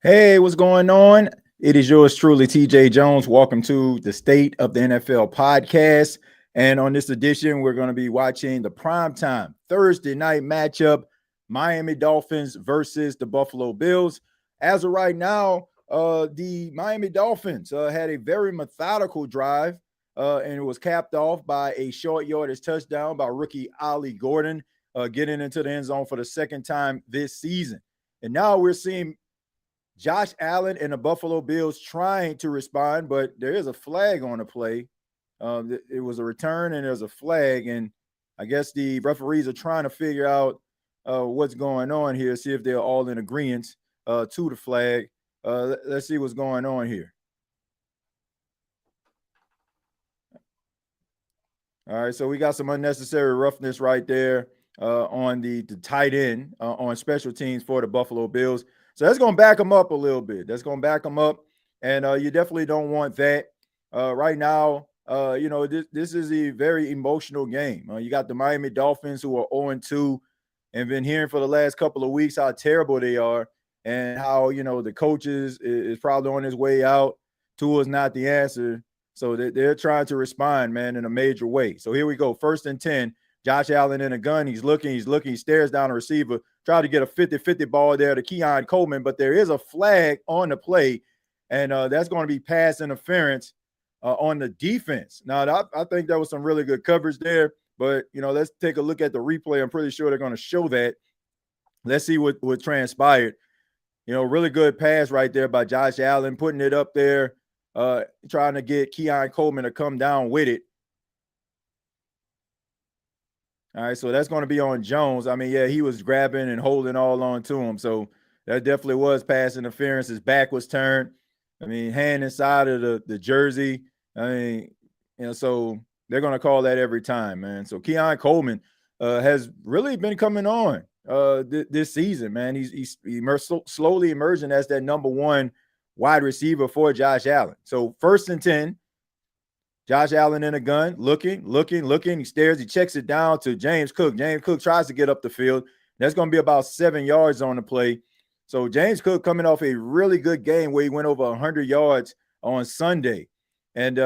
Hey, what's going on? It is yours truly, TJ Jones. Welcome to the State of the NFL podcast. And on this edition, we're going to be watching the primetime Thursday night matchup, Miami Dolphins versus the Buffalo Bills. As of right now, the Miami Dolphins had a very methodical drive, and it was capped off by a short yardage touchdown by rookie Ollie Gordon, getting into the end zone for the second time this season. And now we're seeing Josh Allen and the Buffalo Bills trying to respond, but there is a flag on the play. It was a return and there's a flag, and I guess the referees are trying to figure out what's going on here, see if they're all in agreement to the flag. Let's see what's going on here. All right, so we got some unnecessary roughness right there on the tight end on special teams for the Buffalo Bills. So that's going to back them up a little bit. That's going to back them up, and you definitely don't want that right now. This is a very emotional game. You got the Miami Dolphins who are 0-2 and been hearing for the last couple of weeks how terrible they are and how, the coaches is probably on his way out. Tua is not the answer. So they're trying to respond, man, in a major way. So here we go. 1st and 10. Josh Allen in a gun. He's looking. He stares down a receiver. Try to get a 50-50 ball there to Keon Coleman, but there is a flag on the play, and that's going to be pass interference on the defense. Now, I think that was some really good coverage there, but, let's take a look at the replay. I'm pretty sure they're going to show that. Let's see what transpired. Really good pass right there by Josh Allen, putting it up there, trying to get Keon Coleman to come down with it. All right, so that's going to be on Jones. I mean, yeah, he was grabbing and holding all on to him. So that definitely was pass interference. His back was turned. I mean, hand inside of the jersey. I mean, so they're going to call that every time, man. So Keon Coleman has really been coming on this season, man. He's slowly emerging as that number one wide receiver for Josh Allen. So 1st and 10. Josh Allen in a gun, looking. He stares. He checks it down to James Cook. James Cook tries to get up the field. That's going to be about 7 yards on the play. So James Cook coming off a really good game where he went over 100 yards on Sunday. And,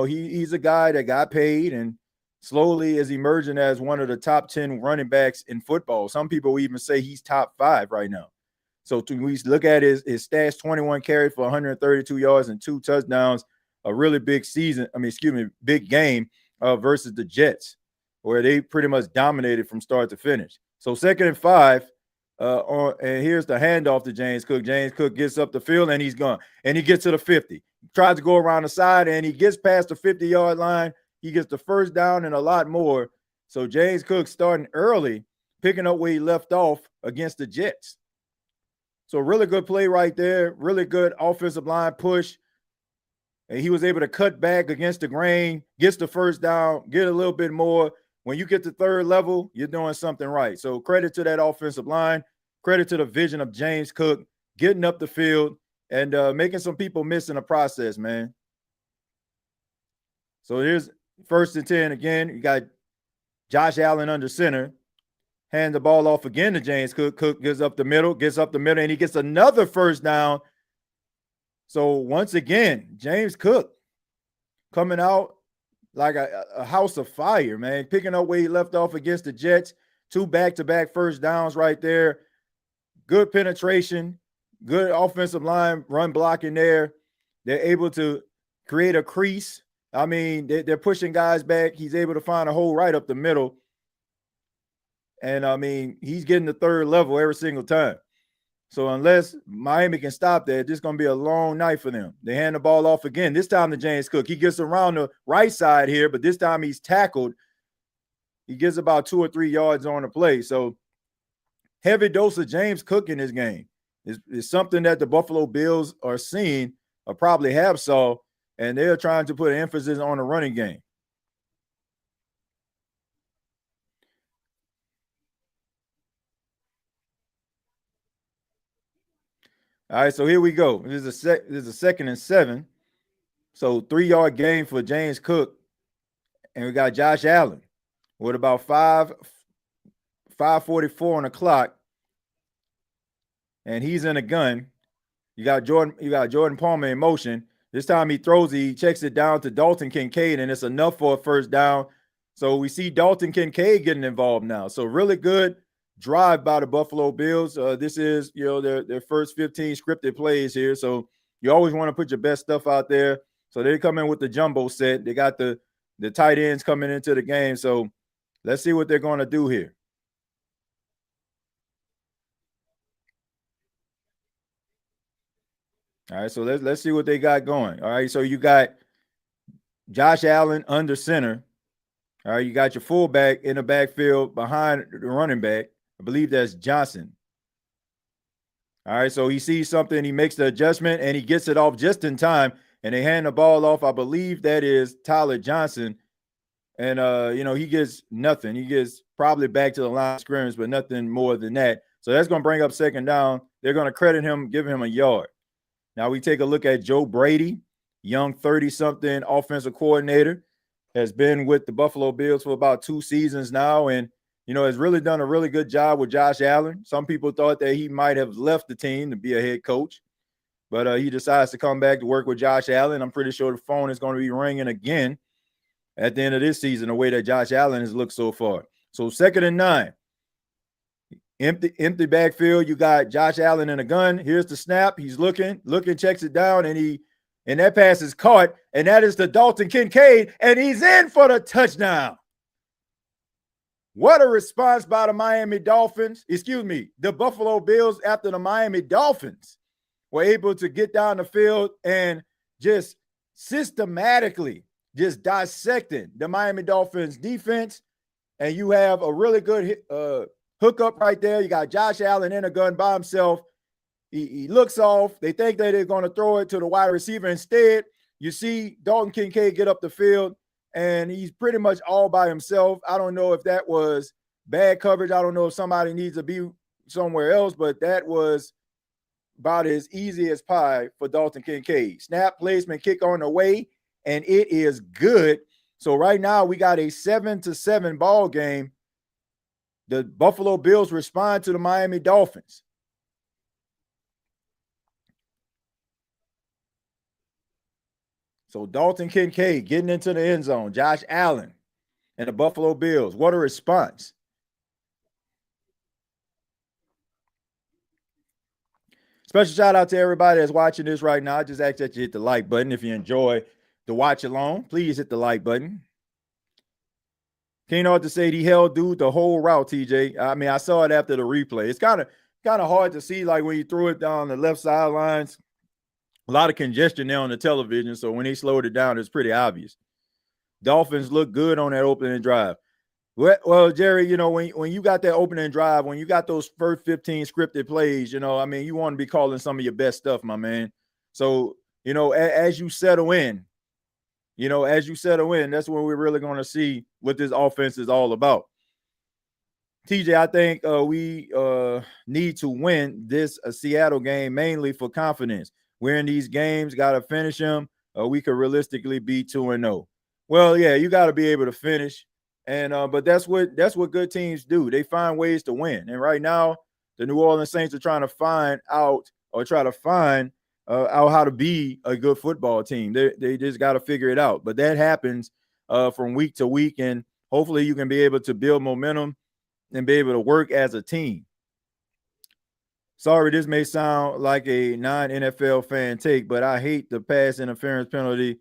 he's a guy that got paid and slowly is emerging as one of the top 10 running backs in football. Some people even say he's top 5 right now. So we look at his stats, 21 carries for 132 yards and 2 touchdowns. A really big big game versus the Jets, where they pretty much dominated from start to finish. So 2nd and 5, and here's the handoff to James Cook. James Cook gets up the field, and he's gone. And he gets to the 50. Tries to go around the side, and he gets past the 50-yard line. He gets the first down and a lot more. So James Cook starting early, picking up where he left off against the Jets. So really good play right there. Really good offensive line push. And he was able to cut back against the grain, gets the first down, get a little bit more. When you get to 3rd level, you're doing something right. So credit to that offensive line, credit to the vision of James Cook, getting up the field and making some people miss in the process, man. So here's 1st and 10 again. You got Josh Allen under center. Hand the ball off again to James Cook. Cook gets up the middle, and he gets another first down. So once again, James Cook coming out like a house of fire, man, picking up where he left off against the Jets. 2 back-to-back first downs right there. Good penetration, good offensive line run blocking there. They're able to create a crease. I mean, they're pushing guys back. He's able to find a hole right up the middle. And, I mean, he's getting the 3rd level every single time. So unless Miami can stop that, this is going to be a long night for them. They hand the ball off again. This time to James Cook. He gets around the right side here, but this time he's tackled. He gets about 2 or 3 yards on the play. So heavy dose of James Cook in this game is something that the Buffalo Bills are seeing or probably have saw, and they're trying to put an emphasis on the running game. All right, so here we go. This is a 2nd and 7. So 3-yard gain for James Cook. And we got Josh Allen with about 5:44 on the clock. And he's in a gun. You got Jordan Palmer in motion. This time he throws it, he checks it down to Dalton Kincaid, and it's enough for a first down. So we see Dalton Kincaid getting involved now. So really good drive by the Buffalo Bills. This is, their first 15 scripted plays here. So you always want to put your best stuff out there. So they come in with the jumbo set. They got the tight ends coming into the game. So let's see what they're going to do here. All right, so let's see what they got going. All right, so you got Josh Allen under center. All right, you got your fullback in the backfield behind the running back. I believe that's Johnson. All right, so he sees something, he makes the adjustment, and he gets it off just in time, and they hand the ball off. I believe that is Tyler Johnson, and he gets nothing. He gets probably back to the line of scrimmage, but nothing more than that. So that's going to bring up second down. They're going to credit him, give him a yard. Now we take a look at Joe Brady, young 30-something offensive coordinator, has been with the Buffalo Bills for about 2 seasons now, and has really done a really good job with Josh Allen. Some people thought that he might have left the team to be a head coach, but he decides to come back to work with Josh Allen. I'm pretty sure the phone is going to be ringing again at the end of this season, the way that Josh Allen has looked so far. So 2nd and 9. Empty backfield. You got Josh Allen in a gun. Here's the snap. He's looking, checks it down, and that pass is caught, and that is the Dalton Kincaid, and he's in for the touchdown. What a response by the Miami Dolphins. The Buffalo Bills after the Miami Dolphins were able to get down the field and just systematically just dissecting the Miami Dolphins defense. And you have a really good hookup right there. You got Josh Allen in a gun by himself. He looks off. They think that they're going to throw it to the wide receiver. Instead, you see Dalton Kincaid get up the field, and he's pretty much all by himself. I don't know if that was bad coverage. I don't know if somebody needs to be somewhere else, but that was about as easy as pie for Dalton Kincaid. Snap, placement, kick on the way, and it is good. So right now we got a 7-7 ball game. The Buffalo Bills respond to the Miami Dolphins. So Dalton Kincaid getting into the end zone. Josh Allen and the Buffalo Bills. What a response. Special shout out to everybody that's watching this right now. I just ask that you hit the like button. If you enjoy the watch along, please hit the like button. Can't know what to say. He held dude the whole route, TJ. I mean, I saw it after the replay. It's kind of hard to see, like when you threw it down the left sidelines. A lot of congestion there on the television, so when they slowed it down, it's pretty obvious. Dolphins look good on that opening drive. Well, Jerry, when you got that opening drive, when you got those first 15 scripted plays, you want to be calling some of your best stuff, my man. So, as you settle in, that's when we're really going to see what this offense is all about. TJ, I think we need to win this Seattle game mainly for confidence. We're in these games, got to finish them. We could realistically be 2-0. Well, yeah, you got to be able to finish, and but that's what good teams do. They find ways to win, and right now, the New Orleans Saints are trying to find out how to be a good football team. They just got to figure it out. But that happens from week to week, and hopefully you can be able to build momentum and be able to work as a team. Sorry, this may sound like a non-NFL fan take, but I hate the pass interference penalty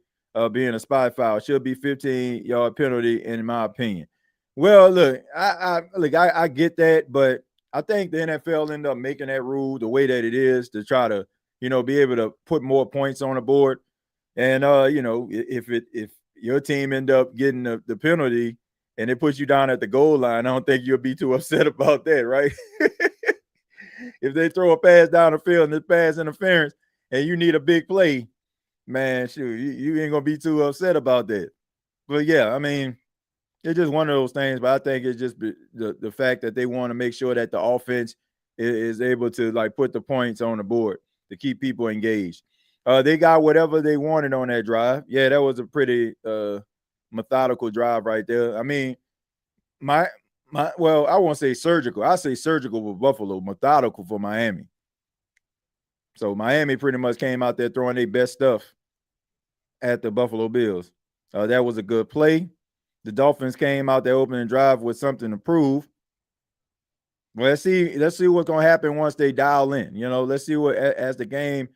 being a spy foul. It should be 15-yard penalty, in my opinion. Well, look, I get that, but I think the NFL ended up making that rule the way that it is to try to, be able to put more points on the board. And if your team end up getting the penalty and it puts you down at the goal line, I don't think you'll be too upset about that, right? If they throw a pass down the field and it's pass interference and you need a big play, man, shoot, you ain't gonna be too upset about that. But yeah, I mean, it's just one of those things. But I think it's just the fact that they want to make sure that the offense is able to put the points on the board to keep people engaged. They got whatever they wanted on that drive. Yeah, that was a pretty methodical drive right there. I mean, well, I won't say surgical. I say surgical for Buffalo, methodical for Miami. So Miami pretty much came out there throwing their best stuff at the Buffalo Bills. That was a good play. The Dolphins came out there opening drive with something to prove. Well, let's see what's gonna happen once they dial in. Let's see what as the game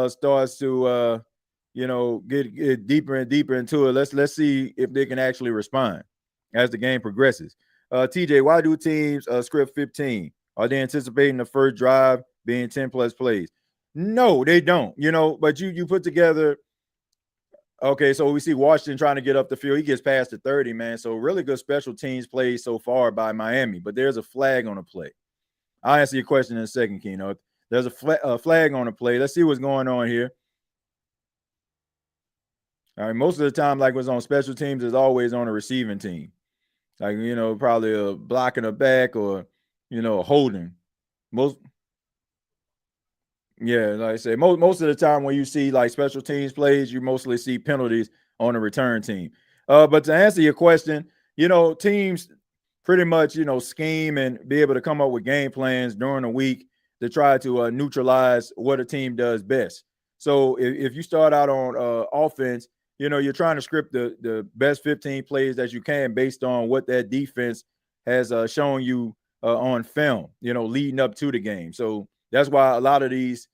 starts to get deeper and deeper into it. Let's see if they can actually respond as the game progresses. TJ, why do teams script 15? Are they anticipating the first drive being 10 plus plays? No, they don't. But you put together. Okay, so we see Washington trying to get up the field. He gets past the 30, man. So really good special teams plays so far by Miami, but there's a flag on the play. I'll answer your question in a second, Keno. There's a flag on the play. Let's see what's going on here. All right, most of the time, like what's on special teams, is always on a receiving team. Like, probably a blocking a back or, a holding. Yeah, like I say, most of the time when you see like special teams plays, you mostly see penalties on the return team. But to answer your question, teams pretty much, scheme and be able to come up with game plans during the week to try to neutralize what a team does best. So if you start out on offense, you're trying to script the best 15 plays that you can based on what that defense has shown you on film, leading up to the game. So that's why a lot of these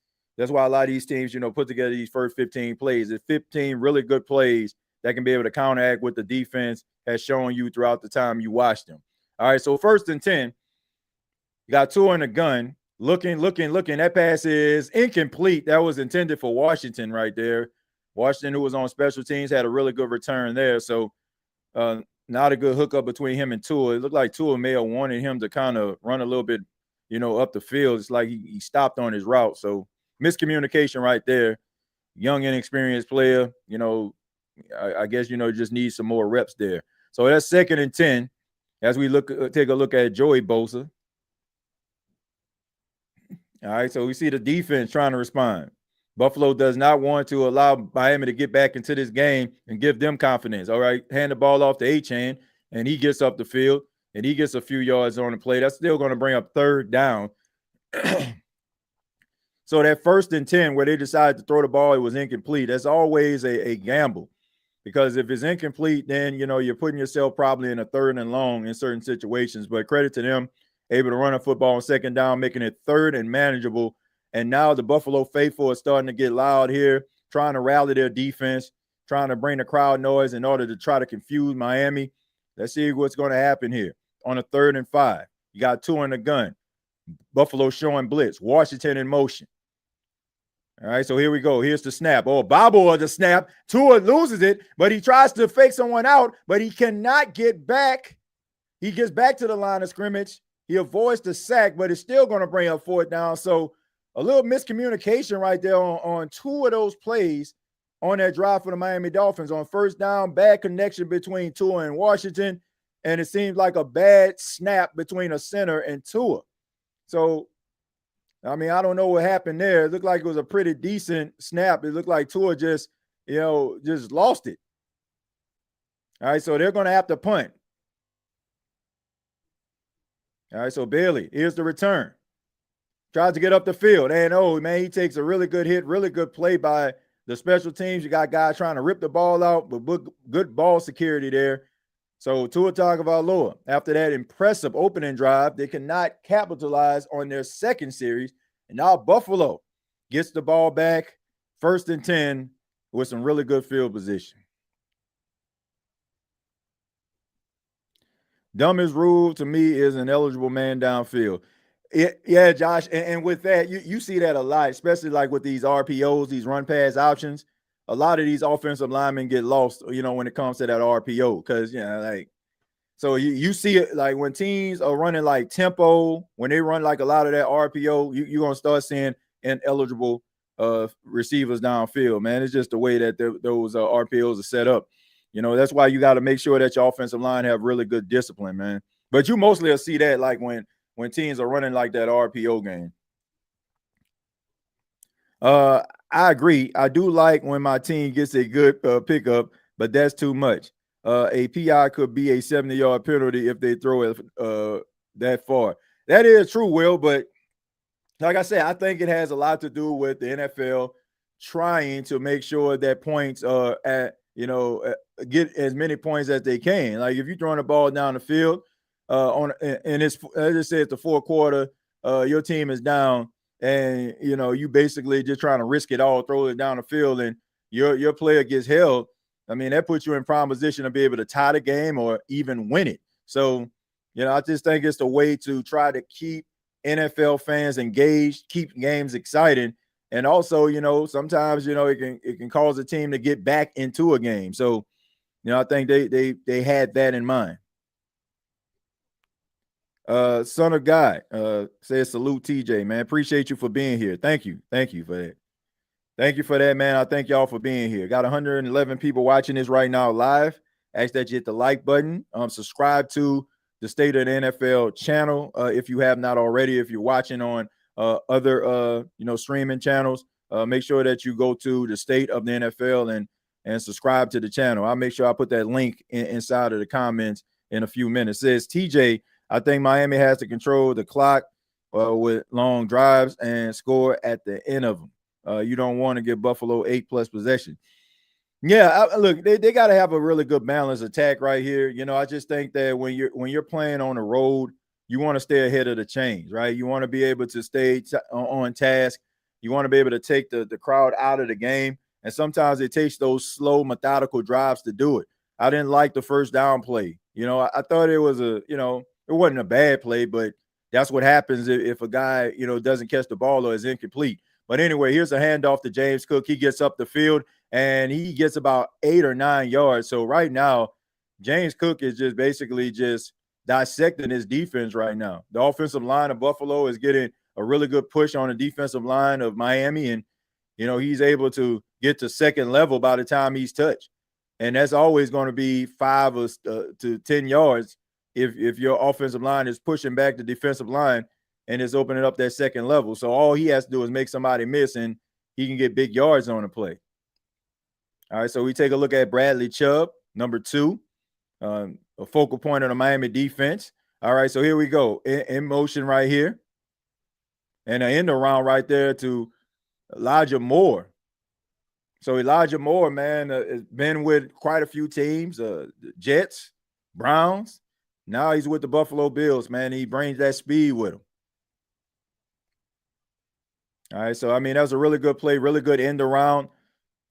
teams, put together these first 15 plays. It's 15 really good plays that can be able to counteract what the defense has shown you throughout the time you watch them. All right, so 1st and 10, you got Tua in the gun, looking. That pass is incomplete. That was intended for Washington right there. Washington, who was on special teams, had a really good return there. So not a good hookup between him and Tua. It looked like Tua may have wanted him to kind of run a little bit, up the field. It's like he stopped on his route. So miscommunication right there. Young, inexperienced player. I guess, just needs some more reps there. So that's 2nd and 10 as we take a look at Joey Bosa. All right, so we see the defense trying to respond. Buffalo does not want to allow Miami to get back into this game and give them confidence. All right, hand the ball off to Achane, and he gets up the field, and he gets a few yards on the play. That's still going to bring up 3rd down. So that 1st and 10 where they decided to throw the ball, it was incomplete. That's always a gamble because if it's incomplete, then, you're putting yourself probably in a 3rd and long in certain situations. But credit to them, able to run a football on 2nd down, making it 3rd and manageable. And now the Buffalo faithful is starting to get loud here, trying to rally their defense, trying to bring the crowd noise in order to try to confuse Miami. Let's see what's going to happen here. On a 3rd and 5, you got Tua in the gun. Buffalo showing blitz. Washington in motion. All right, so here we go. Here's the snap. Oh, bobble of the snap. Tua loses it, but he tries to fake someone out, but he cannot get back. He gets back to the line of scrimmage. He avoids the sack, but it's still going to bring up 4th down. So a little miscommunication right there on 2 of those plays on that drive for the Miami Dolphins. On 1st down, bad connection between Tua and Washington, and it seems like a bad snap between a center and Tua. So, I mean, I don't know what happened there. It looked like it was a pretty decent snap. It looked like Tua just lost it. All right, so they're going to have to punt. All right, so Bailey, here's the return. Tries to get up the field. And, man, he takes a really good hit, really good play by the special teams. You got guys trying to rip the ball out, but good ball security there. So Tua Tagovailoa, after that impressive opening drive, they cannot capitalize on their 2nd series. And now Buffalo gets the ball back, 1st and 10 with some really good field position. Dumbest rule to me is an eligible man downfield. Yeah, Josh. And with that, you see that a lot, especially like with these RPOs, these run pass options. A lot of these offensive linemen get lost, when it comes to that RPO. Because, so you see it like when teams are running like tempo, when they run like a lot of that RPO, you're going to start seeing ineligible receivers downfield, man. It's just the way that those RPOs are set up. That's why you got to make sure that your offensive line have really good discipline, man. But you mostly will see that like when teams are running like that RPO game. I agree. I do like when my team gets a good pickup, but that's too much. A PI could be a 70-yard penalty if they throw it that far. That is true, Will, but like I said, I think it has a lot to do with the NFL trying to make sure that points are get as many points as they can. Like if you're throwing the ball down the field, and it's, as I said, the fourth quarter, your team is down, and you basically just trying to risk it all, throw it down the field, and your player gets held. I mean, that puts you in prime position to be able to tie the game or even win it. So, I just think it's the way to try to keep NFL fans engaged, keep games exciting, and also, sometimes it can cause a team to get back into a game. So, I think they had that in mind. Son of God says salute TJ, man. Appreciate you for being here. Thank you for that. Thank you for that, man. I thank y'all for being here. Got 111 people watching this right now live. Ask that you hit the like button. Subscribe to the State of the NFL channel if you have not already. If you're watching on other streaming channels, make sure that you go to the State of the NFL and subscribe to the channel. I'll make sure I put that link inside of the comments in a few minutes. It says TJ, I think Miami has to control the clock with long drives and score at the end of them. You don't want to give Buffalo 8+ possession. Yeah, look, they got to have a really good balanced attack right here. I just think that when you're playing on the road, you want to stay ahead of the chains, right? You want to be able to stay on task. You want to be able to take the crowd out of the game. And sometimes it takes those slow, methodical drives to do it. I didn't like the first down play. I thought it was it wasn't a bad play, but that's what happens if a guy, doesn't catch the ball or is incomplete. But anyway, here's a handoff to James Cook. He gets up the field, and he gets about 8 or 9 yards. So right now, James Cook is just basically just dissecting his defense right now. The offensive line of Buffalo is getting a really good push on the defensive line of Miami, and he's able to get to second level by the time he's touched. And that's always going to be 5 to 10 yards if your offensive line is pushing back the defensive line and is opening up that second level. So all he has to do is make somebody miss, and he can get big yards on the play. All right, so we take a look at Bradley Chubb, number 2, a focal point of the Miami defense. All right, so here we go. In motion right here. And an end around right there to Elijah Moore. So Elijah Moore, man, has been with quite a few teams, the Jets, Browns. Now he's with the Buffalo Bills, man. He brings that speed with him. All right, so, I mean, that was a really good play, really good end around.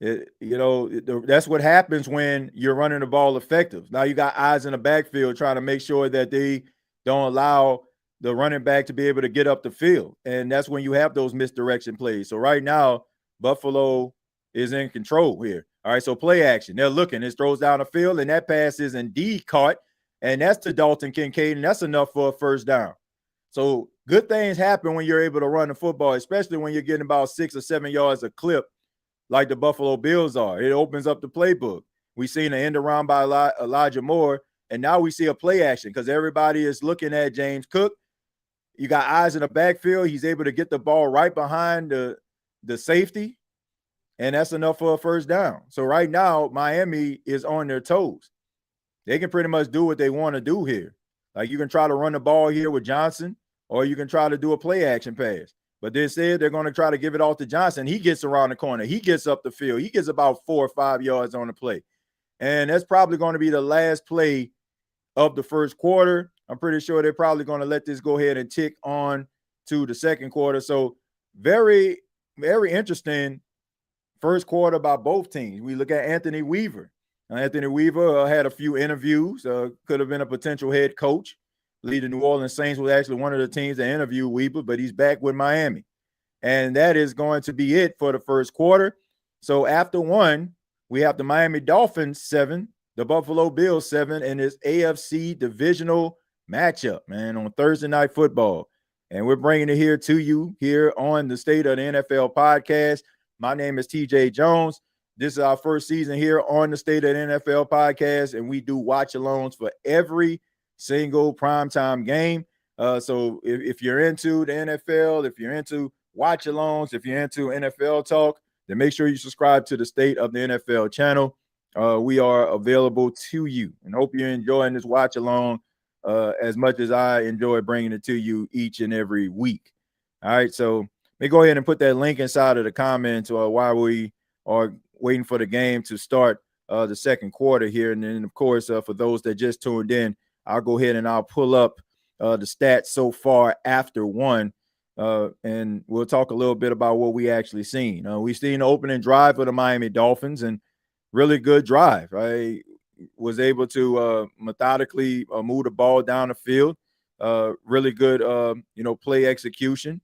That's what happens when you're running the ball effective. Now you got eyes in the backfield trying to make sure that they don't allow the running back to be able to get up the field. And that's when you have those misdirection plays. So right now, Buffalo is in control here. All right, so play action. They're looking. It throws down the field, and that pass is indeed caught. And that's to Dalton Kincaid, and that's enough for a first down. So good things happen when you're able to run the football, especially when you're getting about 6 or 7 yards a clip like the Buffalo Bills are. It opens up the playbook. We've seen an end around by Elijah Moore, and now we see a play action because everybody is looking at James Cook. You got eyes in the backfield. He's able to get the ball right behind the safety, and that's enough for a first down. So right now, Miami is on their toes. They can pretty much do what they want to do here. Like you can try to run the ball here with Johnson, or you can try to do a play action pass. But they said they're going to try to give it off to Johnson. He gets around the corner. He gets up the field. He gets about 4 or 5 yards on the play. And that's probably going to be the last play of the first quarter. I'm pretty sure they're probably going to let this go ahead and tick on to the second quarter. So very, very interesting first quarter by both teams. We look at Anthony Weaver. Anthony Weaver had a few interviews, could have been a potential head coach. The New Orleans Saints was actually one of the teams that interviewed Weaver, but he's back with Miami. And that is going to be it for the first quarter. So after one, we have the Miami Dolphins 7, the Buffalo Bills 7, and this AFC divisional matchup, man, on Thursday Night Football. And we're bringing it here to you here on the State of the NFL podcast. My name is TJ Jones. This is our first season here on the State of the NFL podcast, and we do watch-alongs for every single primetime game. So if you're into the NFL, if you're into watch-alongs, if you're into NFL talk, then make sure you subscribe to the State of the NFL channel. We are available to you, and hope you're enjoying this watch-along as much as I enjoy bringing it to you each and every week. All right, so let me go ahead and put that link inside of the comments while we are waiting for the game to start the second quarter here. And then, of course, for those that just tuned in, I'll go ahead and I'll pull up the stats so far after one, and we'll talk a little bit about what we actually seen. We've seen the opening drive for the Miami Dolphins, and really good drive. I was able to methodically move the ball down the field. Really good, play execution,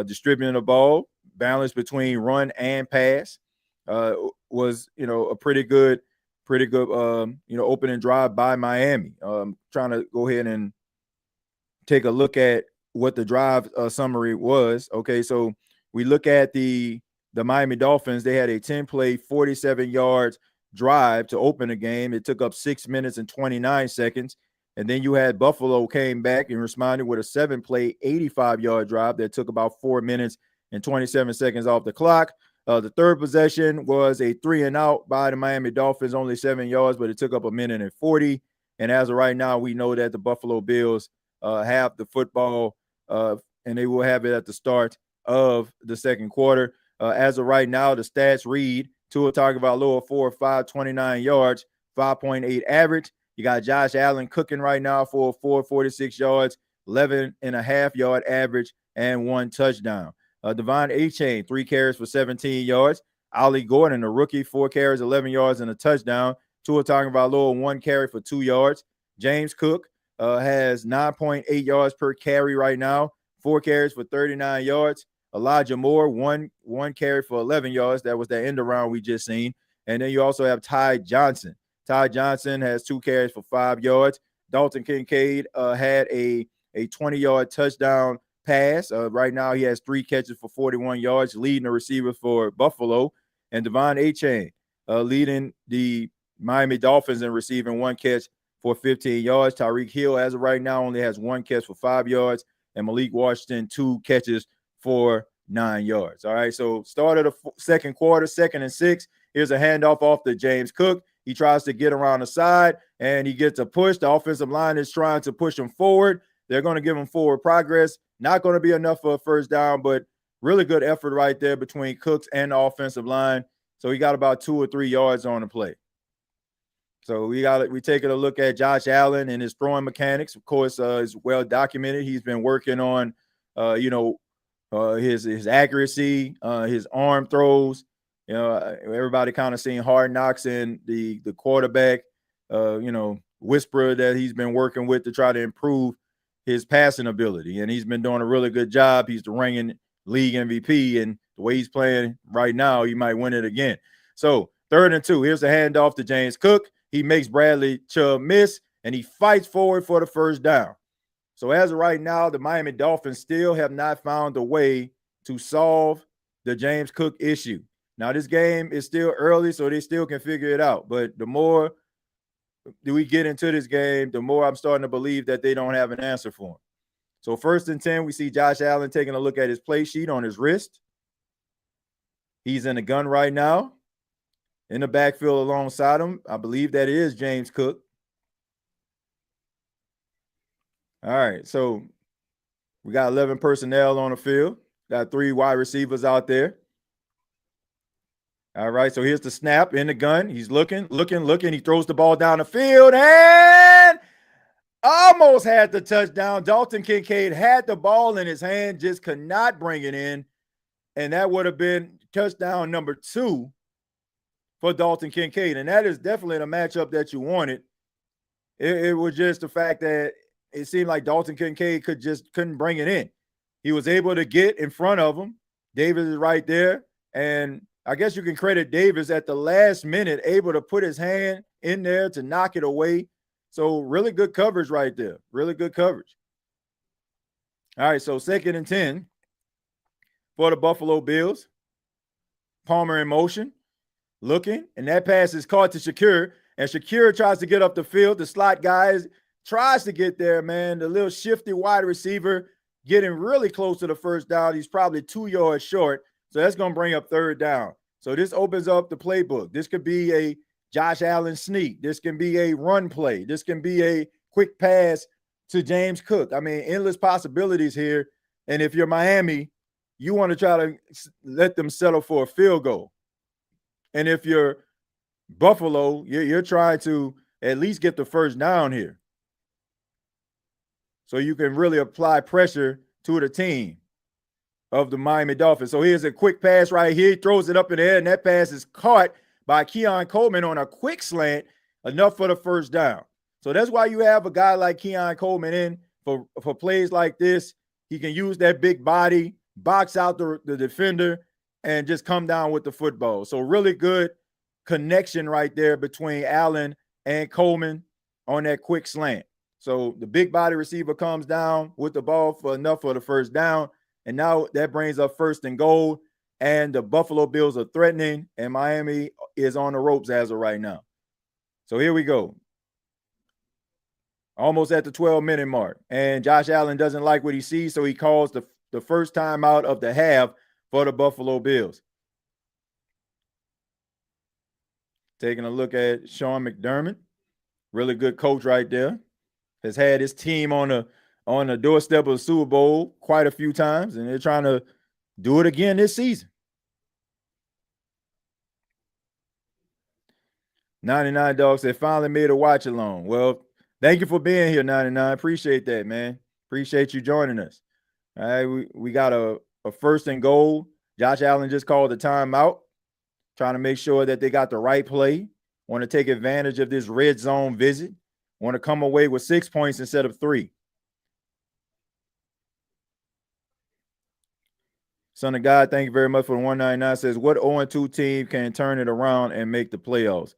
distributing the ball, balance between run and pass. Was a pretty good, opening drive by Miami. Trying to go ahead and take a look at what the drive summary was. Okay, so we look at the Miami Dolphins. They had a 10-play, 47 yards drive to open the game. It took up 6 minutes and 29 seconds. And then you had Buffalo came back and responded with a 7-play, 85-yard drive that took about 4 minutes and 27 seconds off the clock. The third possession was a 3-and-out by the Miami Dolphins, only 7 yards, but it took up 1:40. And as of right now, we know that the Buffalo Bills have the football, and they will have it at the start of the second quarter. As of right now, the stats read Tua Tagovailoa 4 5, 29 yards, 5.8 average. You got Josh Allen cooking right now for 46 yards, 11.5-yard average, and 1 touchdown. Devon Achane, 3 carries for 17 yards. Ollie Gordon, a rookie, 4 carries, 11 yards, and a touchdown. Tua Tagovailoa, 1 carry for 2 yards. James Cook has 9.8 yards per carry right now, 4 carries for 39 yards. Elijah Moore, one carry for 11 yards. That was that end around we just seen. And then you also have Ty Johnson. Ty Johnson has 2 carries for 5 yards. Dalton Kincaid had a 20-yard touchdown pass. Right now he has 3 catches for 41 yards, leading the receiver for Buffalo. And Devon Achane leading the Miami Dolphins in receiving 1 catch for 15 yards. Tyreek Hill, as of right now, only has 1 catch for 5 yards. And Malik Washington, 2 catches for 9 yards. All right, so start of the second quarter, 2nd and 6. Here's a handoff off to James Cook. He tries to get around the side, and he gets a push. The offensive line is trying to push him forward. They're going to give him forward progress. Not going to be enough for a first down, but really good effort right there between Cooks and the offensive line. So he got about 2 or 3 yards on the play. So we taking a look at Josh Allen and his throwing mechanics. Of course, is well documented. He's been working on, his accuracy, his arm throws. Everybody kind of seen Hard Knocks and the quarterback, whisperer that he's been working with to try to improve his passing ability. And he's been doing a really good job. He's the reigning league MVP, and the way he's playing right now, he might win it again. So 3rd and 2. Here's a handoff to James Cook. He makes Bradley Chubb miss, and he fights forward for the first down. So as of right now, the Miami Dolphins still have not found a way to solve the James Cook issue. Now, this game is still early, so they still can figure it out. But the more we get into this game, the more I'm starting to believe that they don't have an answer for him. So 1st and 10, we see Josh Allen taking a look at his play sheet on his wrist. He's in the gun right now. In the backfield alongside him, I believe that is James Cook. All right, so we got 11 personnel on the field. Got 3 wide receivers out there. All right, so here's the snap in the gun. He's looking. He throws the ball down the field and almost had the touchdown. Dalton Kincaid had the ball in his hand, just could not bring it in. And that would have been touchdown number 2 for Dalton Kincaid. And that is definitely the matchup that you wanted. It was just the fact that it seemed like Dalton Kincaid couldn't bring it in. He was able to get in front of him. Davis is right there. And I guess you can credit Davis at the last minute, able to put his hand in there to knock it away. So really good coverage right there. Really good coverage. All right, so 2nd and 10 for the Buffalo Bills. Palmer in motion, looking, and that pass is caught to Shakir. And Shakir tries to get up the field. The slot guy tries to get there, man. The little shifty wide receiver getting really close to the first down. He's probably 2 yards short. So that's going to bring up 3rd down. So this opens up the playbook. This could be a Josh Allen sneak. This can be a run play. This can be a quick pass to James Cook. I mean, endless possibilities here. And if you're Miami, you want to try to let them settle for a field goal. And if you're Buffalo, you're trying to at least get the first down here, so you can really apply pressure to the team of the Miami Dolphins. So here's a quick pass right here. He throws it up in the air, and that pass is caught by Keon Coleman on a quick slant, enough for the first down. So that's why you have a guy like Keon Coleman in for plays like this. He can use that big body, box out the defender, and just come down with the football. So really good connection right there between Allen and Coleman on that quick slant. So the big body receiver comes down with the ball for enough for the first down. And now that brings up 1st and goal. And the Buffalo Bills are threatening, and Miami is on the ropes as of right now. So here we go. Almost at the 12-minute mark. And Josh Allen doesn't like what he sees, so he calls the first timeout of the half for the Buffalo Bills. Taking a look at Sean McDermott. Really good coach right there. Has had his team on the doorstep of the Super Bowl quite a few times, and they're trying to do it again this season. 99 Dogs said finally made a watch along. Well, thank you for being here, 99. Appreciate that, man. Appreciate you joining us. All right, we got a 1st and goal. Josh Allen just called the timeout, trying to make sure that they got the right play. Want to take advantage of this red zone visit. Want to come away with 6 points instead of 3. Son of God, thank you very much for the 199. Says, what 0-2 team can turn it around and make the playoffs?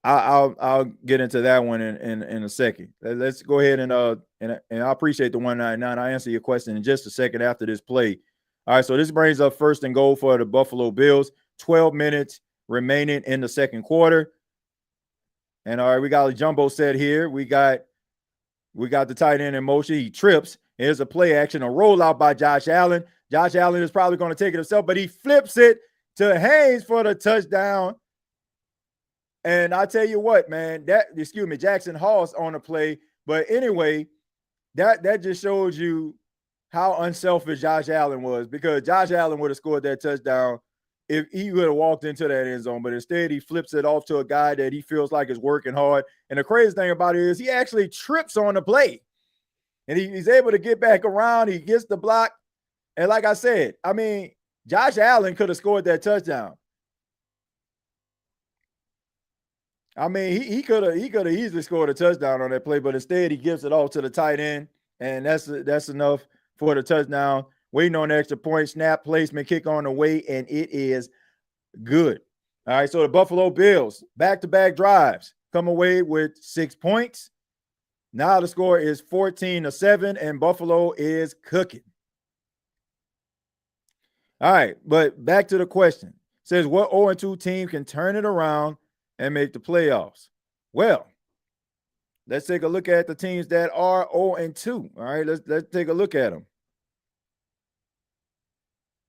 I'll get into that one in a second. Let's go ahead and I appreciate the 199. I'll answer your question in just a second after this play. All right, so this brings up 1st and goal for the Buffalo Bills. 12 minutes remaining in the second quarter. And all right, we got a jumbo set here. We got the tight end in motion. He trips. Here's a play action, a rollout by Josh Allen. Josh Allen is probably going to take it himself, but he flips it to Haynes for the touchdown. And I tell you what, man, Jackson Hall's on the play. But anyway, that just shows you how unselfish Josh Allen was, because Josh Allen would have scored that touchdown if he would have walked into that end zone. But instead, he flips it off to a guy that he feels like is working hard. And the crazy thing about it is he actually trips on the play. And he's able to get back around. He gets the block. And like I said, I mean, Josh Allen could have scored that touchdown. I mean, he could have easily scored a touchdown on that play, but instead he gives it off to the tight end, and that's enough for the touchdown. Waiting on the extra point, snap, placement, kick on the way, and it is good. All right, so the Buffalo Bills, back-to-back drives, come away with 6 points. Now the score is 14-7, and Buffalo is cooking. All right, but back to the question. It says, what 0-2 team can turn it around and make the playoffs? Well, let's take a look at the teams that are 0-2. All right, let's take a look at them.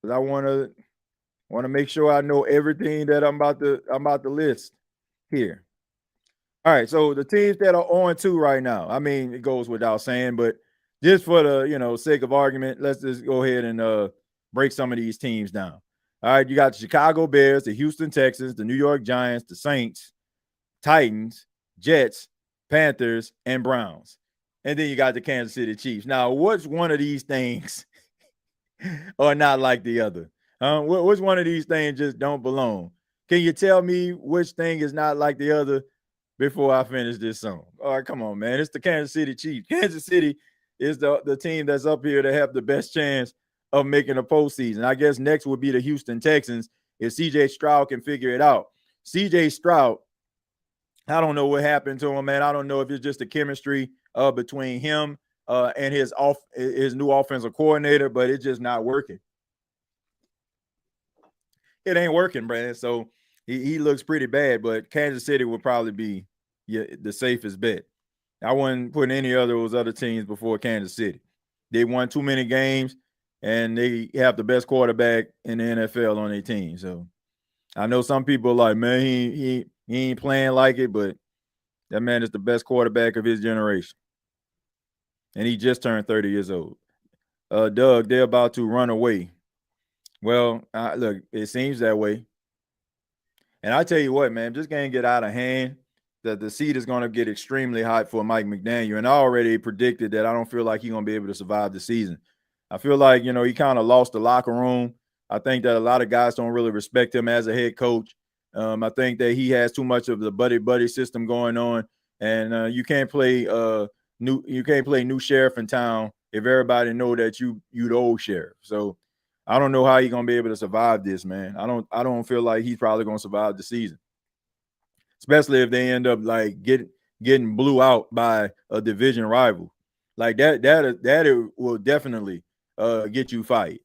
I want to make sure I know everything that I'm about to list here. All right, so the teams that are 0-2 right now, I mean, it goes without saying, but just for the sake of argument, let's just go ahead and break some of these teams down. All right, you got the Chicago Bears, the Houston Texans, the New York Giants, the Saints, Titans, Jets, Panthers, and Browns. And then you got the Kansas City Chiefs. Now, which one of these things are not like the other? Which one of these things just don't belong? Can you tell me which thing is not like the other before I finish this song? All right, come on, man. It's the Kansas City Chiefs. Kansas City is the team that's up here to have the best chance of making a postseason. I guess next would be the Houston Texans if C.J. Stroud can figure it out. C.J. Stroud, I don't know what happened to him, man. I don't know if it's just the chemistry between him and his new offensive coordinator, but it's just not working. It ain't working, Brad. So he looks pretty bad, but Kansas City would probably be the safest bet. I wouldn't put any of those other teams before Kansas City. They won too many games, and they have the best quarterback in the NFL on their team. So I know some people are like, man, he ain't playing like it, but that man is the best quarterback of his generation. And he just turned 30 years old. Doug, they're about to run away. Well, look, it seems that way. And I tell you what, man, if this game get out of hand, the seat is going to get extremely hot for Mike McDaniel. And I already predicted that I don't feel like he's going to be able to survive the season. I feel like, he kind of lost the locker room. I think that a lot of guys don't really respect him as a head coach. I think that he has too much of the buddy system going on, and you can't play new sheriff in town if everybody know that you the old sheriff. So I don't know how he's gonna be able to survive this, man. I don't feel like he's probably gonna survive the season, especially if they end up like getting blew out by a division rival. Like that it will definitely get you fired,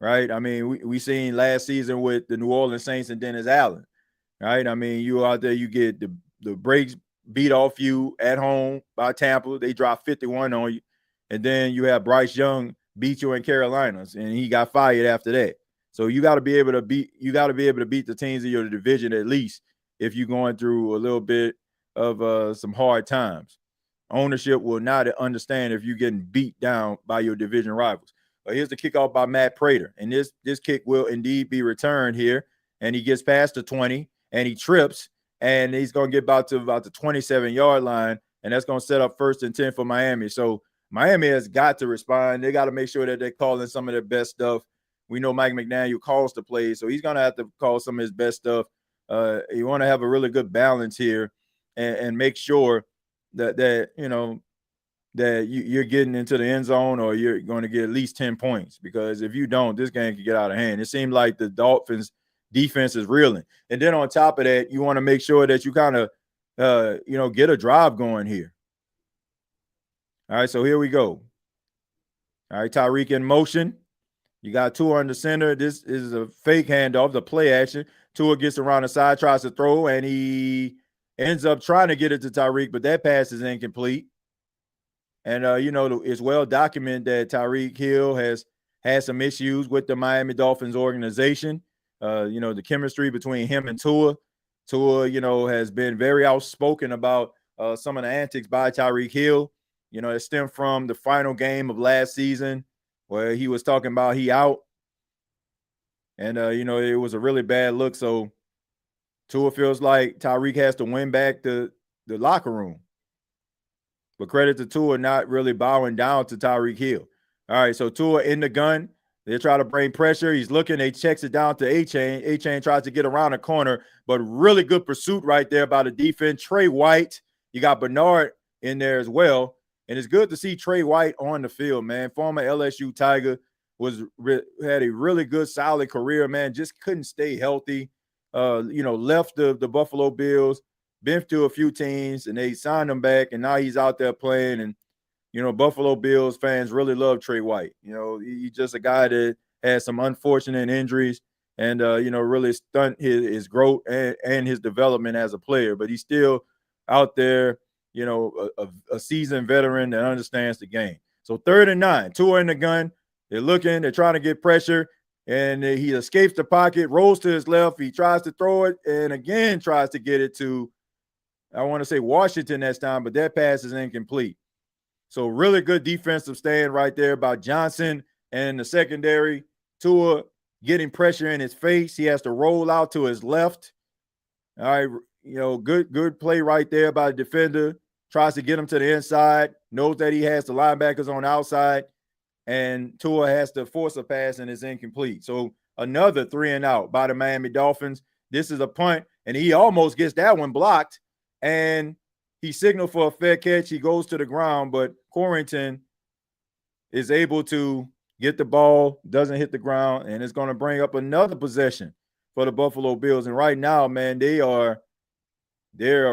right? I mean, we seen last season with the New Orleans Saints and Dennis Allen, right? I mean, you out there, you get the breaks beat off you at home by Tampa. They drop 51 on you, and then you have Bryce Young beat you in Carolinas, and he got fired after that. So you got to be able to beat the teams in your division at least if you're going through a little bit of some hard times. Ownership will not understand if you're getting beat down by your division rivals. But here's the kickoff by Matt Prater, and this kick will indeed be returned here, and he gets past the 20, and he trips, and he's going to get about the 27-yard line, and that's going to set up 1st and 10 for Miami. So Miami has got to respond. They got to make sure that they're calling some of their best stuff. We know Mike McDaniel calls the plays, so he's going to have to call some of his best stuff. You want to have a really good balance here and make sure that you're getting into the end zone or you're going to get at least 10 points, because if you don't, this game could get out of hand. It seemed like the Dolphins defense is reeling. And then on top of that, you want to make sure that you kind of, get a drive going here. All right, so here we go. All right, Tyreek in motion. You got Tua in the center. This is a fake handoff, the play action. Tua gets around the side, tries to throw, and he ends up trying to get it to Tyreek, but that pass is incomplete. And, it's well documented that Tyreek Hill has had some issues with the Miami Dolphins organization. The chemistry between him and Tua. Tua, has been very outspoken about some of the antics by Tyreek Hill. It stemmed from the final game of last season where he was talking about he out. And, it was a really bad look. So Tua feels like Tyreek has to win back the locker room. But credit to Tua not really bowing down to Tyreek Hill. All right, so Tua in the gun. They try to bring pressure. He's looking. They checks it down to A-Chain. A-Chain tries to get around the corner, but really good pursuit right there by the defense. Trey White. You got Bernard in there as well. And it's good to see Trey White on the field, man. Former LSU Tiger had a really good, solid career, man. Just couldn't stay healthy. Left the Buffalo Bills, been through a few teams, and they signed him back, and now he's out there playing. And Buffalo Bills fans really love Trey White. He's just a guy that has some unfortunate injuries and, really stunt his growth and his development as a player. But he's still out there, a seasoned veteran that understands the game. So 3rd and 9, Tua in the gun. They're looking. They're trying to get pressure. And he escapes the pocket, rolls to his left. He tries to throw it and again tries to get it to, I want to say Washington this time, but that pass is incomplete. So really good defensive stand right there by Johnson and the secondary. Tua getting pressure in his face. He has to roll out to his left. All right, good play right there by the defender. Tries to get him to the inside. Knows that he has the linebackers on the outside. And Tua has to force a pass and it's incomplete. So another 3 and out by the Miami Dolphins. This is a punt, and he almost gets that one blocked. And he signaled for a fair catch. He goes to the ground, but Corrington is able to get the ball, doesn't hit the ground, and it's going to bring up another possession for the Buffalo Bills. And right now, man, they're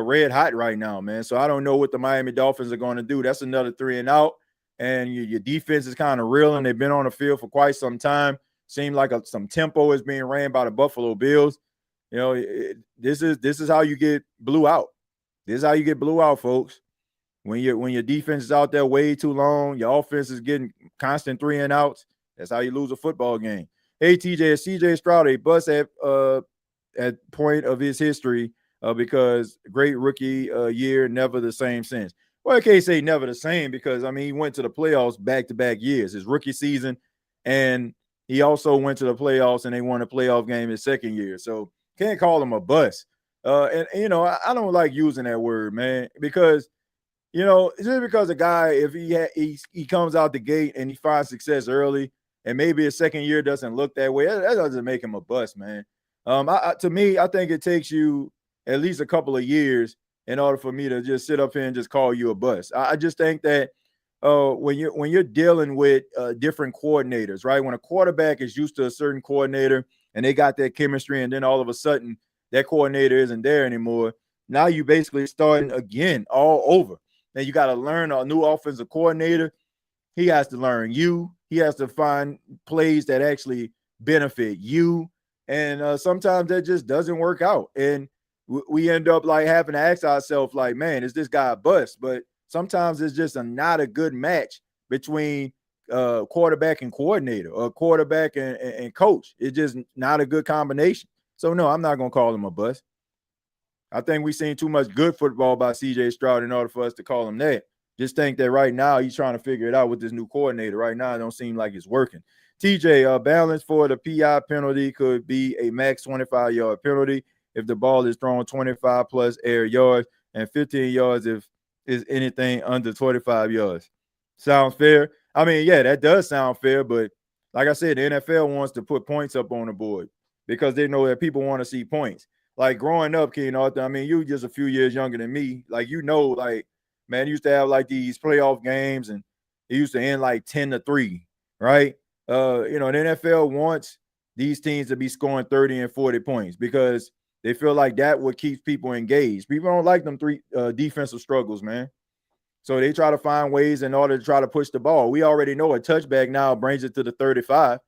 red hot right now, man. So I don't know what the Miami Dolphins are going to do. That's another 3 and out. And your defense is kind of reeling. They've been on the field for quite some time. Seemed like some tempo is being ran by the Buffalo Bills. This is how you get blew out. This is how you get blew out, folks. When your defense is out there way too long, your offense is getting constant 3 and outs. That's how you lose a football game. Hey, TJ, is CJ Stroud a bust at point of his history because great rookie year, never the same since? Well, I can't say never the same because, he went to the playoffs back-to-back years, his rookie season and he also went to the playoffs and they won a playoff game his second year. So can't call him a bust. And you know, I don't like using that word, man, because you know, just because a guy, if he comes out the gate and he finds success early, and maybe his second year doesn't look that way, that doesn't make him a bust, man. To me, I think it takes you at least a couple of years in order for me to just sit up here and just call you a bust. I just think that when you're dealing with different coordinators, right? When a quarterback is used to a certain coordinator and they got that chemistry, and then all of a sudden that coordinator isn't there anymore, now you basically starting again all over. Then you got to learn a new offensive coordinator. He has to learn you. He has to find plays that actually benefit you. And sometimes that just doesn't work out. And we end up like having to ask ourselves, like, man, is this guy a bust? But sometimes it's just not a good match between quarterback and coordinator, or quarterback and coach. It's just not a good combination. So, no, I'm not going to call him a bust. I think we've seen too much good football by C.J. Stroud in order for us to call him that. Just think that right now he's trying to figure it out with this new coordinator. Right now, it don't seem like it's working. TJ, balance for the PI penalty could be a max 25-yard penalty if the ball is thrown 25 plus air yards, and 15 yards if is anything under 25 yards. Sounds fair? I mean, yeah, that does sound fair, but like I said, the NFL wants to put points up on the board because they know that people want to see points. Like growing up, King Arthur, I mean, you just a few years younger than me. Like, you know, like, man, used to have like these playoff games and it used to end like 10-3, right? You know, the NFL wants these teams to be scoring 30 and 40 points because they feel like that would keep people engaged. People don't like them three defensive struggles, man. So they try to find ways in order to try to push the ball. We already know a touchback now brings it to the 35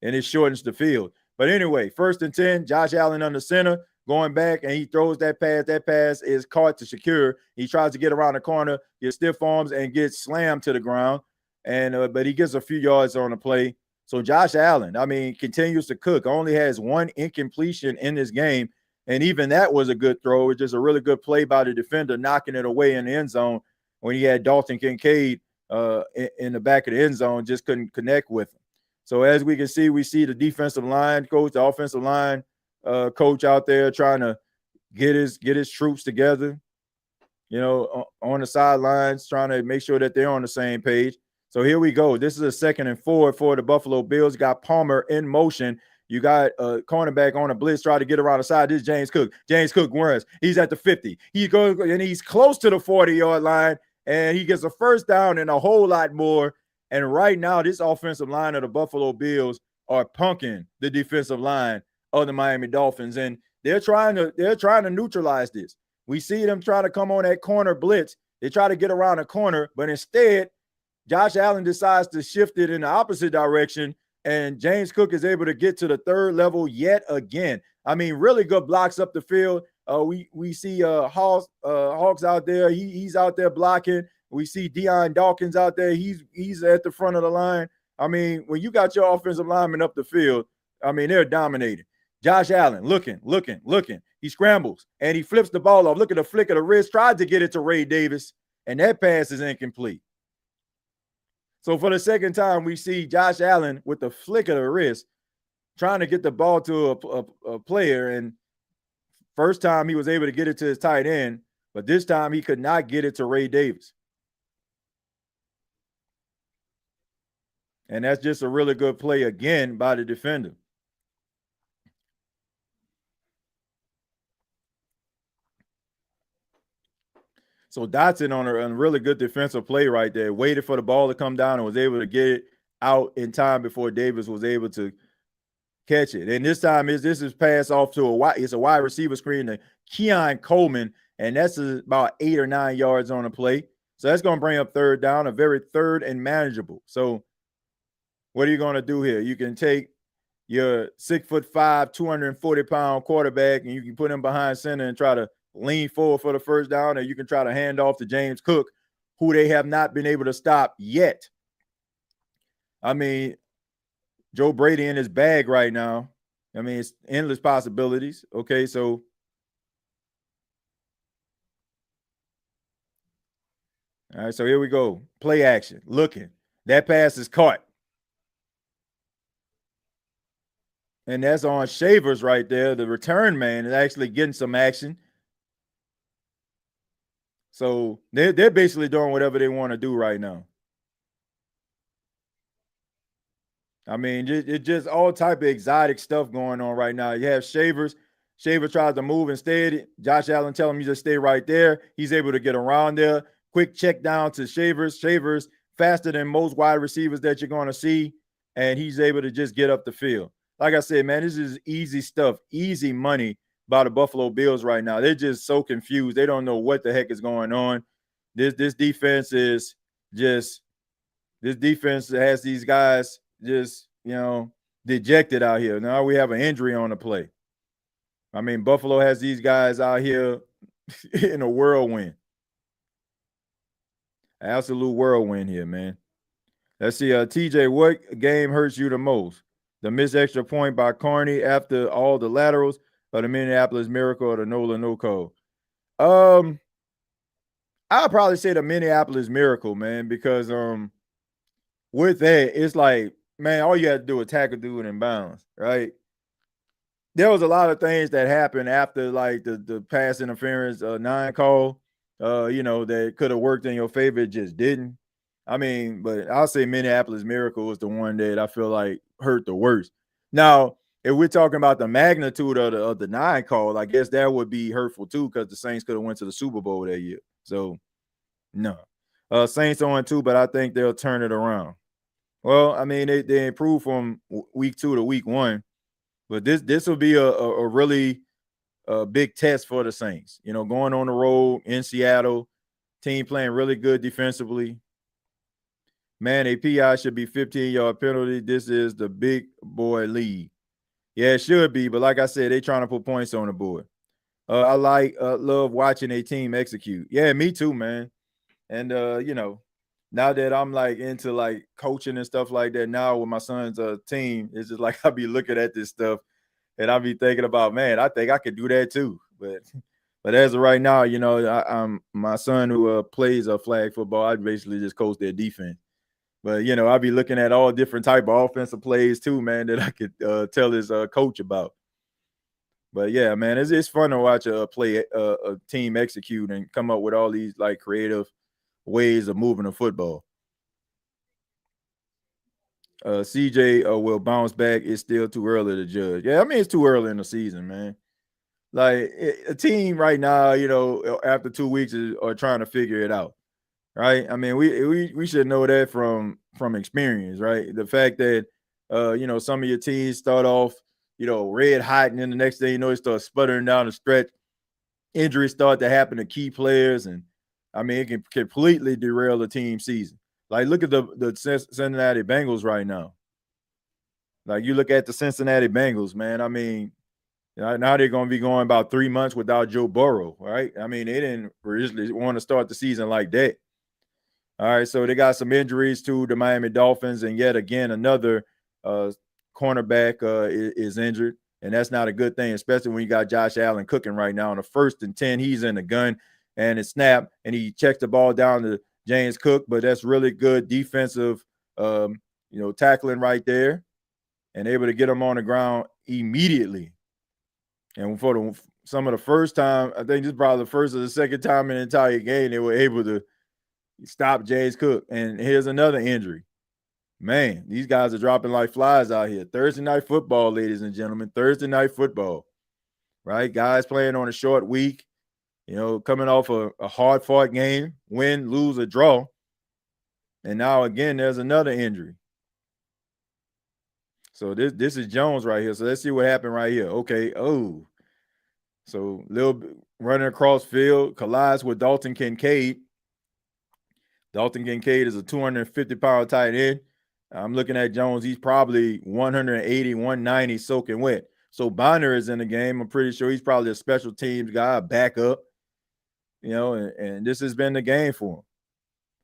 and it shortens the field. But anyway, 1st and 10, Josh Allen under center, going back, and he throws that pass. That pass is caught to Shakir. He tries to get around the corner, gets stiff arms, and gets slammed to the ground. And but he gets a few yards on the play. So Josh Allen, I mean, continues to cook. Only has one incompletion in this game, and even that was a good throw. It's just a really good play by the defender, knocking it away in the end zone when he had Dalton Kincaid in the back of the end zone, just couldn't connect with him. So as we can see, we see the defensive line coach, the offensive line coach out there trying to get his troops together, you know, on the sidelines, trying to make sure that they're on the same page. So here we go. This is a 2nd and 4 for the Buffalo Bills. You got Palmer in motion. You got a cornerback on a blitz, try to get around the side. This is James Cook. James Cook runs. He's at the 50. He goes and he's close to the 40-yard line, and he gets a first down and a whole lot more. And right now, this offensive line of the Buffalo Bills are punking the defensive line of the Miami Dolphins, and they're trying to neutralize this. We see them try to come on that corner blitz. They try to get around the corner, but instead, Josh Allen decides to shift it in the opposite direction, and James Cook is able to get to the 3rd level yet again. I mean, really good blocks up the field. We see Hawks out there. He's out there blocking. We see Deion Dawkins out there. He's at the front of the line. I mean, when you got your offensive linemen up the field, I mean, they're dominating. Josh Allen looking. He scrambles, and he flips the ball off. Look at the flick of the wrist. Tried to get it to Ray Davis, and that pass is incomplete. So for the second time, we see Josh Allen with the flick of the wrist trying to get the ball to a player, and first time he was able to get it to his tight end, but this time he could not get it to Ray Davis. And that's just a really good play again by the defender. So Dotson on a really good defensive play right there, waited for the ball to come down and was able to get it out in time before Davis was able to catch it. And this time this is passed off to it's a wide receiver screen to Keon Coleman, and that's about 8 or 9 yards on the play. So that's going to bring up 3rd down, a very 3rd and manageable. So what are you going to do here? You can take your 6'5", 240-pound quarterback, and you can put him behind center and try to lean forward for the first down, or you can try to hand off to James Cook, who they have not been able to stop yet. I mean, Joe Brady in his bag right now. I mean, it's endless possibilities. Okay, so all right, so here we go. Play action. Looking. That pass is caught. And that's on Shavers right there. The return man is actually getting some action. So they're basically doing whatever they want to do right now. I mean, it's just all type of exotic stuff going on right now. You have Shavers. Shaver tries to move instead. Josh Allen tell him you just stay right there. He's able to get around there. Quick check down to Shavers. Shavers faster than most wide receivers that you're going to see, and he's able to just get up the field. Like I said, man, this is easy stuff, easy money by the Buffalo Bills right now. They're just so confused. They don't know what the heck is going on. This defense is just this defense has these guys just, dejected out here. Now we have an injury on the play. I mean, Buffalo has these guys out here in a whirlwind. Absolute whirlwind here, man. Let's see, TJ, what game hurts you the most? The missed extra point by Carney after all the laterals, or the Minneapolis Miracle, or the Nola no call? I'll probably say the Minneapolis Miracle, man, because with that, it's like, man, all you had to do is tackle dude in bounds, right? There was a lot of things that happened after like the pass interference 9 call, that could have worked in your favor. It just didn't. I mean, but I'll say Minneapolis Miracle was the one that I feel like hurt the worst. Now, if we're talking about the magnitude of the 9 call, I guess that would be hurtful too, because the Saints could have went to the Super Bowl that year. So no. Saints 0-2, but I think they'll turn it around. Well, I mean, they improved from week 2 to week 1, but this will be a really big test for the Saints. Going on the road in Seattle, team playing really good defensively. Man, a PI should be 15-yard penalty. This is the big boy league. Yeah, it should be, but like I said, they trying to put points on the board. I love watching a team execute. Yeah, me too, man. And now that I'm like into like coaching and stuff like that now with my son's team, it's just like I'll be looking at this stuff and I'll be thinking about, man, I think I could do that too. But as of right now, I'm my son who plays flag football. I basically just coach their defense. But I'll be looking at all different type of offensive plays too, man, that I could tell his coach about. But yeah, man, it's fun to watch a team execute and come up with all these like creative ways of moving the football. CJ will bounce back. It's still too early to judge. Yeah, I mean, it's too early in the season, man. Like a team right now, after 2 weeks are trying to figure it out, right? I mean, we should know that from experience, right? The fact that some of your teams start off, red hot, and then the next thing you know, it starts sputtering down the stretch. Injuries start to happen to key players, and I mean, it can completely derail the team season. Like, look at the Cincinnati Bengals right now. Like, you look at the Cincinnati Bengals, man. I mean, now they're going to be going about 3 months without Joe Burrow, right? I mean, they didn't originally want to start the season like that. All right, so they got some injuries to the Miami Dolphins, and yet again, another cornerback is injured, and that's not a good thing, especially when you got Josh Allen cooking right now. On the 1st and 10, he's in the gun, and it's snapped, and he checks the ball down to James Cook, but that's really good defensive, tackling right there, and able to get him on the ground immediately. And for some of the first time, I think this is probably the first or the second time in the entire game they were able to stop James Cook. And here's another injury. Man, these guys are dropping like flies out here. Thursday night football, ladies and gentlemen. Thursday night football, right? Guys playing on a short week, coming off a hard-fought game, win, lose, or draw. And now, again, there's another injury. So this is Jones right here. So let's see what happened right here. Okay, so little running across field, collides with Dalton Kincaid. Dalton Kincaid is a 250-pound tight end. I'm looking at Jones. He's probably 180, 190 soaking wet. So Bonner is in the game. I'm pretty sure he's probably a special teams guy, backup, and this has been the game for him.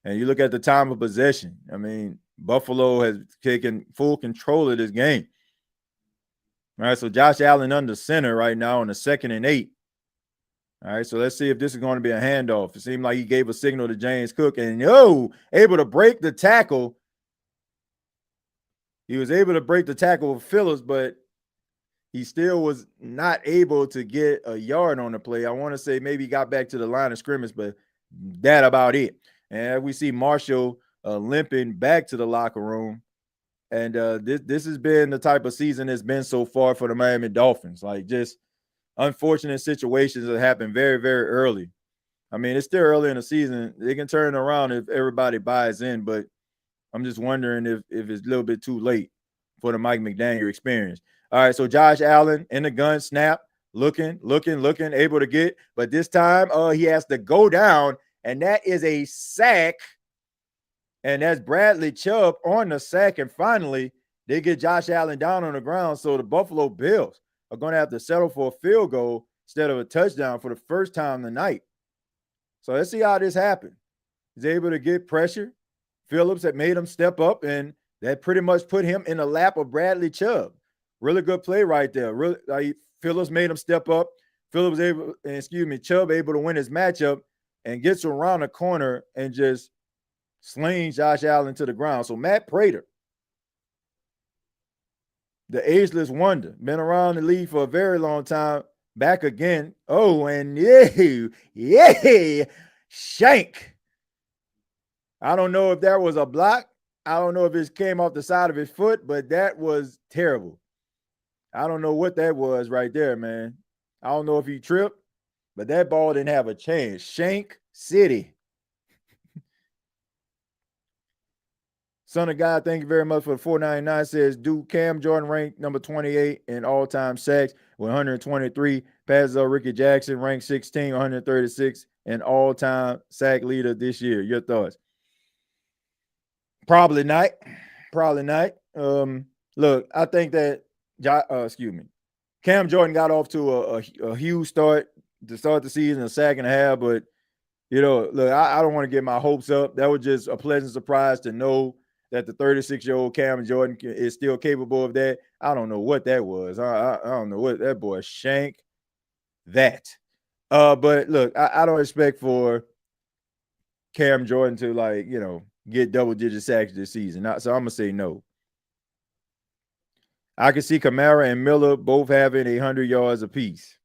And you look at the time of possession. I mean, Buffalo has taken full control of this game. All right, so Josh Allen under center right now on the 2nd and 8. All right, so let's see if this is going to be a handoff. It seemed like he gave a signal to James Cook, and able to break the tackle. He was able to break the tackle with Phillips, but he still was not able to get a yard on the play. I want to say maybe he got back to the line of scrimmage, but that about it. And we see Marshall limping back to the locker room. And this has been the type of season it's been so far for the Miami Dolphins. Like, just unfortunate situations that happen very, very early. I mean, it's still early in the season. They can turn it around if everybody buys in, but I'm just wondering if it's a little bit too late for the Mike McDaniel experience. All right, so Josh Allen in the gun, snap, looking, able to get, but this time he has to go down, and that is a sack. And that's Bradley Chubb on the sack. And finally, they get Josh Allen down on the ground. So the Buffalo Bills are going to have to settle for a field goal instead of a touchdown for the first time tonight. So let's see how this happened. He's able to get pressure. Phillips had made him step up, and that pretty much put him in the lap of Bradley Chubb. Really good play right there. Really, Phillips made him step up. Chubb able to win his matchup and gets around the corner and just slings Josh Allen to the ground. So Matt Prater, the ageless wonder, been around the league for a very long time, back again. Oh, and shank. I don't know if that was a block. I don't know if it came off the side of his foot, but that was terrible. I don't know what that was right there, man. I don't know if he tripped, but that ball didn't have a chance. Shank City. Son of God, thank you very much for the 499. Says, do Cam Jordan rank number 28 in all-time sacks with 123. Passes up Ricky Jackson, ranked 16, 136, and all-time sack leader this year. Your thoughts? Probably not. Look, I think that Cam Jordan got off to a huge start to start the season, a sack and a half, but look, I don't want to get my hopes up. That was just a pleasant surprise to know that the 36-year-old Cam Jordan is still capable of that. I don't know what that was. I don't know what that boy shanked that. But look, I don't expect for Cam Jordan to get double-digit sacks this season. So I'm gonna say no. I can see Kamara and Miller both having 100 yards apiece.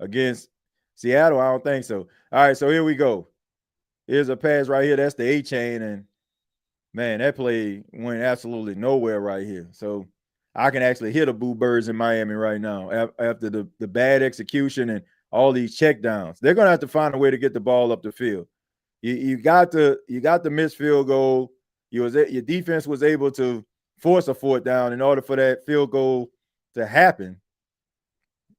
Against Seattle, I don't think so. All right, so here we go. Here's a pass right here. That's the A-chain, and man, that play went absolutely nowhere right here. So I can actually hit the Boo Birds in Miami right now after the bad execution and all these check downs. They're gonna have to find a way to get the ball up the field. You got the missed field goal. Your defense was able to force a fourth down in order for that field goal to happen.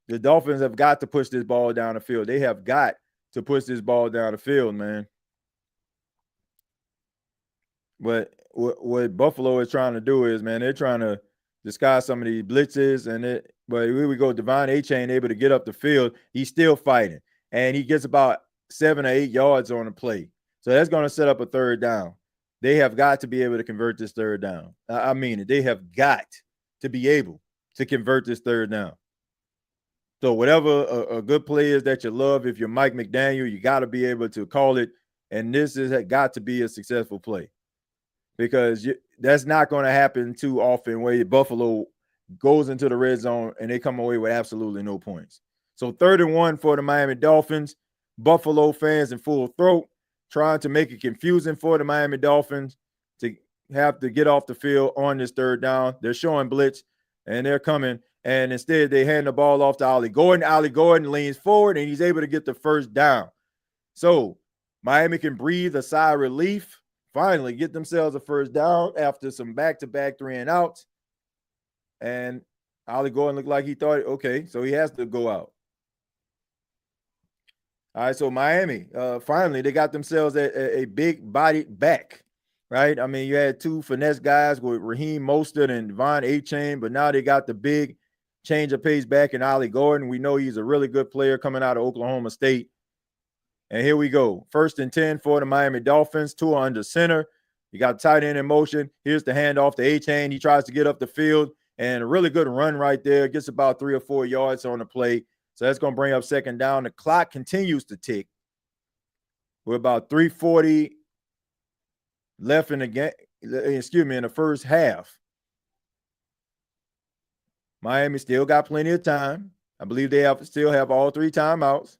The Dolphins have got to push this ball down the field. They have got to push this ball down the field, man. But what Buffalo is trying to do is, man, they're trying to disguise some of these blitzes, but here we go. Devon A-Chain able to get up the field. He's still fighting, and he gets about 7 or 8 yards on the play. So that's going to set up a third down. They have got to be able to convert this third down. I mean it. They have got to be able to convert this third down. So whatever a good play is that you love, if you're Mike McDaniel, you got to be able to call it, and this has got to be a successful play. Because that's not going to happen too often where Buffalo goes into the red zone and they come away with absolutely no points. So 3rd-and-1 for the Miami Dolphins. Buffalo fans in full throat, trying to make it confusing for the Miami Dolphins to have to get off the field on this third down. They're showing blitz, and they're coming. And instead, they hand the ball off to Ollie Gordon. Ollie Gordon leans forward, and he's able to get the first down. So Miami can breathe a sigh of relief. Finally get themselves a first down after some back-to-back 3-and-outs. And Ollie Gordon looked like he thought, okay, so he has to go out. All right, so Miami, finally, they got themselves a big-bodied back, right? I mean, you had 2 finesse guys with Raheem Mostert and Devon A-Chain, but now they got the big change of pace back in Ollie Gordon. We know he's a really good player coming out of Oklahoma State. And here we go. 1st and 10 for the Miami Dolphins. Tua under center. You got tight end in motion. Here's the handoff to A-Chain. He tries to get up the field, and a really good run right there. Gets about 3 or 4 yards on the play. So that's going to bring up 2nd down. The clock continues to tick. We're about 3:40 left in the game. In the first half. Miami still got plenty of time. I believe they still have all 3 timeouts.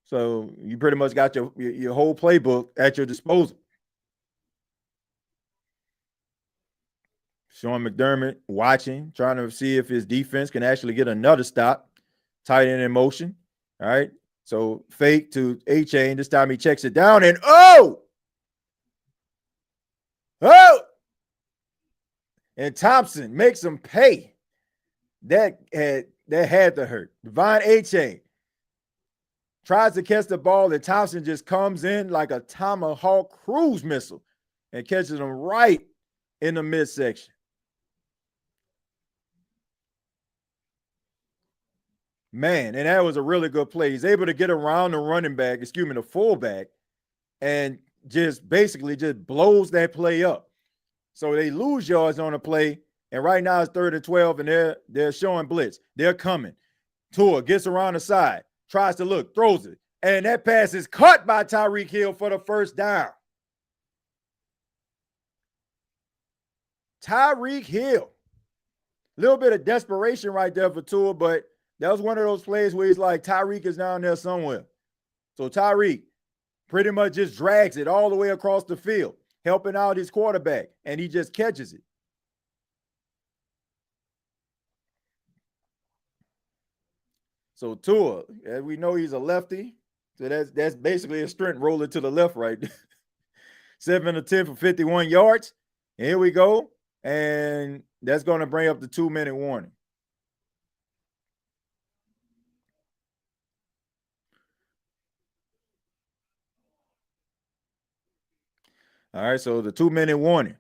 So you pretty much got your whole playbook at your disposal. Sean McDermott watching, trying to see if his defense can actually get another stop. Tight end in motion. All right. So fake to A-Chain. This time he checks it down and oh! And Thompson makes him pay. That had to hurt. Devon A-Chain tries to catch the ball, and Thompson just comes in like a Tomahawk cruise missile and catches him right in the midsection. Man, and that was a really good play. He's able to get around the fullback, and just basically just blows that play up. So they lose yards on the play, and right now it's 3rd and 12, and they're showing blitz. They're coming. Tua gets around the side, tries to look, throws it, and that pass is caught by Tyreek Hill for the first down. Tyreek Hill. A little bit of desperation right there for Tua, but that was one of those plays where he's like, Tyreek is down there somewhere. So Tyreek pretty much just drags it all the way across the field, helping out his quarterback, and he just catches it. So Tua, as we know, he's a lefty. So that's basically a strength rolling to the left right. 7 of 10 for 51 yards. And here we go. And that's going to bring up the 2-minute warning. All right, so the 2-minute warning.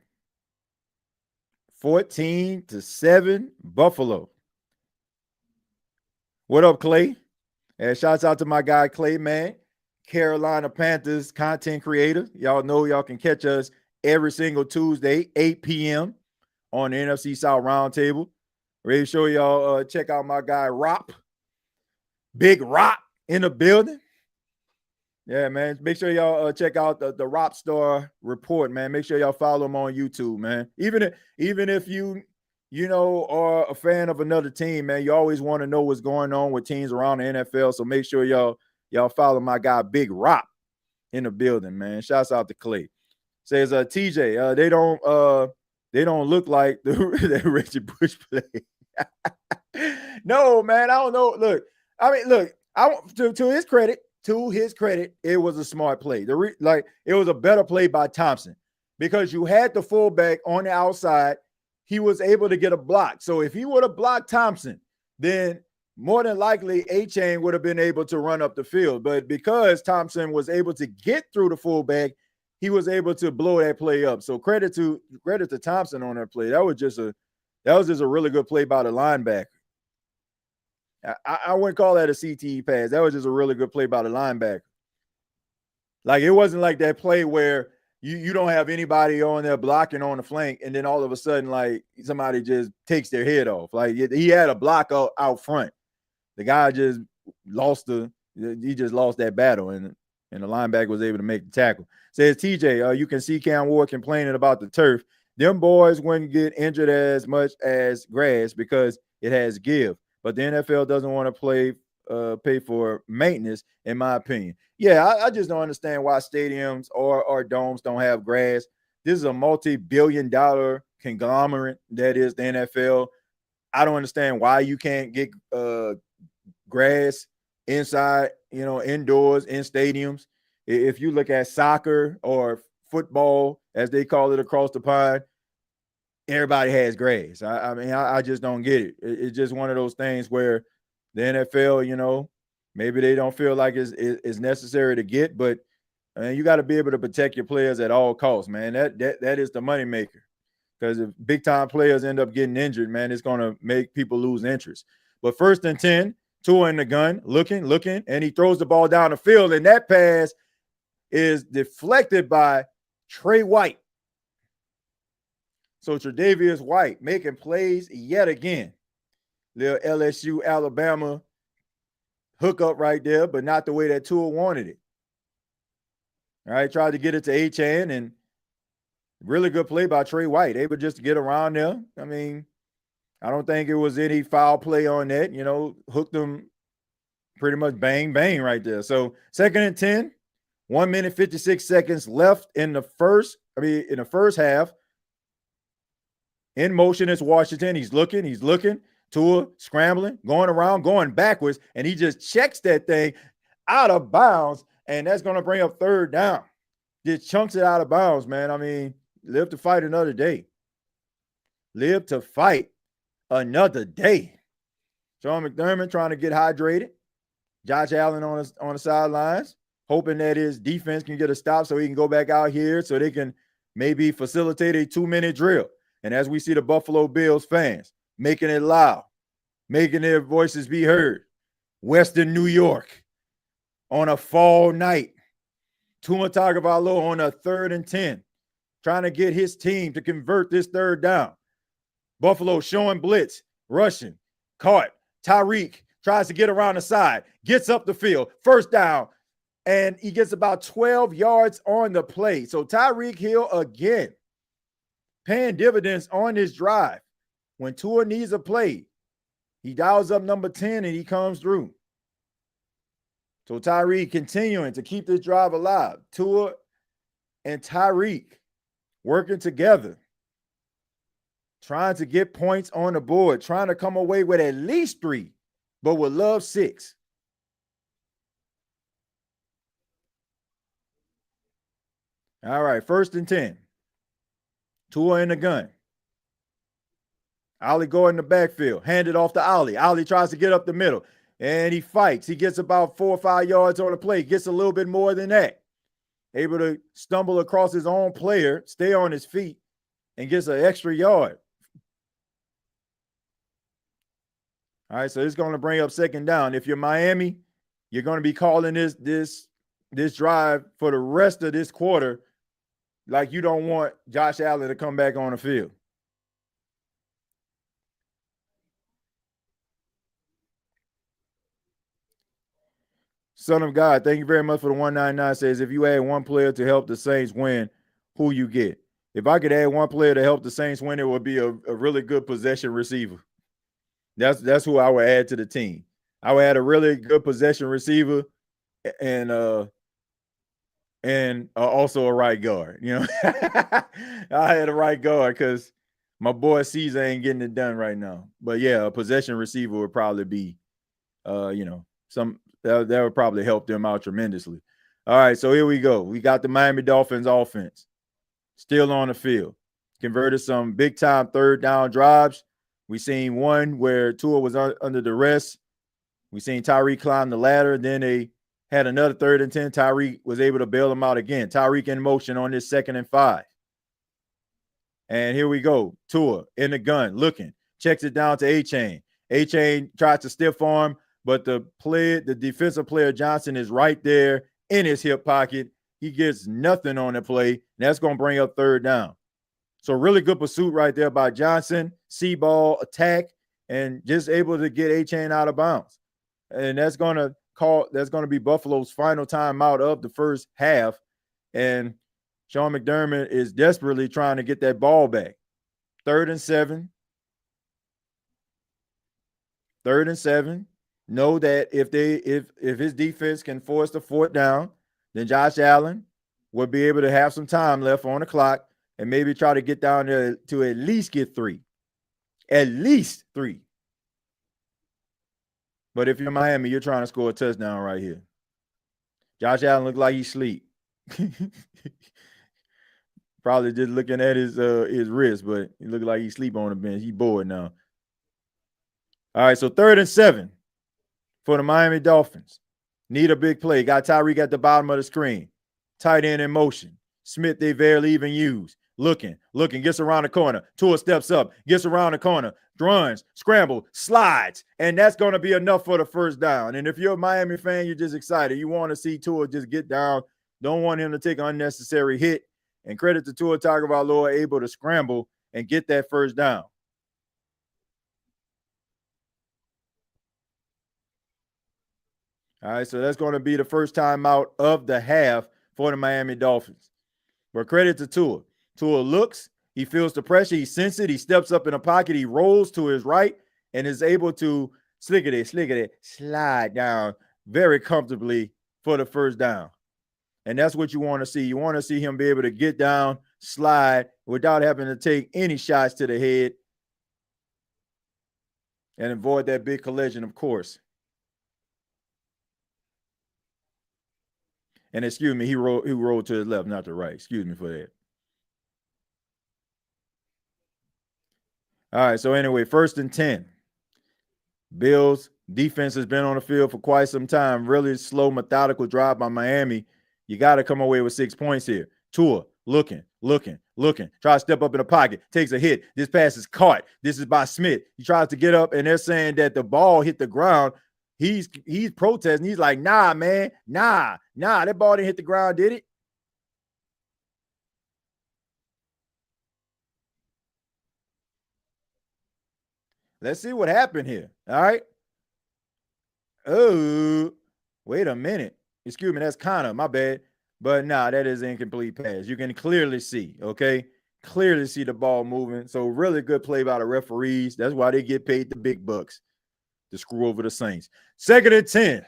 14-7 Buffalo. What up, Clay? And shouts out to my guy Clay, man. Carolina Panthers content creator. Y'all know y'all can catch us every single Tuesday, 8 p.m. on the NFC South Roundtable. Ready to show y'all, check out my guy Rop. Big Rop in the building. Yeah, man. Make sure y'all check out the Rop Star Report, man. Make sure y'all follow him on YouTube, man. Even if you are a fan of another team, man, you always want to know what's going on with teams around the NFL. So make sure y'all follow my guy Big Rop in the building, man. Shouts out to Clay. Says TJ, they don't look like the Reggie Bush play. No, man, I don't know. Look, to his credit, it was a smart play. It was a better play by Thompson because you had the fullback on the outside. He was able to get a block. So if he would have blocked Thompson, then more than likely A-Chain would have been able to run up the field. But because Thompson was able to get through the fullback, he was able to blow that play up. So credit to Thompson on that play. That was just a really good play by the linebacker. I wouldn't call that a CTE pass. That was just a really good play by the linebacker. Like, it wasn't like that play where you don't have anybody on there blocking on the flank, and then all of a sudden, like, somebody just takes their head off. Like, he had a block out front. The guy just lost that battle, and the linebacker was able to make the tackle. Says TJ, you can see Cam Ward complaining about the turf. Them boys wouldn't get injured as much as grass because it has give. But the NFL doesn't want to pay for maintenance, in my opinion. Yeah, I just don't understand why stadiums or domes don't have grass. This is a multi-billion-dollar conglomerate that is the NFL. I don't understand why you can't get grass inside, indoors, in stadiums. If you look at soccer or football, as they call it across the pond, everybody has grass. I just don't get it. It's just one of those things where the NFL, maybe they don't feel like it's necessary to get, but you got to be able to protect your players at all costs, man. That is the moneymaker. Because if big time players end up getting injured, man, it's going to make people lose interest. But 1st and 10, Tua in the gun, looking, and he throws the ball down the field, and that pass is deflected by Trey White. So Tre'Davious White making plays yet again. Little LSU Alabama hookup right there, but not the way that Tua wanted it. All right, tried to get it to A-Chan, and really good play by Trey White, able just to get around there. I mean, I don't think it was any foul play on that. Hooked them pretty much bang, bang right there. So 2nd and 10, 1 minute, 56 seconds left in the first half. In motion is Washington. He's looking. Tua scrambling, going around, going backwards, and he just checks that thing out of bounds, and that's going to bring up 3rd down. Just chunks it out of bounds, man. I mean, live to fight another day. Live to fight another day. Sean McDermott trying to get hydrated. Josh Allen on the sidelines, hoping that his defense can get a stop so he can go back out here so they can maybe facilitate a 2-minute drill. And as we see the Buffalo Bills fans making it loud, making their voices be heard, Western New York on a fall night, Tua Tagovailoa on a 3rd and 10, trying to get his team to convert this 3rd down. Buffalo showing blitz, rushing, caught. Tyreek tries to get around the side, gets up the field, 1st down, and he gets about 12 yards on the play. So Tyreek Hill again paying dividends on this drive. When Tua needs a play, he dials up number 10 and he comes through. So Tyreek continuing to keep this drive alive. Tua and Tyreek working together, trying to get points on the board, trying to come away with at least 3, but would love 6. All right, 1st and 10. Tua in the gun. Ollie go in the backfield, hand it off to Ollie. Ollie tries to get up the middle, and he fights. He gets about 4 or 5 yards on the play, gets a little bit more than that. Able to stumble across his own player, stay on his feet, and gets an extra yard. All right, so it's going to bring up 2nd down. If you're Miami, you're going to be calling this drive for the rest of this quarter like you don't want Josh Allen to come back on the field. Son of God, thank you very much for the 199. Says, if you add one player to help the Saints win, who you get? If I could add one player to help the Saints win, it would be a really good possession receiver. That's who I would add to the team. I would add a really good possession receiver and also a right guard. I had a right guard because my boy Caesar ain't getting it done right now. But yeah, a possession receiver would probably be, some that would probably help them out tremendously. All right, so here we go. We got the Miami Dolphins offense still on the field. Converted some big time 3rd down drives. We seen one where Tua was under duress. We seen Tyreek climb the ladder. Then they had another 3rd and 10. Tyreek was able to bail him out again. Tyreek in motion on this 2nd and 5. And here we go. Tua in the gun, looking, checks it down to A-Chain. A-Chain tries to stiff arm, but the defensive player Johnson is right there in his hip pocket. He gets nothing on the play. That's going to bring up 3rd down. So really good pursuit right there by Johnson. C-ball attack and just able to get A-Chain out of bounds. And that's going to be Buffalo's final timeout of the first half. And Sean McDermott is desperately trying to get that ball back. 3rd and 7. 3rd and 7. Know that if his defense can force the 4th down, then Josh Allen will be able to have some time left on the clock and maybe try to get down there to at least get 3. At least 3. But if you're Miami, you're trying to score a touchdown right here. Josh Allen looked like he sleep. Probably just looking at his wrist, but he looked like he sleep on the bench. He bored now. All right, so 3rd and 7 for the Miami Dolphins. Need a big play. Got Tyreek at the bottom of the screen. Tight end in motion. Smith, they barely even use. Looking, gets around the corner. Tua steps up, gets around the corner, runs, scramble, slides, and that's going to be enough for the 1st down. And if you're a Miami fan, you're just excited. You want to see Tua just get down. Don't want him to take an unnecessary hit. And credit to Tua Tagovailoa, able to scramble and get that 1st down. All right, so that's going to be the first time out of the half for the Miami Dolphins. But credit to Tua. Tua looks, He feels the pressure. He senses it. He steps up in the pocket. He rolls to his right and is able to slickety, slide down very comfortably for the first down. And that's what you want to see. You want to see him be able to get down, slide without having to take any shots to the head and avoid that big collision, of course. And excuse me, he rolled to his left, not the right. Excuse me for that. All right, so anyway, 1st and 10. Bills defense has been on the field for quite some time. Really slow, methodical drive by Miami. You got to come away with 6 points here. Tua looking. Try to step up in the pocket. Takes a hit. This pass is caught. This is by Smith. He tries to get up, and they're saying that the ball hit the ground. He's protesting. He's like, nah, man. Nah. That ball didn't hit the ground, did it? Let's see what happened here. All right. Oh, wait a minute. Excuse me, that's Connor. My bad. But nah, that is an incomplete pass. You can clearly see, okay? Clearly see the ball moving. So really good play by the referees. That's why they get paid the big bucks to screw over the Saints. 2nd and 10.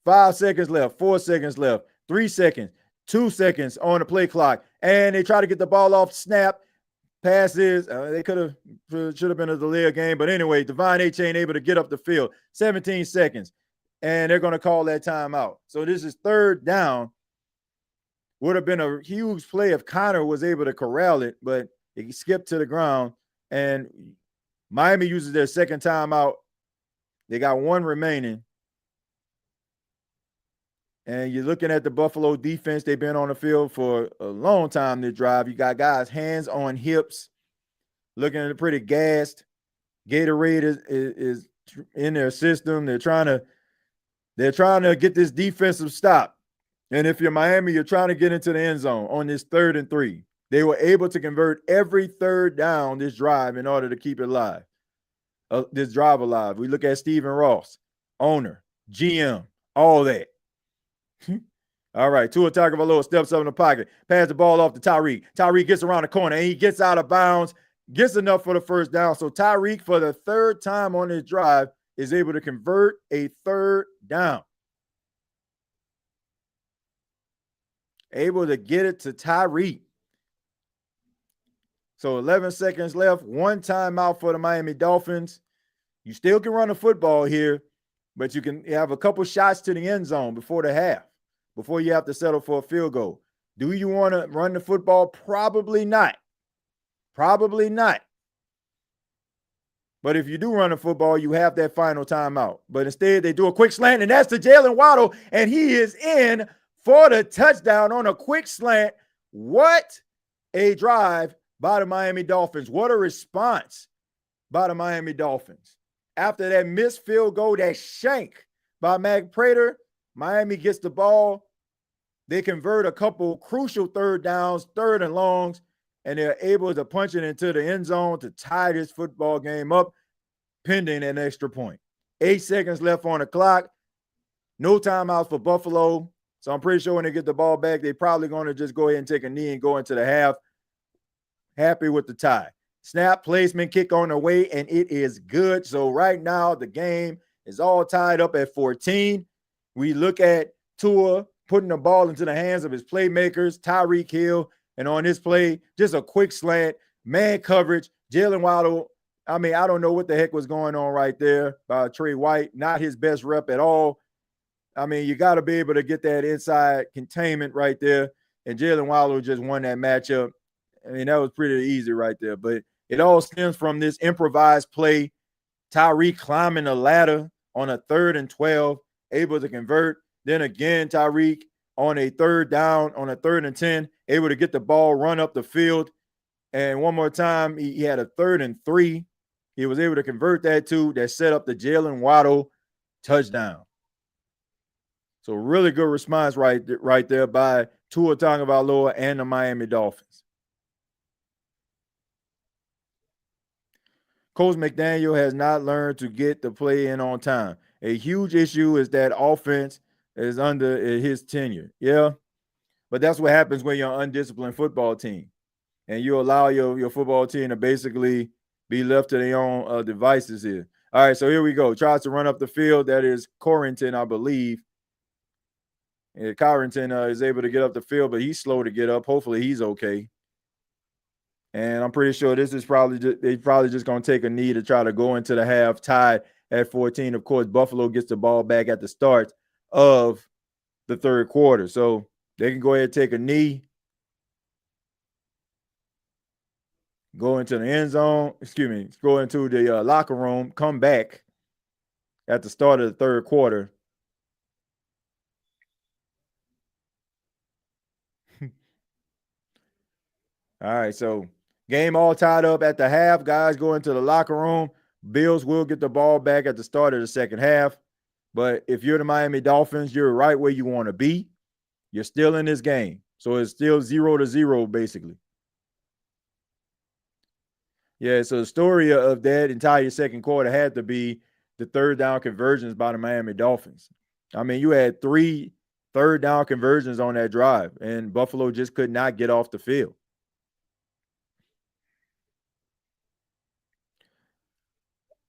5 seconds left, 4 seconds left, 3 seconds, 2 seconds on the play clock. And they try to get the ball off snap. Passes, they should have been a delay of game. But anyway, Devon Achane able to get up the field. 17 seconds. And they're going to call that timeout. So this is 3rd down. Would have been a huge play if Connor was able to corral it, but he skipped to the ground. And Miami uses their 2nd timeout. They got 1 remaining. And you're looking at the Buffalo defense. They've been on the field for a long time this drive. You got guys hands on hips, looking at pretty gassed. Gatorade is in their system. They're trying to get this defensive stop. And if you're Miami, you're trying to get into the end zone on this 3rd and 3. They were able to convert every 3rd down this drive in order to keep it alive. This drive alive. We look at Stephen Ross, owner, GM, all that. All right, Tua Tagovailoa steps up in the pocket, pass the ball off to Tyreek. Tyreek gets around the corner, and he gets out of bounds, gets enough for the first down. So Tyreek, for the 3rd time on this drive, is able to convert a 3rd down. Able to get it to Tyreek. So 11 seconds left, 1 timeout for the Miami Dolphins. You still can run the football here, but you can have a couple shots to the end zone before the half, before you have to settle for a field goal. Do you want to run the football? Probably not. Probably not. But if you do run the football, you have that final timeout. But instead, they do a quick slant, and that's to Jalen Waddle, and he is in for the touchdown on a quick slant. What a drive by the Miami Dolphins. What a response by the Miami Dolphins. After that missed field goal, that shank by Matt Prater, Miami gets the ball. They convert a couple crucial 3rd downs, 3rd and longs, and they're able to punch it into the end zone to tie this football game up, pending an extra point. 8 seconds left on the clock. No timeouts for Buffalo. So I'm pretty sure when they get the ball back, they're probably going to just go ahead and take a knee and go into the half. Happy with the tie. Snap, placement, kick on the way, and it is good. So right now, the game is all tied up at 14. We look at Tua putting the ball into the hands of his playmakers, Tyreek Hill, and on this play, just a quick slant, man coverage, Jalen Waddle. I mean, I don't know what the heck was going on right there by Trey White. Not his best rep at all. I mean, you got to be able to get that inside containment right there. And Jalen Waddle just won that matchup. I mean, that was pretty easy right there. But it all stems from this improvised play. Tyreek climbing the ladder on a 3rd and 12, able to convert. Then again, Tyreek on a 3rd down, on a 3rd and 10, able to get the ball, run up the field. And one more time, he had a 3rd and 3. He was able to convert that too. That set up the Jalen Waddle touchdown. So really good response right there by Tua Tagovailoa and the Miami Dolphins. Coach McDaniel has not learned to get the play in on time. A huge issue is that offense is under his tenure. Yeah, but that's what happens when you're an undisciplined football team. and you allow your football team to basically be left to their own devices here. All right, so here we go. Tries to run up the field. That is Corrington, I believe. And Corrington is able to get up the field, but he's slow to get up. Hopefully, he's okay. And I'm pretty sure this is they probably just gonna take a knee to try to go into the half tied at 14. Of course, Buffalo gets the ball back at the start of the third quarter, so they can go ahead and take a knee, go into the end zone. Go into the locker room, come back at the start of the third quarter. All right, so game all tied up at the half. Guys go into the locker room. Bills will get the ball back at the start of the second half. But if you're the Miami Dolphins, you're right where you want to be. You're still in this game. So it's still 0-0, basically. Yeah, so the story of that entire second quarter had to be the third down conversions by the Miami Dolphins. I mean, you had 3 third down conversions on that drive, and Buffalo just could not get off the field.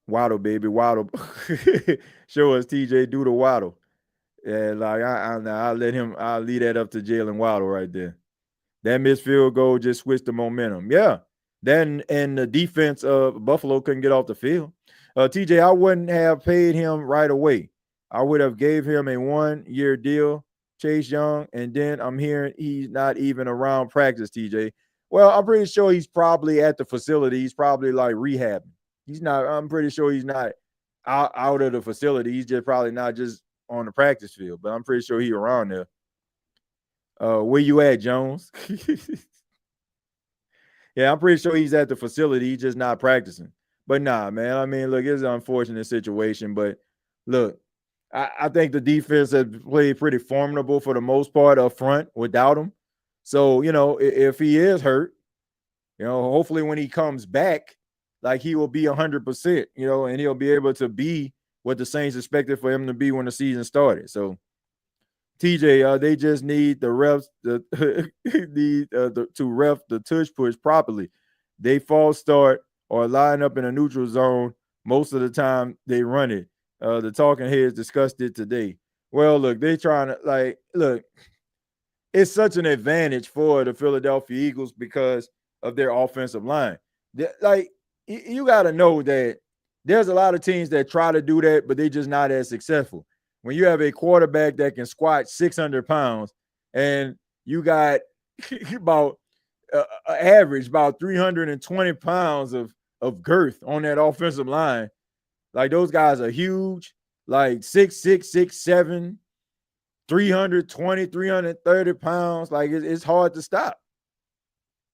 Waddle, baby, waddle. Show us TJ do the waddle. And like I'll leave that up to Jalen Waddle right there. That missed field goal just switched the momentum. Yeah. Then and the defense of Buffalo couldn't get off the field. TJ, I wouldn't have paid him right away. I would have gave him a 1-year deal, Chase Young, and then I'm hearing he's not even around practice, TJ. Well, I'm pretty sure he's probably at the facility. He's probably like rehabbing. I'm pretty sure he's not out of the facility. He's just probably not just on the practice field, but I'm pretty sure he's around there. Where you at, Jones? Yeah, I'm pretty sure he's at the facility. He's just not practicing. But nah, man. I mean, look, it's an unfortunate situation. But look, I think the defense has played pretty formidable for the most part up front without him. So, if he is hurt, hopefully when he comes back, like he will be 100%, and he'll be able to be what the Saints expected for him to be when the season started. So, TJ, they just need the refs to ref the tush push properly. They false start or line up in a neutral zone. Most of the time, they run it. The talking heads discussed it today. Well, look, they trying to look. It's such an advantage for the Philadelphia Eagles because of their offensive line. You got to know that there's a lot of teams that try to do that, but they're just not as successful. When you have a quarterback that can squat 600 pounds and you got about average about 320 pounds of girth on that offensive line, like those guys are huge, like 6'6", 6'7", 320, 330 pounds. Like it's hard to stop.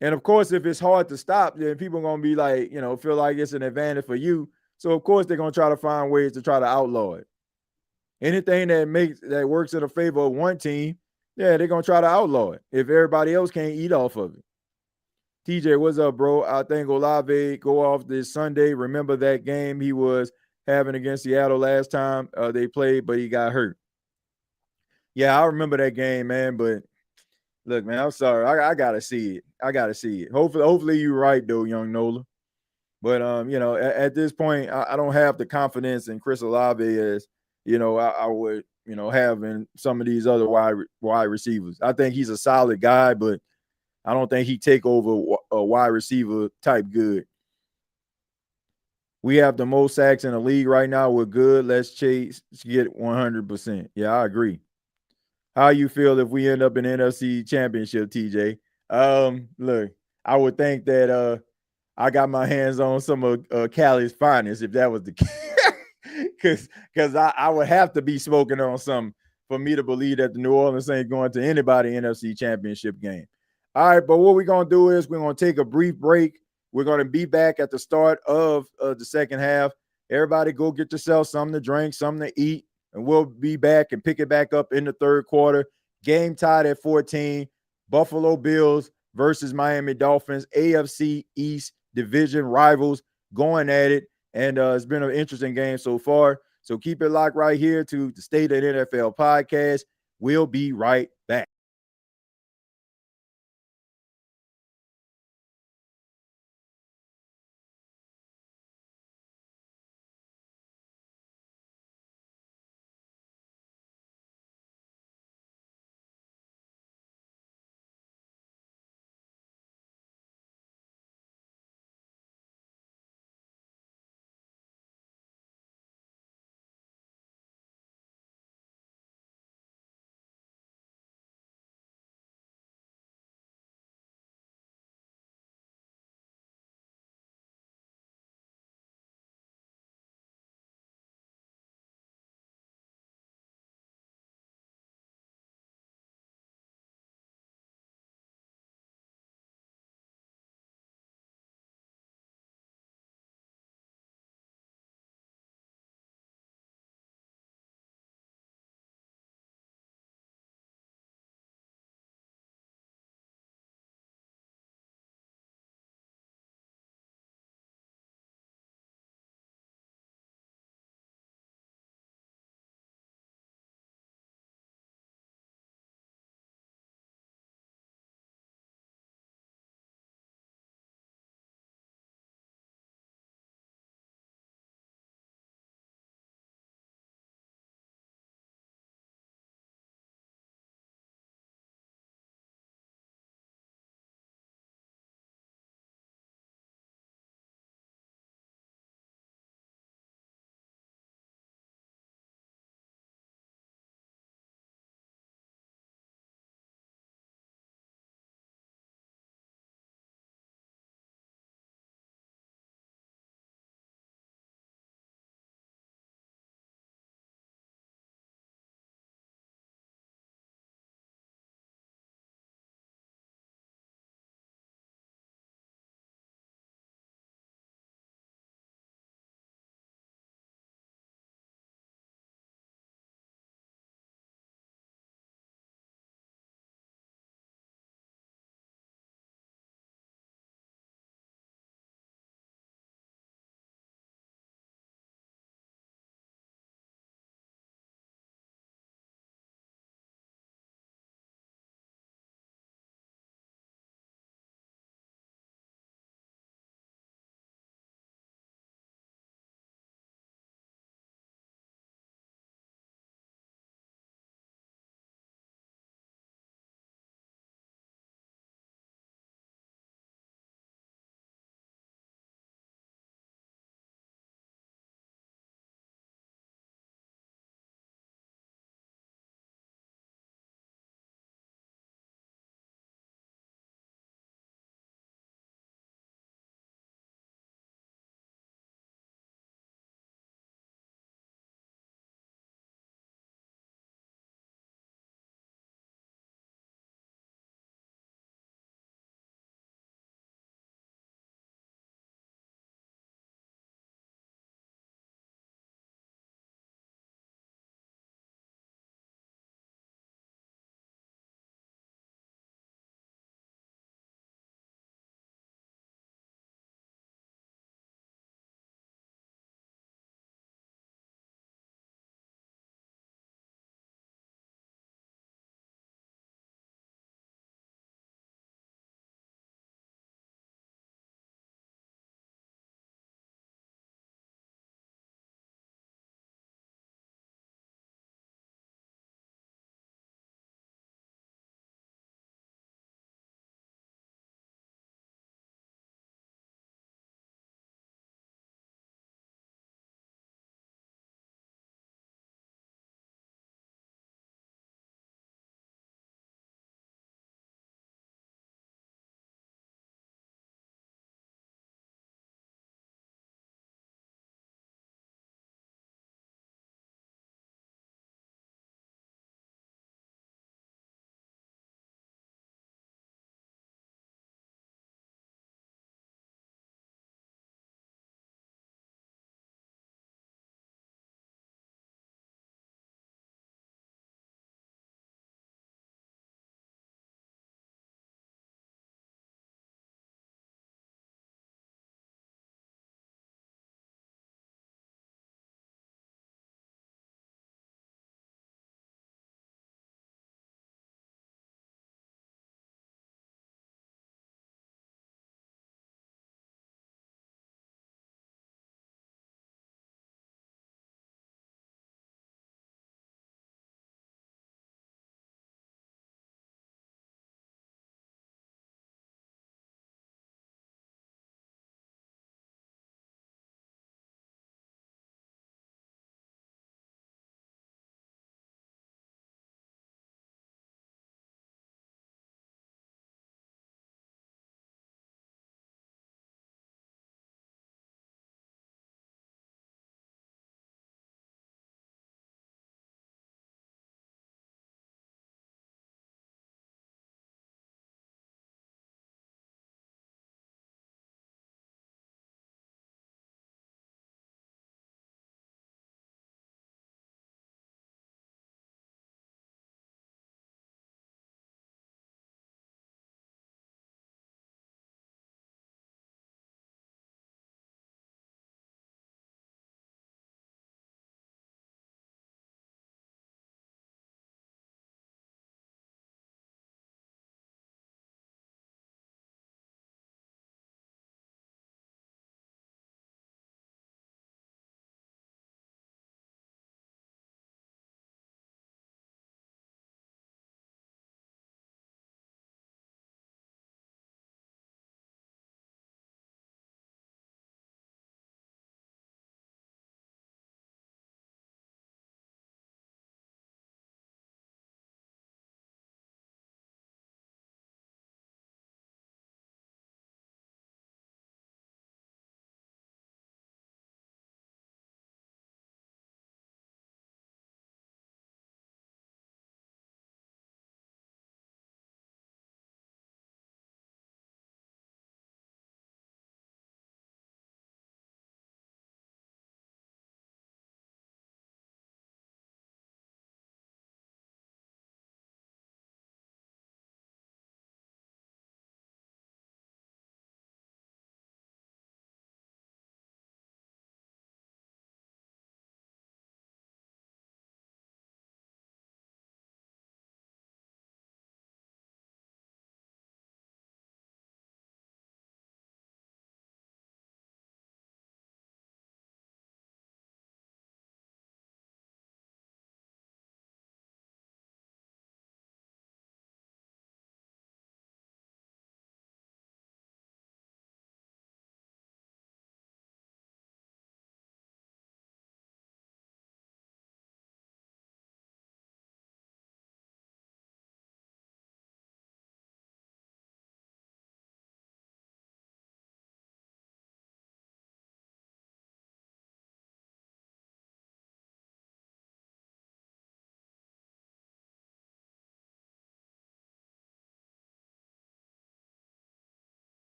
And of course, if it's hard to stop, then people are going to be like, feel like it's an advantage for you. So of course they're going to try to find ways to try to outlaw it. Anything that works in the favor of one team, yeah, they're gonna try to outlaw it if everybody else can't eat off of it. TJ, what's up, bro? I think Olave go off this Sunday. Remember that game he was having against Seattle last time they played, but he got hurt. Yeah, I remember that game, man. But look, man, I'm sorry. I gotta see it. Hopefully you're right, though, young Nola. But at this point, I don't have the confidence in Chris Olave as I would, have in some of these other wide receivers. I think he's a solid guy, but I don't think he take over a wide receiver type good. We have the most sacks in the league right now. We're good. Let's get 100%. Yeah, I agree. How you feel if we end up in NFC Championship, TJ? Look, I would think that I got my hands on some of Cali's finest if that was the case. Because I would have to be smoking on something for me to believe that the New Orleans ain't going to anybody NFC Championship game. All right, but what we're going to do is we're going to take a brief break. We're going to be back at the start of the second half. Everybody go get yourself something to drink, something to eat, and we'll be back and pick it back up in the third quarter. Game tied at 14. Buffalo Bills versus Miami Dolphins, AFC East division rivals going at it. And it's been an interesting game so far. So keep it locked right here to the State of NFL podcast. We'll be right back.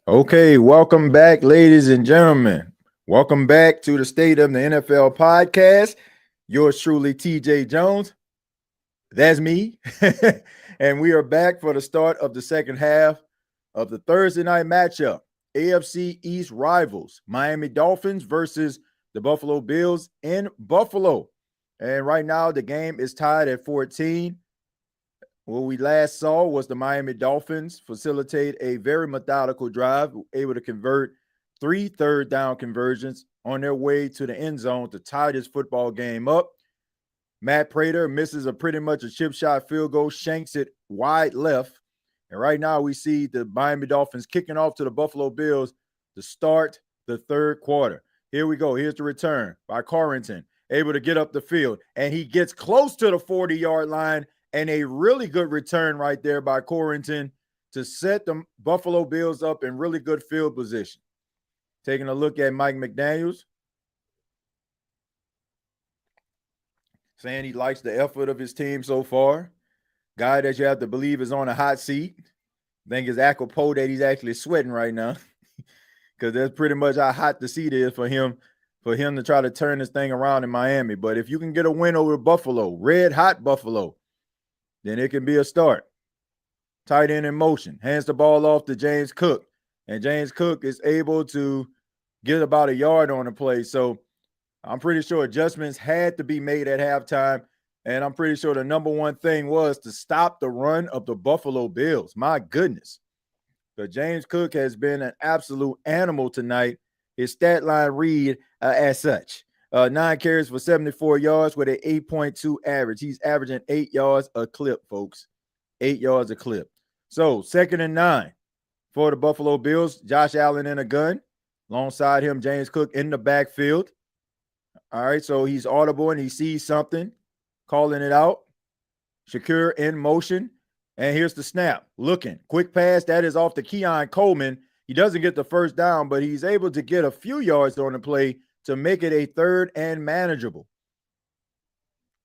Okay, welcome back, ladies and gentlemen. Welcome back to the State of the NFL podcast. Yours truly, TJ Jones. That's me. And we are back for the start of the second half of the Thursday night matchup. AFC East rivals, Miami Dolphins versus the Buffalo Bills in Buffalo. And right now, the game is tied at 14. What we last saw was the Miami Dolphins facilitate a very methodical drive, able to convert 3 third down conversions on their way to the end zone to tie this football game up. Matt Prater misses a pretty much a chip shot field goal, shanks it wide left. And right now we see the Miami Dolphins kicking off to the Buffalo Bills to start the third quarter. Here we go. Here's the return by Corrington, able to get up the field. And he gets close to the 40-yard line, and a really good return right there by Corrington to set the Buffalo Bills up in really good field position. Taking a look at Mike McDaniels, saying he likes the effort of his team so far. Guy that you have to believe is on a hot seat. I think it's apropos that he's actually sweating right now because that's pretty much how hot the seat is for him to try to turn this thing around in Miami. But if you can get a win over Buffalo, red hot Buffalo, then it can be a start. Tight end in motion, hands the ball off to James Cook, and James Cook is able to get about a yard on the play. So I'm pretty sure adjustments had to be made at halftime, and I'm pretty sure the number one thing was to stop the run of the Buffalo Bills. My goodness. But James Cook has been an absolute animal tonight. His stat line read as such. 9 carries for 74 yards with an 8.2 average. He's averaging 8 yards a clip, folks. 8 yards a clip. So 2nd and 9 for the Buffalo Bills. Josh Allen in a gun. Alongside him, James Cook in the backfield. All right, so he's audible and he sees something, calling it out. Shakir in motion. And here's the snap. Looking. Quick pass. That is off to Keon Coleman. He doesn't get the first down, but he's able to get a few yards on the play to make it a 3rd and manageable.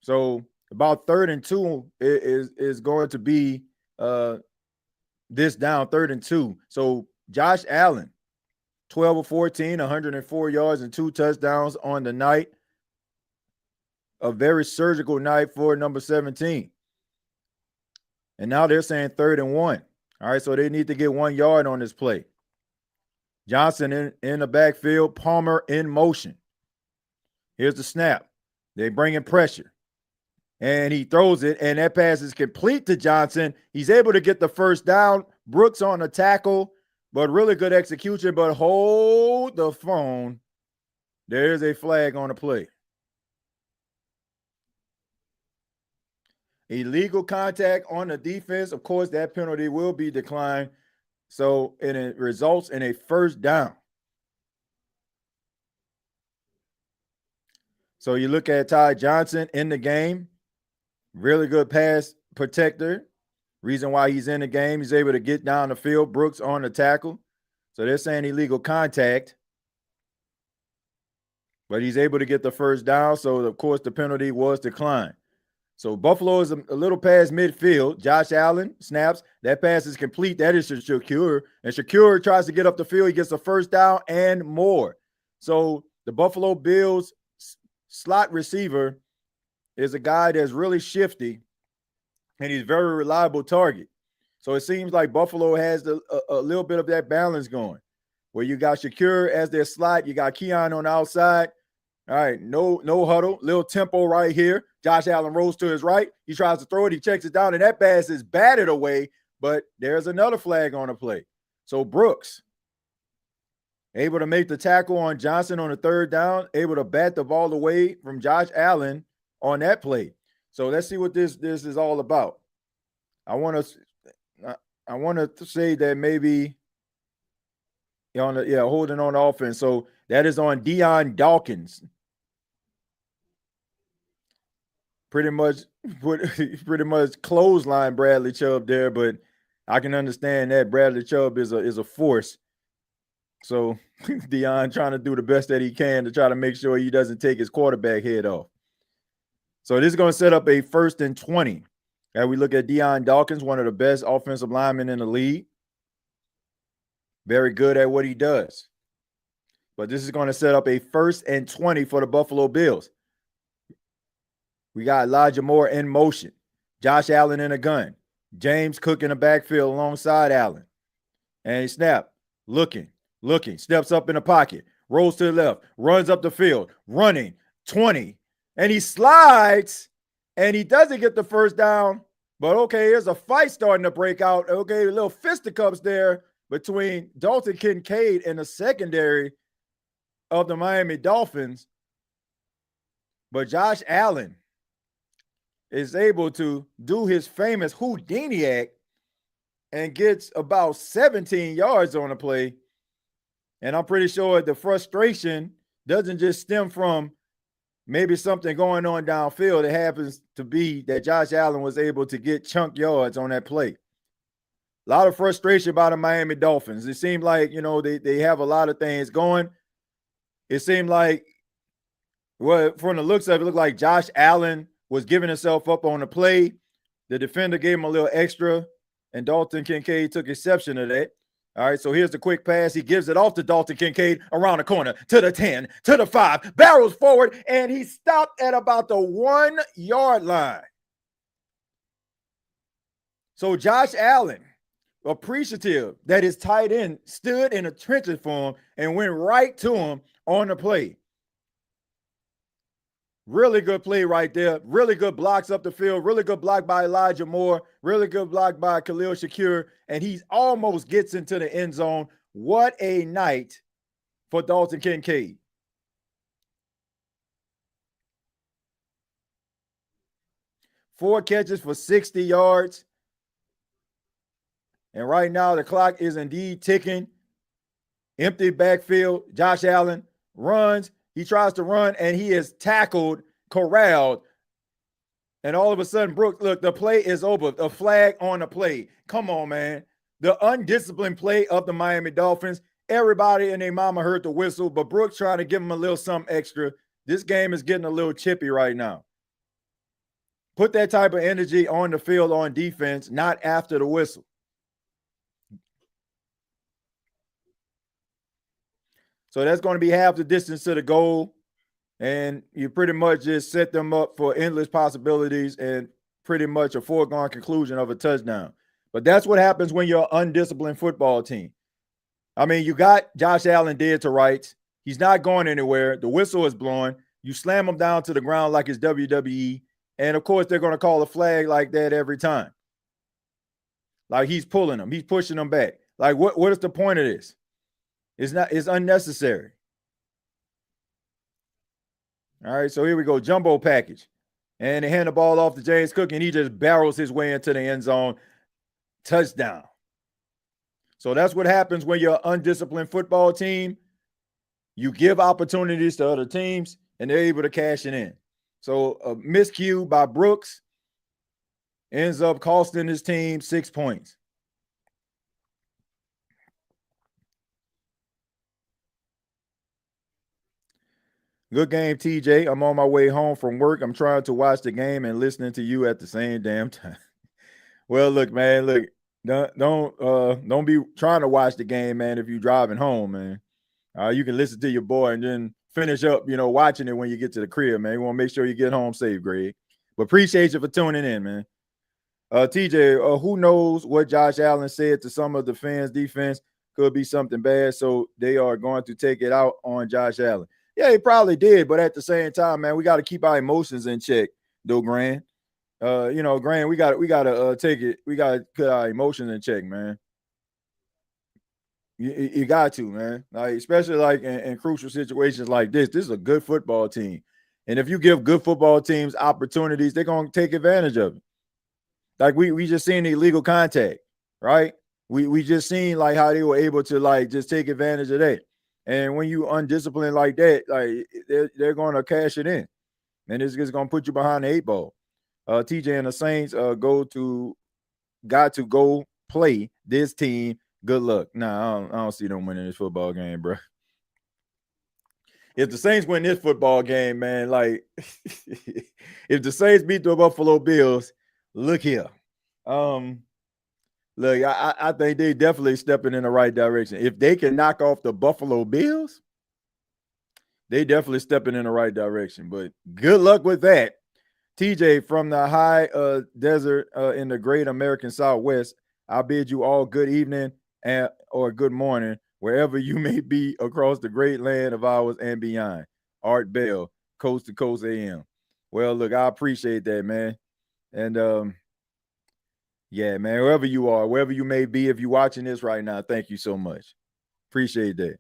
So about 3rd and 2 is going to be this down, 3rd and 2. So Josh Allen, 12 of 14, 104 yards and 2 touchdowns on the night. A very surgical night for number 17. And now they're saying 3rd and 1. All right, so they need to get 1 yard on this play. Johnson in the backfield, Palmer in motion. Here's the snap. They bring in pressure. And he throws it, and that pass is complete to Johnson. He's able to get the first down. Brooks on the tackle, but really good execution. But hold the phone. There's a flag on the play. Illegal contact on the defense. Of course, that penalty will be declined. So it results in a first down. So you look at Ty Johnson in the game. Really good pass protector. Reason why he's in the game, he's able to get down the field. Brooks on the tackle. So they're saying illegal contact. But he's able to get the first down. So, of course, the penalty was declined. So Buffalo is a little past midfield. Josh Allen snaps. That pass is complete. That is Shakir. And Shakir tries to get up the field. He gets the first down and more. So the Buffalo Bills slot receiver is a guy that's really shifty, and he's a very reliable target. So it seems like Buffalo has a little bit of that balance going, where you got Shakir as their slot. You got Keon on the outside. All right, no huddle, little tempo right here. Josh Allen rolls to his right. He tries to throw it. He checks it down, and that pass is batted away, but there's another flag on the play. So Brooks, able to make the tackle on Johnson on the 3rd down, able to bat the ball away from Josh Allen on that play. So let's see what this is all about. I want to say that maybe holding on offense. So that is on Deion Dawkins. Pretty much clothesline Bradley Chubb there, but I can understand that Bradley Chubb is a force. So Deion trying to do the best that he can to try to make sure he doesn't take his quarterback head off. So this is going to set up a 1st and 20. And we look at Deion Dawkins, one of the best offensive linemen in the league. Very good at what he does. But this is going to set up a 1st and 20 for the Buffalo Bills. We got Elijah Moore in motion. Josh Allen in a gun. James Cook in the backfield alongside Allen. And he snap. Looking. Steps up in the pocket. Rolls to the left. Runs up the field. Running. 20. And he slides. And he doesn't get the first down. But okay, here's a fight starting to break out. Okay, a little fisticuffs there between Dalton Kincaid and the secondary of the Miami Dolphins. But Josh Allen is able to do his famous Houdiniac and gets about 17 yards on the play. And I'm pretty sure the frustration doesn't just stem from maybe something going on downfield. It happens to be that Josh Allen was able to get chunk yards on that play. A lot of frustration by the Miami Dolphins. It seemed like, they have a lot of things going. It seemed like, well, from the looks of it, looked like Josh Allen was giving himself up on the play. The defender gave him a little extra, and Dalton Kincaid took exception to that. All right, so here's the quick pass. He gives it off to Dalton Kincaid around the corner to the 10, to the 5, barrels forward, and he stopped at about the 1 yard line. So Josh Allen, appreciative that his tight end stood in the trenches for him and went right to him on the play. Really good play right there. Really good blocks up the field. Really good block by Elijah Moore. Really good block by Khalil Shakir. And he almost gets into the end zone. What a night for Dalton Kincaid. Four catches for 60 yards. And right now the clock is indeed ticking. Empty backfield. Josh Allen runs. He tries to run, and he is tackled, corralled. And all of a sudden, Brooks, look, the play is over. A flag on the play. Come on, man. The undisciplined play of the Miami Dolphins. Everybody and their mama heard the whistle, but Brooks trying to give him a little something extra. This game is getting a little chippy right now. Put that type of energy on the field on defense, not after the whistle. So that's going to be half the distance to the goal. And you pretty much just set them up for endless possibilities and pretty much a foregone conclusion of a touchdown. But that's what happens when you're an undisciplined football team. I mean, you got Josh Allen dead to rights. He's not going anywhere. The whistle is blowing. You slam him down to the ground like it's WWE. And, of course, they're going to call a flag like that every time. Like he's pulling him. He's pushing him back. Like, what is the point of this? It's unnecessary. All right, so here we go. Jumbo package. And they hand the ball off to James Cook, and he just barrels his way into the end zone. Touchdown. So that's what happens when you're an undisciplined football team. You give opportunities to other teams, and they're able to cash it in. So a miscue by Brooks ends up costing his team 6 points. Good game, TJ. I'm on my way home from work. I'm trying to watch the game and listening to you at the same damn time. Well, look, man, look, don't be trying to watch the game, man, if you're driving home, man. You can listen to your boy and then finish up, watching it when you get to the crib, man. You want to make sure you get home safe, Greg. But appreciate you for tuning in, man. TJ, who knows what Josh Allen said to some of the fans' defense? Could be something bad, so they are going to take it out on Josh Allen. Yeah, he probably did, but at the same time, man, we got to keep our emotions in check, though, Grant. Grant, we got to take it. We got to put our emotions in check, man. You got to, man. Like, especially like in crucial situations like this. This is a good football team, and if you give good football teams opportunities, they're going to take advantage of it. Like we just seen the illegal contact, right? We just seen like how they were able to like just take advantage of that. And when you undisciplined like that, like they're going to cash it in, and it's just going to put you behind the 8 ball. TJ and the Saints got to go play this team. Good luck. Nah, I don't see them winning this football game, bro. If the Saints win this football game, man, like if the Saints beat the Buffalo Bills, look here. Look, I think they definitely stepping in the right direction. If they can knock off the Buffalo Bills, they definitely stepping in the right direction. But good luck with that. TJ from the high desert in the great American Southwest, I bid you all good evening or good morning, wherever you may be across the great land of ours and beyond. Art Bell, Coast to Coast AM. Well, look, I appreciate that, man. And yeah, man, wherever you are, wherever you may be, if you're watching this right now, thank you so much. Appreciate that.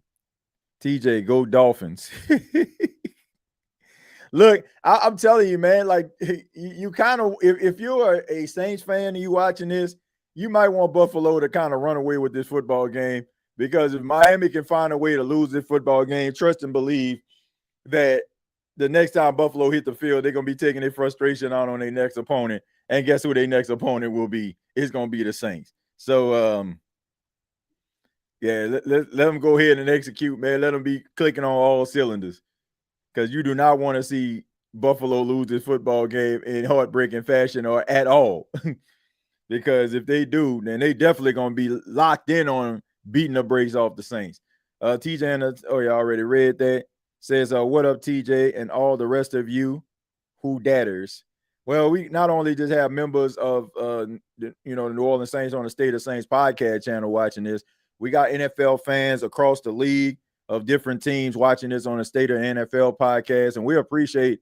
TJ, go Dolphins. Look, I'm telling you, man, like you kind of, if you're a Saints fan and you watching this, you might want Buffalo to kind of run away with this football game, because if Miami can find a way to lose this football game, trust and believe that the next time Buffalo hit the field, they're going to be taking their frustration out on their next opponent. And guess who their next opponent will be? It's going to be the Saints. So, yeah, let them go ahead and execute, man. Let them be clicking on all cylinders, because you do not want to see Buffalo lose this football game in heartbreaking fashion or at all. Because if they do, then they definitely going to be locked in on beating the brakes off the Saints. TJ, oh, you already read that. Says, what up, TJ, and all the rest of you who datters. Well, we not only just have members of, the New Orleans Saints on the State of Saints podcast channel watching this. We got NFL fans across the league of different teams watching this on the State of NFL podcast, and we appreciate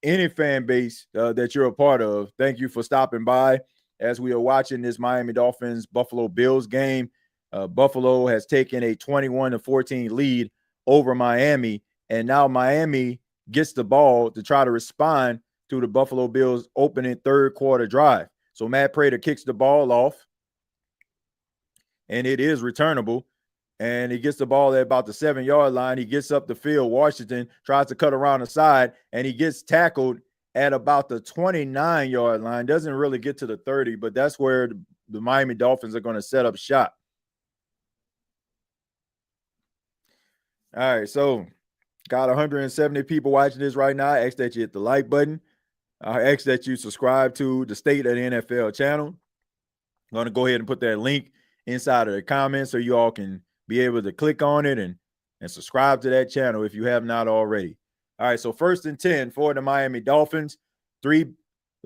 any fan base that you're a part of. Thank you for stopping by as we are watching this Miami Dolphins Buffalo Bills game. Buffalo has taken a 21-14 lead over Miami, and now Miami gets the ball to try to respond to the Buffalo Bills opening third quarter drive. So Matt Prater kicks the ball off, and it is returnable. And he gets the ball at about the 7-yard line. He gets up the field. Washington tries to cut around the side, and he gets tackled at about the 29-yard line. Doesn't really get to the 30, but that's where the Miami Dolphins are going to set up shop. All right, so got 170 people watching this right now. I ask that you hit the like button. I ask that you subscribe to the State of the NFL channel. I'm going to go ahead and put that link inside of the comments so you all can be able to click on it and subscribe to that channel if you have not already. All right, so 1st and 10 for the Miami Dolphins. We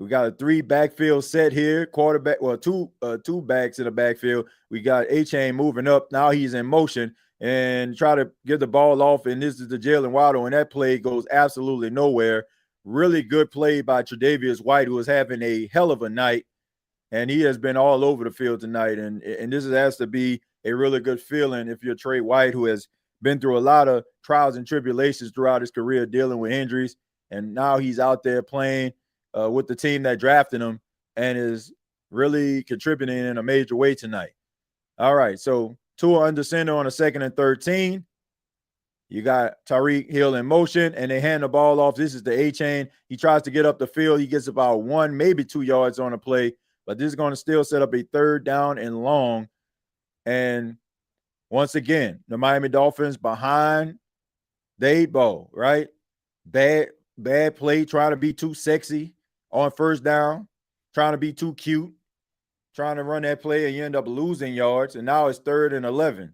got a 3 backfield set here. Quarterback, well, two backs in the backfield. We got A-Chain moving up. Now he's in motion and try to get the ball off, and this is the Jalen Waddle, and that play goes absolutely nowhere. Really good play by Tre'Davious White, who is having a hell of a night, and he has been all over the field tonight, and this has to be a really good feeling if you're Trey White, who has been through a lot of trials and tribulations throughout his career dealing with injuries, and now he's out there playing with the team that drafted him and is really contributing in a major way tonight. All right, so Tua under center on a 2nd and 13. You got Tyreek Hill in motion, and they hand the ball off. This is the A-Chain. He tries to get up the field. He gets about 1, maybe 2 yards on the play, but this is going to still set up a 3rd down and long. And once again, the Miami Dolphins behind the 8 ball, right? Bad play, trying to be too sexy on 1st down, trying to be too cute, trying to run that play, and you end up losing yards, and now it's 3rd and 11.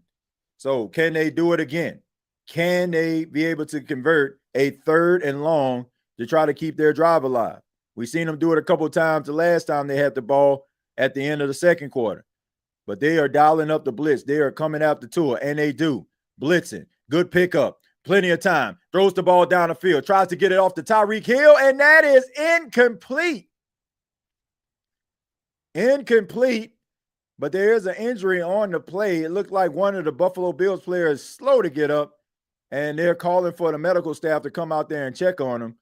So can they do it again? Can they be able to convert a 3rd and long to try to keep their drive alive? We've seen them do it a couple of times the last time they had the ball at the end of the 2nd quarter. But they are dialing up the blitz. They are coming after Tua, and they do. Blitzing. Good pickup. Plenty of time. Throws the ball down the field. Tries to get it off to Tyreek Hill, and that is incomplete. Incomplete. But there is an injury on the play. It looked like one of the Buffalo Bills players is slow to get up, and they're calling for the medical staff to come out there and check on him.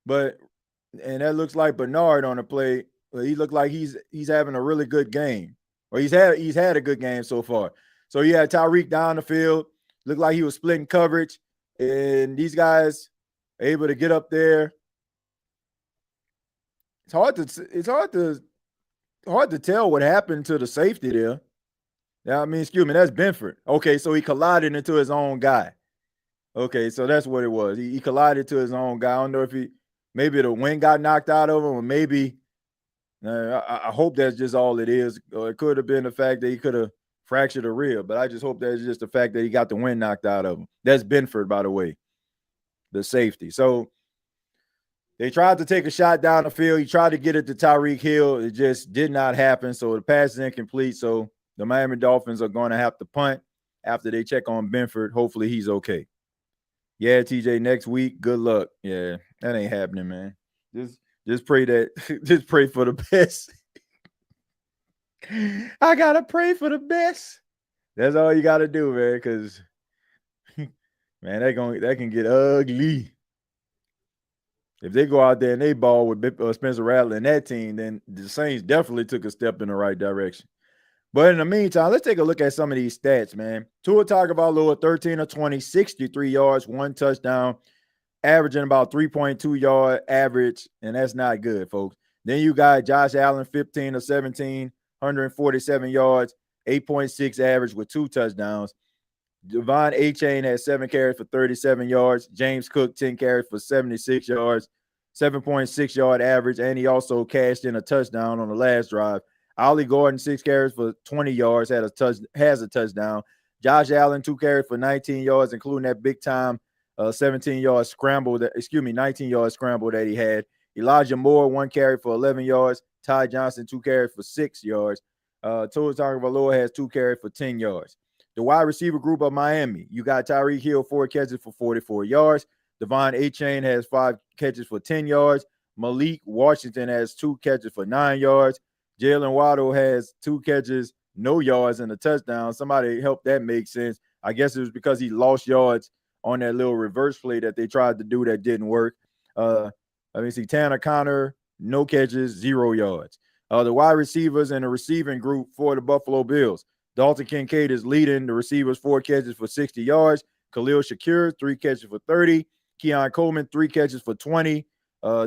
And that looks like Bernard on the play. He looked like he's having a really good game. Or he's had a good game so far. So you had Tyreek down the field. Looked like he was splitting coverage. And these guys are able to get up there. It's hard to tell what happened to the safety there. Excuse me, that's Benford. Okay, so he collided into his own guy. Okay, so that's what it was. He collided to his own guy. I don't know if maybe the wind got knocked out of him, or maybe I hope that's just all it is. Or it could have been the fact that he could have fractured a rib, but I just hope that's just the fact that he got the wind knocked out of him. That's Benford, by the way, the safety. So they tried to take a shot down the field. He tried to get it to Tyreek Hill. It just did not happen. So the pass is incomplete. So the Miami Dolphins are going to have to punt after they check on Benford. Hopefully he's okay. Yeah, TJ, next week, good luck. Yeah, that ain't happening, man. Just pray just pray for the best. I gotta pray for the best. That's all you gotta do, man, because man, that can get ugly. If they go out there and they ball with Spencer Rattler and that team, then the Saints definitely took a step in the right direction. But in the meantime, let's take a look at some of these stats, man. Tua Tagovailoa, 13 of 20, 63 yards, 1 touchdown, averaging about 3.2 yard average, and that's not good, folks. Then you got Josh Allen, 15 of 17, 147 yards, 8.6 average with 2 touchdowns. Devon A-Chain had 7 carries for 37 yards. James Cook, 10 carries for 76 yards, 7.6 yard average, and he also cashed in a touchdown on the last drive. Ollie Gordon, 6 carries for 20 yards, has a touchdown. Josh Allen, 2 carries for 19 yards, including that big time 19-yard scramble that he had. Elijah Moore, 1 carry for 11 yards. Ty Johnson, 2 carries for 6 yards. Tua Tagovailoa has 2 carries for 10 yards. The wide receiver group of Miami, you got Tyreek Hill, 4 catches for 44 yards. Devon A-Chain has 5 catches for 10 yards. Malik Washington has 2 catches for 9 yards. Jalen Waddle has 2 catches, no yards, and a touchdown. Somebody help that make sense. I guess it was because he lost yards on that little reverse play that they tried to do that didn't work. Let me see. Tanner Connor, no catches, 0 yards. The wide receivers and the receiving group for the Buffalo Bills. Dalton Kincaid is leading the receivers, 4 catches for 60 yards. Khalil Shakir, 3 catches for 30. Keon Coleman, 3 catches for 20.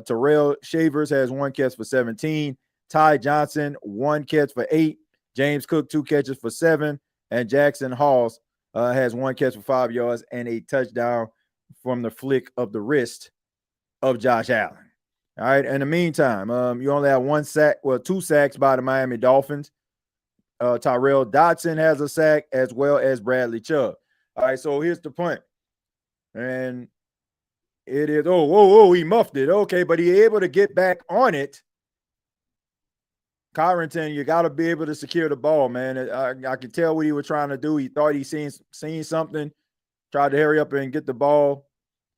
Terrell Shavers has 1 catch for 17. Ty Johnson, 1 catch for 8. James Cook, 2 catches for 7. And Jackson Halls has 1 catch for 5 yards and a touchdown from the flick of the wrist of Josh Allen. All right. In the meantime, you only have 2 sacks by the Miami Dolphins. Tyrell Dodson has a sack as well as Bradley Chubb. All right, so here's the punt. And it is, he muffed it. Okay, but he able to get back on it. Carrington, you got to be able to secure the ball, man. I could tell what he was trying to do. He thought he seen something, tried to hurry up and get the ball.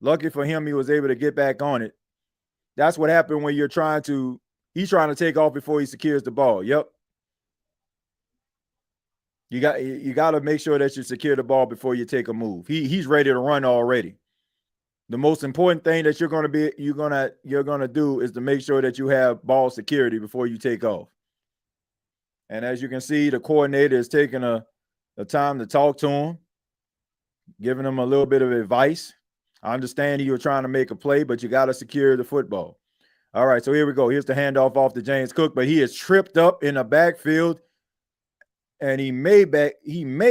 Lucky for him, he was able to get back on it. That's what happened when he's trying to take off before he secures the ball. Yep. You got to make sure that you secure the ball before you take a move. He's ready to run already. The most important thing that you're gonna do is to make sure that you have ball security before you take off. And as you can see, the coordinator is taking a time to talk to him, giving him a little bit of advice. I understand you were trying to make a play, but you got to secure the football. All right, so here we go. Here's the handoff off to James Cook, but he is tripped up in the backfield. And he may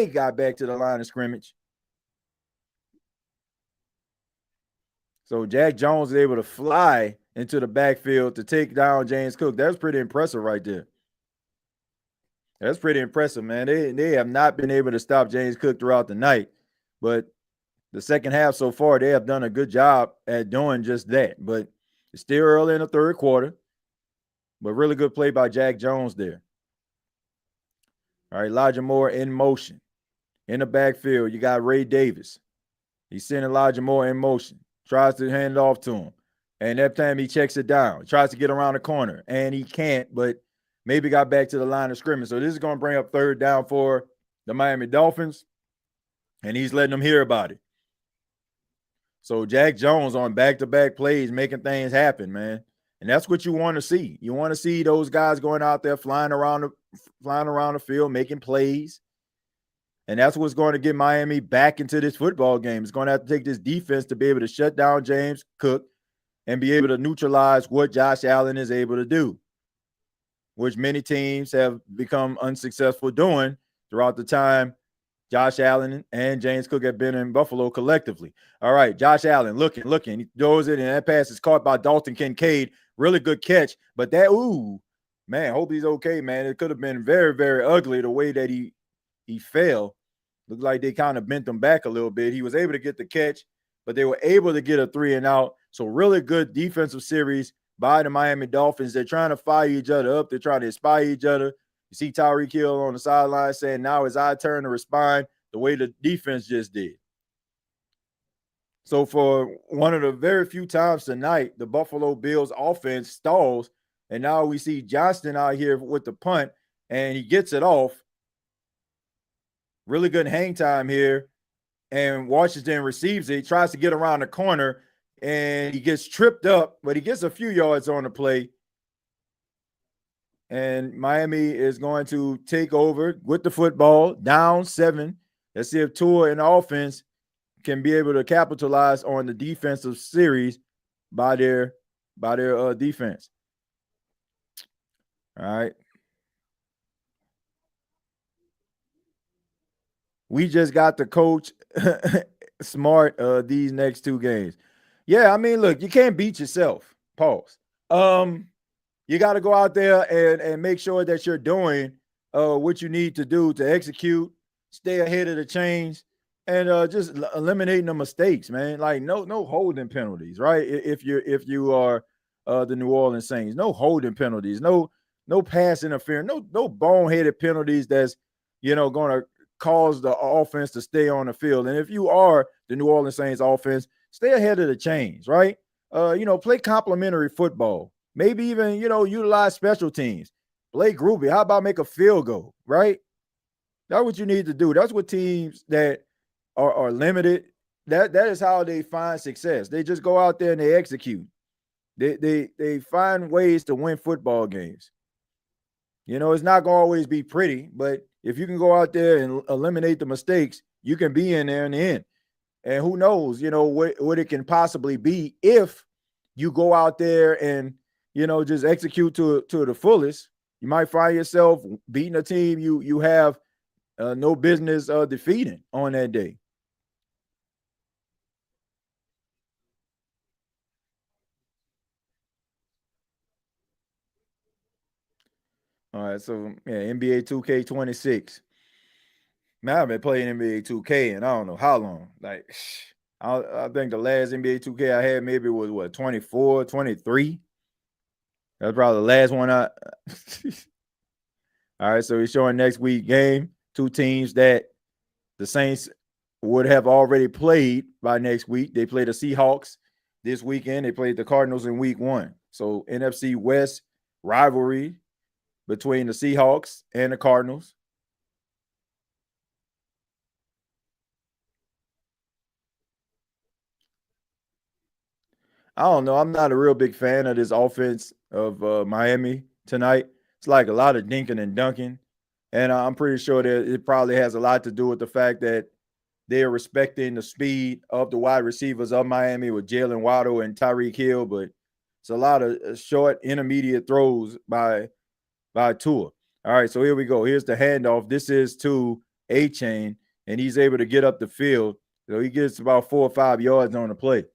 got back to the line of scrimmage. So Jack Jones is able to fly into the backfield to take down James Cook. That's pretty impressive right there. That's pretty impressive, man. They have not been able to stop James Cook throughout the night. But the second half so far, they have done a good job at doing just that. But it's still early in the third quarter. But really good play by Jack Jones there. All right, Elijah Moore in motion. In the backfield, you got Ray Davis. He's sending Elijah Moore in motion. Tries to hand it off to him. And that time he checks it down. Tries to get around the corner. And he can't, but maybe got back to the line of scrimmage. So this is going to bring up third down for the Miami Dolphins. And he's letting them hear about it. So Jack Jones on back-to-back plays making things happen, man. And that's what you want to see. You want to see those guys going out there flying around the field, making plays. And that's what's going to get Miami back into this football game. It's going to have to take this defense to be able to shut down James Cook and be able to neutralize what Josh Allen is able to do, which many teams have become unsuccessful doing throughout the time Josh Allen and James Cook have been in Buffalo collectively. All right, Josh Allen looking. He throws it, and that pass is caught by Dalton Kincaid. Really good catch. But that man, hope he's okay, man. It could have been very, very ugly the way that he fell. Looked like they kind of bent him back a little bit. He was able to get the catch, but they were able to get a 3-and-out. So really good defensive series by the Miami Dolphins. They're trying to fire each other up. They're trying to inspire each other. You see Tyreek Hill on the sideline saying, now it's our turn to respond the way the defense just did. So for one of the very few times tonight, the Buffalo Bills offense stalls, and now we see Johnston out here with the punt, and he gets it off. Really good hang time here, and Washington receives it, tries to get around the corner, and he gets tripped up, but he gets a few yards on the play. And Miami is going to take over with the football, down 7. Let's see if Tua and the offense can be able to capitalize on the defensive series by their defense. All right. We just got to coach smart these next 2 games. Yeah, I mean, look, you can't beat yourself. Pause. You got to go out there and make sure that you're doing what you need to do to execute, stay ahead of the chains, and just eliminating the mistakes, man. Like no holding penalties, right? If you are the New Orleans Saints, no holding penalties, no pass interference, no boneheaded penalties that's going to cause the offense to stay on the field. And if you are the New Orleans Saints offense, stay ahead of the chains, right? Play complementary football. Maybe even, utilize special teams. Play groupie. How about make a field goal, right? That's what you need to do. That's what teams that are limited, that is how they find success. They just go out there and they execute. They find ways to win football games. It's not going to always be pretty, but if you can go out there and eliminate the mistakes, you can be in there in the end. And who knows, what it can possibly be if you go out there and, just execute to the fullest. You might find yourself beating a team you have no business defeating on that day. All right, so yeah, NBA 2K26. Man, I've been playing NBA 2K and I don't know how long. Like, I think the last NBA 2K I had maybe was 24, 23. That's probably the last one I. All right, so he's showing next week game. 2 teams that the Saints would have already played by next week. They play the Seahawks this weekend. They played the Cardinals in week 1. So NFC West rivalry between the Seahawks and the Cardinals. I don't know. I'm not a real big fan of this offense of Miami tonight. It's like a lot of dinking and dunking. And I'm pretty sure that it probably has a lot to do with the fact that they're respecting the speed of the wide receivers of Miami with Jalen Waddle and Tyreek Hill. But it's a lot of short, intermediate throws by Tua. All right, so here we go. Here's the handoff. This is to A-Chain, and he's able to get up the field. So he gets about 4 or 5 yards on the play.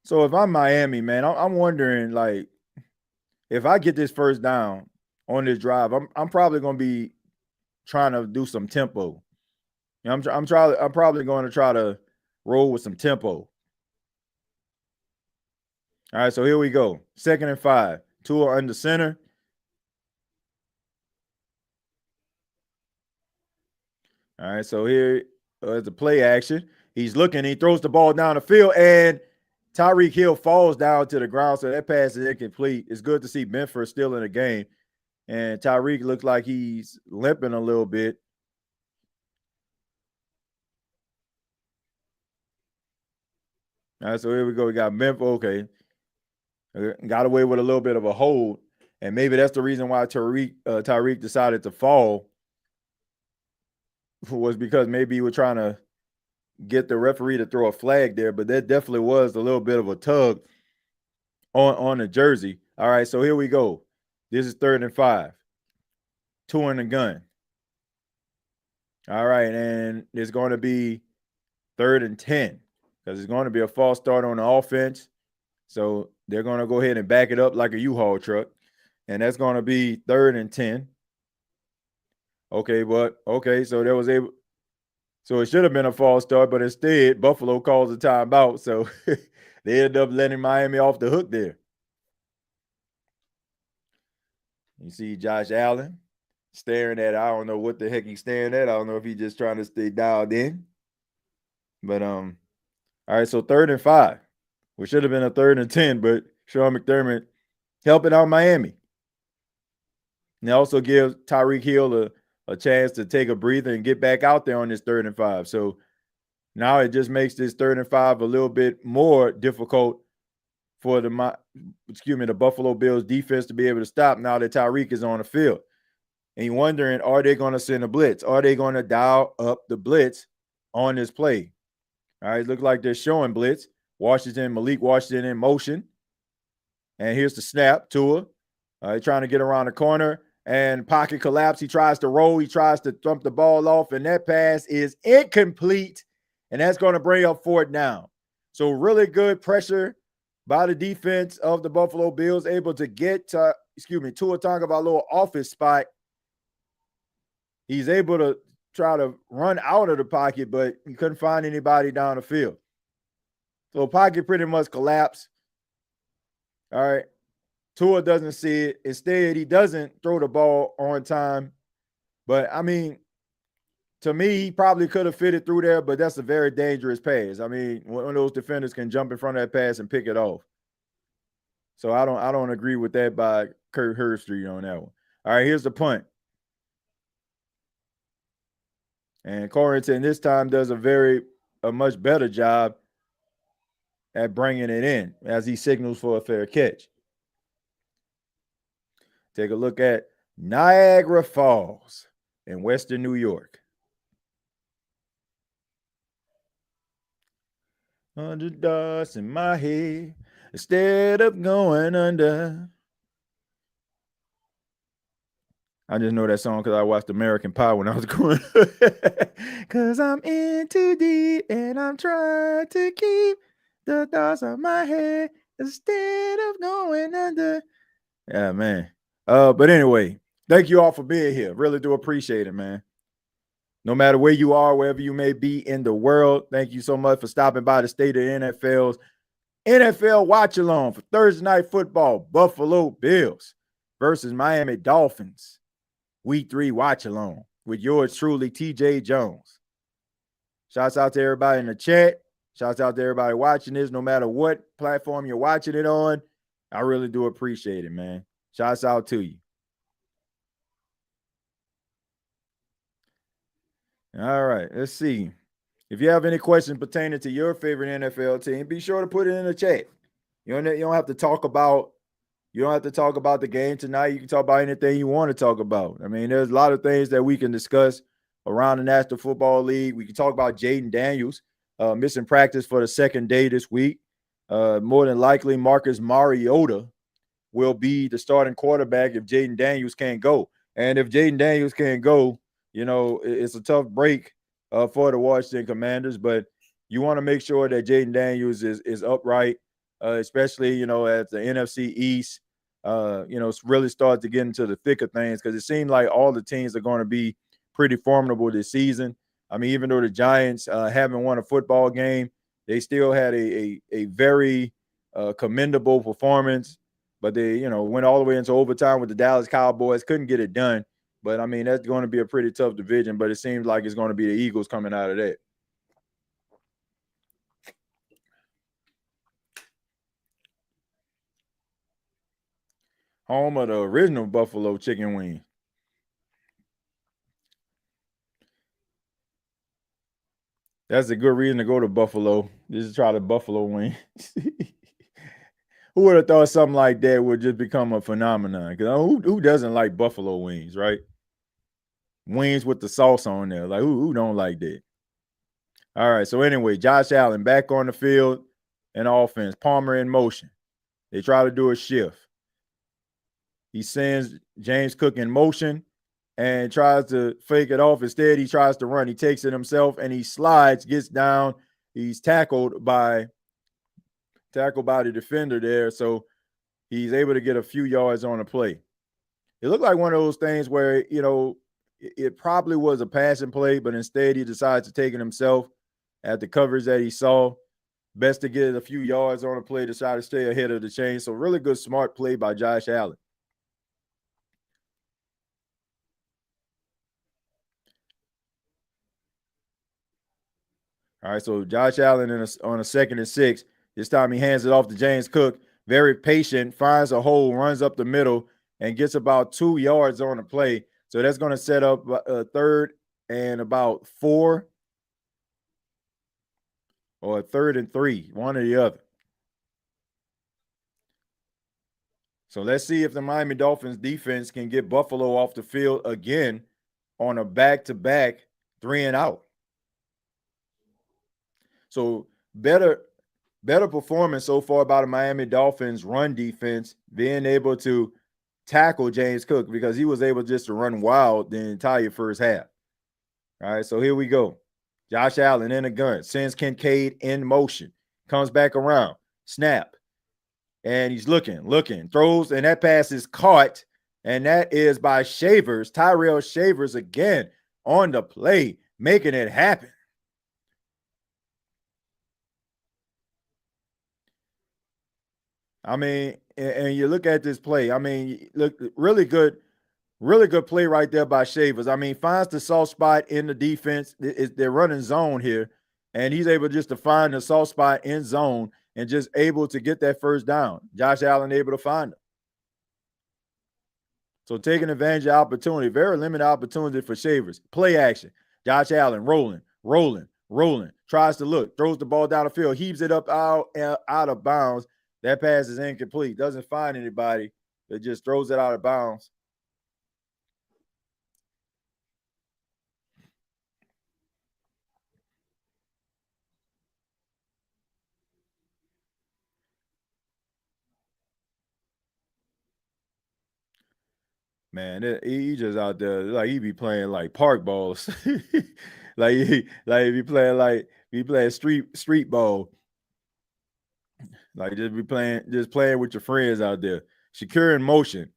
So if I'm Miami, man, I'm wondering, like, if I get this first down on this drive, I'm probably going to be trying to do some tempo. I'm probably going to try to roll with some tempo. All right, so here we go. 2nd and 5. Tua under center. All right, so here is the play action. He's looking. He throws the ball down the field, and Tyreek Hill falls down to the ground, so that pass is incomplete. It's good to see Benford still in the game, and Tyreek looks like he's limping a little bit. All right, so here we go. We got Benford. Okay, got away with a little bit of a hold, and maybe that's the reason why Tyreek decided to fall, was because maybe he was trying to get the referee to throw a flag there, but that definitely was a little bit of a tug on the jersey. All right, so here we go. This is 3rd and 5. Tua in the gun. All right, and it's going to be 3rd and 10. because it's going to be a false start on the offense. So they're going to go ahead and back it up like a U-Haul truck. And that's going to be 3rd and 10. Okay, so there was so it should have been a false start, but instead Buffalo calls a timeout. So they ended up letting Miami off the hook there. You see Josh Allen staring at, I don't know what the heck he's staring at. I don't know if he's just trying to stay dialed in. But all right, so 3rd and 5. Which should have been a 3rd and 10, but Sean McDermott helping out Miami. And also gives Tyreek Hill a chance to take a breather and get back out there on this 3rd and 5. So now it just makes this 3rd and 5 a little bit more difficult for the Buffalo Bills defense to be able to stop now that Tyreek is on the field. And you're wondering, are they going to send a blitz? Are they going to dial up the blitz on this play? All right, look like they're showing blitz. Malik Washington in motion. And here's the snap, Tua. Trying to get around the corner. And pocket collapse. He tries to roll. He tries to thump the ball off. And that pass is incomplete. And that's going to bring up 4th down. So really good pressure by the defense of the Buffalo Bills, able to get Tua Tagovailoa off his spot. He's able to try to run out of the pocket, but he couldn't find anybody down the field. So pocket pretty much collapsed. All right. Tua doesn't see it. Instead, he doesn't throw the ball on time. But, I mean, to me, he probably could have fitted through there, but that's a very dangerous pass. I mean, one of those defenders can jump in front of that pass and pick it off. So I don't agree with that by Kurt Herbstreit on that one. All right, here's the punt. And Corrington this time does a much better job at bringing it in as he signals for a fair catch. Take a look at Niagara Falls in Western New York. 100 dollars in my head instead of going under. I just know that song because I watched American Pie when I was growing up. Because I'm in too deep and I'm trying to keep the thoughts on my head instead of going under. Yeah, man. But anyway, thank you all for being here. Really do appreciate it, man. No matter where you are, wherever you may be in the world, thank you so much for stopping by the State of the NFL's NFL Watchalong for Thursday Night Football. Buffalo Bills versus Miami Dolphins. Week 3 Watchalong with yours truly, TJ Jones. Shouts out to everybody in the chat. Shouts out to everybody watching this, no matter what platform you're watching it on. I really do appreciate it, man. Shouts out to you. All right, let's see. If you have any questions pertaining to your favorite NFL team, be sure to put it in the chat. You don't have to talk about the game tonight. You can talk about anything you want to talk about. I mean, there's a lot of things that we can discuss around the National Football League. We can talk about Jaden Daniels missing practice for the 2nd day this week. More than likely, Marcus Mariota will be the starting quarterback if Jaden Daniels can't go. And if Jaden Daniels can't go, it's a tough break for the Washington Commanders. But you want to make sure that Jaden Daniels is upright, especially, at the NFC East, really start to get into the thick of things, because it seemed like all the teams are going to be pretty formidable this season. I mean, even though the Giants haven't won a football game, they still had a very commendable performance. But they, went all the way into overtime with the Dallas Cowboys, couldn't get it done. But, I mean, that's going to be a pretty tough division, but it seems like it's going to be the Eagles coming out of that. Home of the original Buffalo chicken wing. That's a good reason to go to Buffalo. Just try the Buffalo wing. Who would have thought something like that would just become a phenomenon? Because who doesn't like buffalo wings, right? Wings with the sauce on there. Like, who don't like that? All right, so anyway, Josh Allen back on the field and offense. Palmer in motion. They try to do a shift. He sends James Cook in motion and tries to fake it off. Instead, he tries to run. He takes it himself and he slides, gets down. he's tackled by the defender there, so he's able to get a few yards on the play. It looked like one of those things where, it probably was a passing play, but instead he decides to take it himself at the coverage that he saw. Best to get a few yards on the play to try to stay ahead of the chain. So really good, smart play by Josh Allen. All right, so Josh Allen on a 2nd and 6. This time he hands it off to James Cook. Very patient, finds a hole, runs up the middle, and gets about 2 yards on the play. So that's going to set up a 3rd and about 4, or a 3rd and 3, one or the other. So let's see if the Miami Dolphins defense can get Buffalo off the field again on a back-to-back 3 and out. So better performance so far by the Miami Dolphins run defense, being able to tackle James Cook, because he was able just to run wild the entire first half. All right, so here we go. Josh Allen in a gun, sends Kincaid in motion, comes back around, snap, and he's looking, throws, and that pass is caught, and that is by Shavers, Tyrell Shavers again on the play, making it happen. I mean, and you look at this play. I mean, look, really good play right there by Shavers. I mean, finds the soft spot in the defense. They're running zone here, and he's able just to find the soft spot in zone and just able to get that first down. Josh Allen able to find him. So taking advantage of opportunity, very limited opportunity for Shavers. Play action. Josh Allen rolling, tries to look, throws the ball down the field, heaves it up out of bounds. That pass is incomplete. Doesn't find anybody. It just throws it out of bounds. Man, he just out there like he be playing like park balls, like he be playing street ball, like just playing with your friends out there. Secure in motion.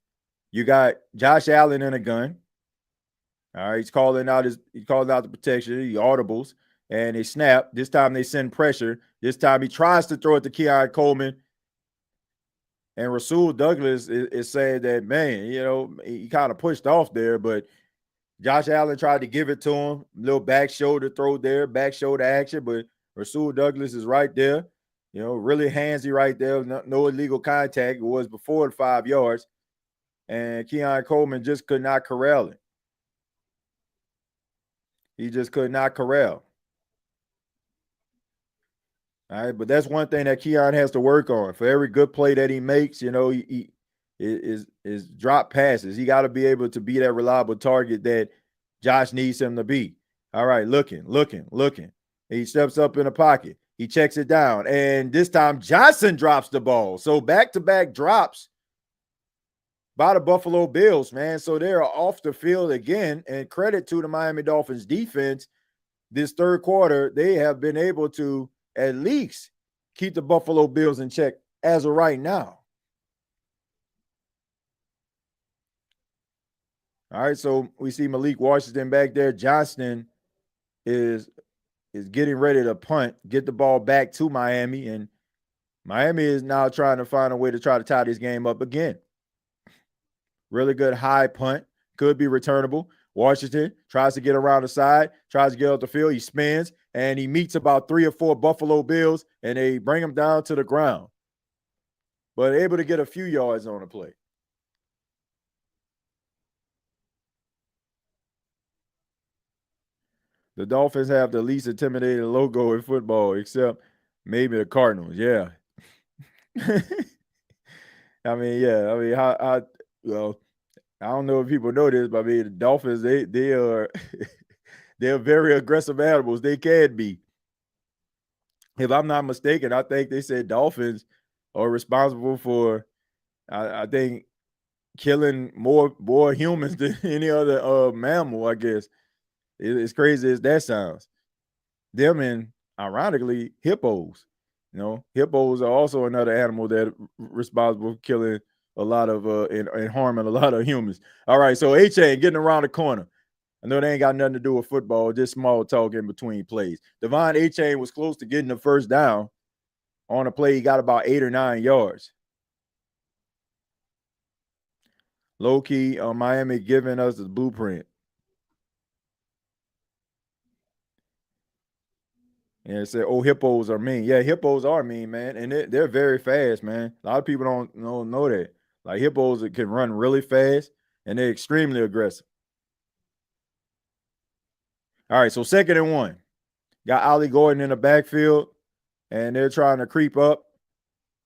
You got Josh Allen in a gun. All right, he's calling out the protection. He audibles and they snap. This time they send pressure. This time he tries to throw it to Keon Coleman. And Rasul Douglas is saying that, man, he kind of pushed off there, but Josh Allen tried to give it to him. Little back shoulder throw there, back shoulder action, but Rasul Douglas is right there. Really handsy right there. No illegal contact. It was before the 5 yards. And Keon Coleman just could not corral it. He just could not corral. All right, but that's one thing that Keon has to work on. For every good play that he makes, he is drop passes. He got to be able to be that reliable target that Josh needs him to be. All right, looking. He steps up in the pocket. He checks it down, and this time Johnson drops the ball. So back-to-back drops by the Buffalo Bills, man. So they're off the field again, and credit to the Miami Dolphins defense. This third quarter, they have been able to at least keep the Buffalo Bills in check as of right now. All right, so we see Malik Washington back there. Johnston is getting ready to punt, get the ball back to Miami, and Miami is now trying to find a way to try to tie this game up again. Really good high punt, could be returnable. Washington tries to get around the side, tries to get off the field. He spins, and he meets about 3 or 4 Buffalo Bills, and they bring him down to the ground. But able to get a few yards on the play. The Dolphins have the least intimidating logo in football, except maybe the Cardinals. Yeah. I mean, how well, I don't know if people know this, but I mean, the Dolphins, they are they're very aggressive animals. They can be. If I'm not mistaken, I think they said Dolphins are responsible for, I think, killing more humans than any other mammal, I guess. As crazy as that sounds. Them and ironically, hippos. Hippos are also another animal that responsible for killing a lot of and harming a lot of humans. All right, so A-Chain getting around the corner. I know they ain't got nothing to do with football, just small talk in between plays. Devon A-Chain was close to getting the first down on a play. He got about 8 or 9 yards. Low key, Miami giving us the blueprint. And it said, "Oh, hippos are mean." Yeah, hippos are mean, man, and they're very fast, man. A lot of people don't know that. Like hippos can run really fast, and they're extremely aggressive. All right, so 2nd and 1. Got Ollie Gordon in the backfield, and they're trying to creep up.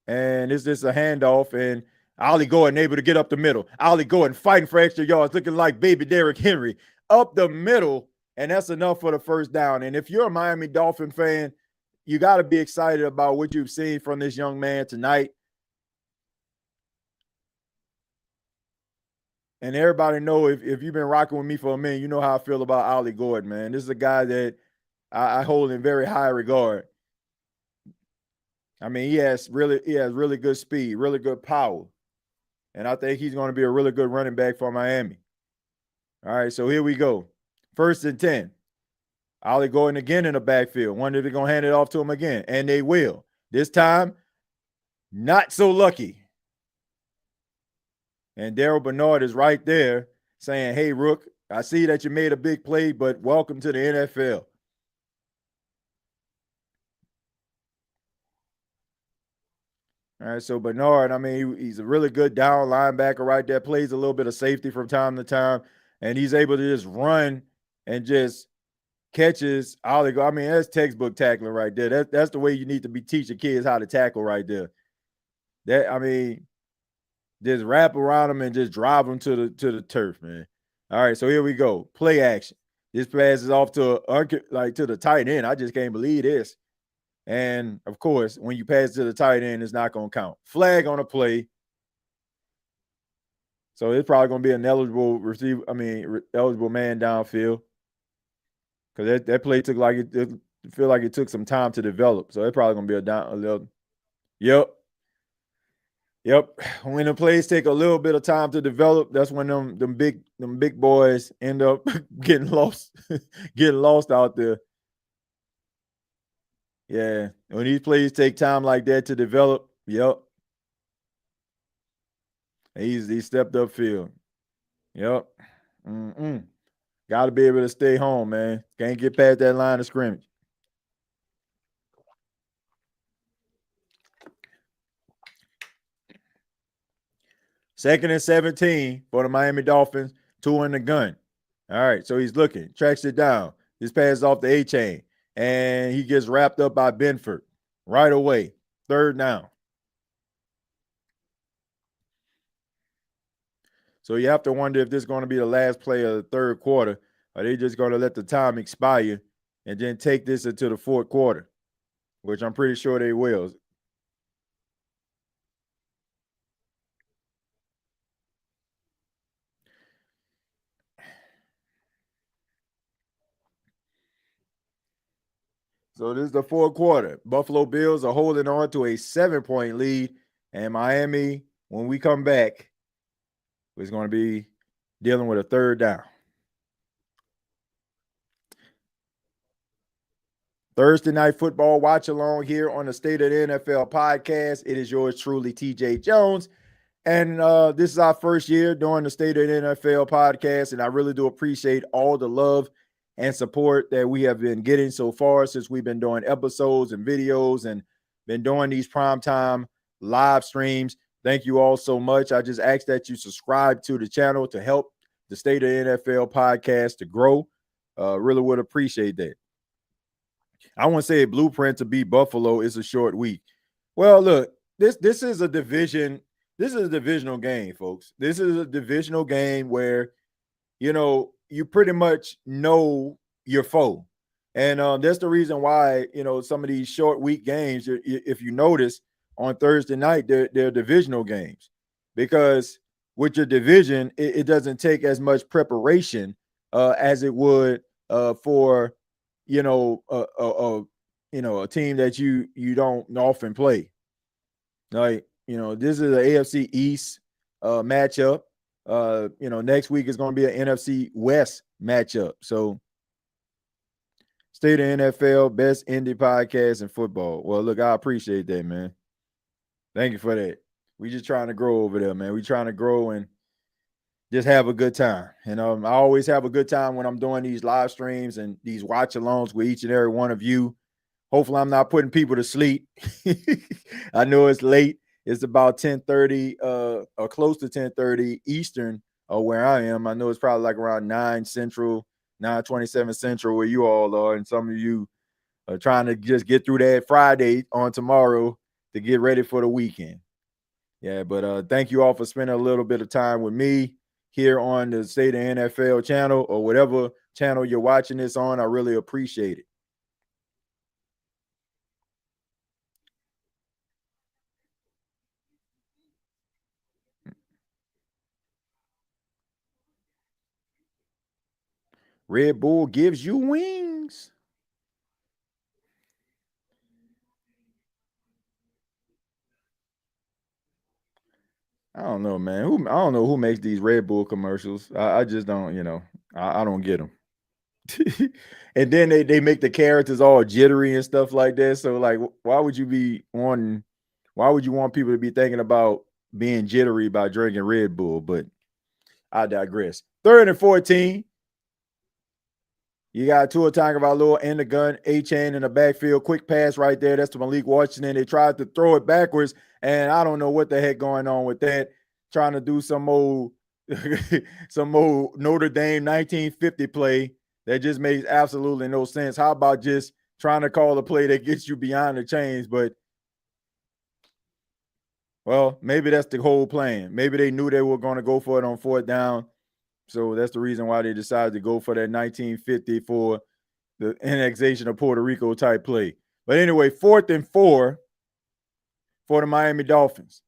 And it's just a handoff, and Ollie Gordon able to get up the middle. Ollie Gordon fighting for extra yards, looking like baby Derrick Henry up the middle, and that's enough for the first down. And if you're a Miami Dolphin fan, you got to be excited about what you've seen from this young man tonight. And everybody know if you've been rocking with me for a minute, you know how I feel about Ollie Gordon, man. This is a guy that I hold in very high regard. I mean, he has really good speed, really good power. And I think he's going to be a really good running back for Miami. All right, so here we go. 1st and 10. Ollie Gordon again in the backfield. Wonder if they're going to hand it off to him again. And they will. This time, not so lucky. And Darrell Bernard is right there saying, "Hey, Rook, I see that you made a big play, but welcome to the NFL." All right, so Bernard, I mean, he's a really good down linebacker right there, plays a little bit of safety from time to time, and he's able to just run and just catches Ollie. I mean, that's textbook tackling right there. That's the way you need to be teaching kids how to tackle right there. I mean, just wrap around them and just drive them to the turf, man. All right, so here we go. Play action. This pass is off to the tight end. I just can't believe this. And of course, when you pass to the tight end, it's not going to count. Flag on a play. So it's probably going to be an eligible receiver. I mean, eligible man downfield. Because that play took it feel like it took some time to develop. So it's probably going to be a little. Yep. When the plays take a little bit of time to develop, that's when them big boys end up getting lost out there. Yeah. When these plays take time like that to develop, yep. He stepped upfield. Yep. Got to be able to stay home, man. Can't get past that line of scrimmage. Second and 17 for the Miami Dolphins. Tua in the gun. All right, so he's looking, tracks it down. This pass off the A-Chain, and he gets wrapped up by Benford right away. 3rd down. So you have to wonder if this is going to be the last play of the 3rd quarter. Are they just going to let the time expire and then take this into the 4th quarter, which I'm pretty sure they will. So this is the 4th quarter. Buffalo Bills are holding on to a 7-point lead, and Miami, when we come back, is going to be dealing with a 3rd down. Thursday Night Football Watchalong here on the State of the NFL podcast. It is yours truly, TJ Jones. And this is our first year doing the State of the NFL podcast, and I really do appreciate all the love and support that we have been getting so far since we've been doing episodes and videos and been doing these primetime live streams. Thank you all so much. I just ask that you subscribe to the channel to help the State of the NFL podcast to grow. Really would appreciate that. I want to say a blueprint to beat Buffalo is a short week. Well, look, this is a division. This is a divisional game, folks. This is a divisional game where, you pretty much know your foe. And that's the reason why, some of these short week games, if you notice on Thursday night, they're divisional games. Because with your division, it doesn't take as much preparation as it would for, a a team that you don't often play. Like, this is an AFC East matchup. Next week is going to be an NFC West matchup. So, State of NFL, best indie podcast in football. Well, look, I appreciate that, man. Thank you for that. We just trying to grow over there, man. We trying to grow and just have a good time. And I always have a good time when I'm doing these live streams and these watch-alongs with each and every one of you. Hopefully, I'm not putting people to sleep. I know it's late. It's about 10:30, or close to 10:30 Eastern, where I am. I know it's probably like around 9 Central, 9:27 Central, where you all are, and some of you are trying to just get through that Friday on tomorrow to get ready for the weekend. Yeah, but thank you all for spending a little bit of time with me here on the State of NFL channel or whatever channel you're watching this on. I really appreciate it. Red Bull gives you wings. I don't know, man. I don't know who makes these Red Bull commercials. I just don't, I don't get them. And then they make the characters all jittery and stuff like that. So, like, why would you want people to be thinking about being jittery by drinking Red Bull? But I digress. 3rd and 14. You got Tua Tagovailoa in the gun, A-Chain in the backfield, quick pass right there. That's to Malik Washington. They tried to throw it backwards, and I don't know what the heck going on with that. Trying to do some old Notre Dame 1950 play that just makes absolutely no sense. How about just trying to call a play that gets you beyond the chains? But, well, maybe that's the whole plan. Maybe they knew they were going to go for it on 4th down. So that's the reason why they decided to go for that 1950 for the annexation of Puerto Rico type play. But anyway, 4th and 4 for the Miami Dolphins.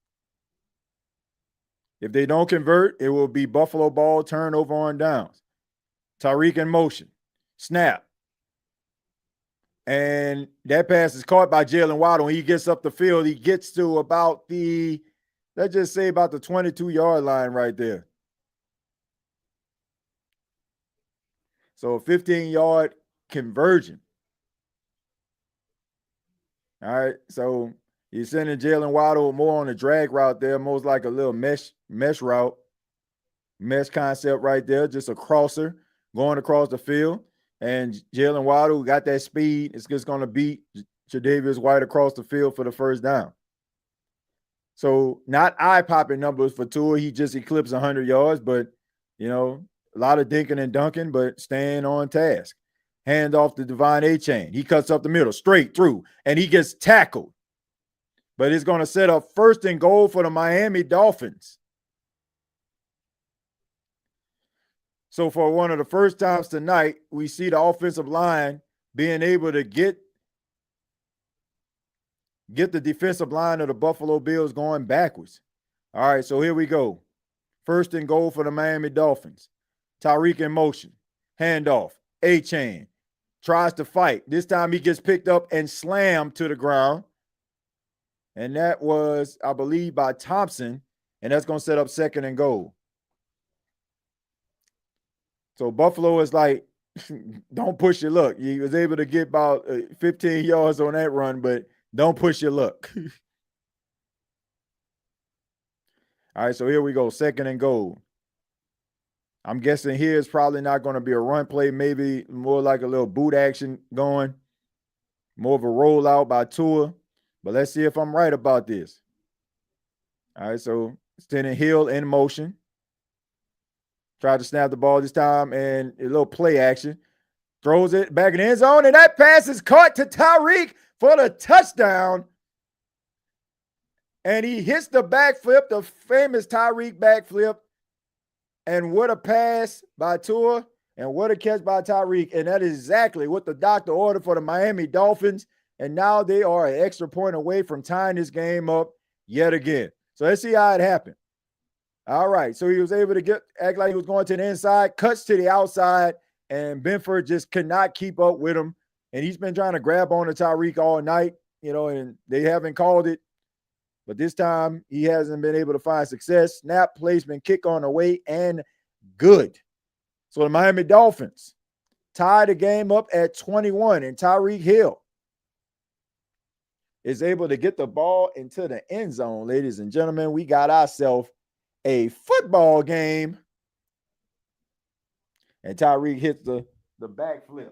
If they don't convert, it will be Buffalo ball, turnover on downs. Tyreek in motion. Snap. And that pass is caught by Jalen Waddle. When he gets up the field, he gets to about let's just say about the 22-yard line right there. So a 15-yard conversion. All right. So you're sending Jalen Waddle more on a drag route there, most like a little mesh route, mesh concept right there, just a crosser going across the field. And Jalen Waddle got that speed. It's just going to beat Tre'Davious White across the field for the 1st down. So not eye-popping numbers for Tua. He just eclipsed 100 yards, but, a lot of dinking and dunking, but staying on task. Hand off to Devon A-Chain. He cuts up the middle, straight through, and he gets tackled. But it's going to set up 1st and goal for the Miami Dolphins. So for one of the first times tonight, we see the offensive line being able to get the defensive line of the Buffalo Bills going backwards. All right, so here we go. 1st and goal for the Miami Dolphins. Tyreek in motion. Handoff. A-Chain. Tries to fight. This time he gets picked up and slammed to the ground. And that was, I believe, by Thompson. And that's going to set up 2nd and goal. So Buffalo is like, don't push your luck. He was able to get about 15 yards on that run, but don't push your luck. All right, so here we go. 2nd and goal. I'm guessing here it's probably not going to be a run play, maybe more like a little boot action going, more of a rollout by Tua. But let's see if I'm right about this. All right, so sending Hill in motion. Tried to snap the ball this time, and a little play action. Throws it back in the end zone, and that pass is caught to Tyreek for the touchdown. And he hits the backflip, the famous Tyreek backflip. And what a pass by Tua, and what a catch by Tyreek. And that is exactly what the doctor ordered for the Miami Dolphins. And now they are an extra point away from tying this game up yet again. So let's see how it happened. All right, so he was able to act like he was going to the inside, cuts to the outside, and Benford just could not keep up with him. And he's been trying to grab on to Tyreek all night, and they haven't called it. But this time he hasn't been able to find success. Snap, placement, kick on the way, and good. So the Miami Dolphins tied the game up at 21, and Tyreek Hill is able to get the ball into the end zone. Ladies and gentlemen, we got ourselves a football game. And Tyreek hits the backflip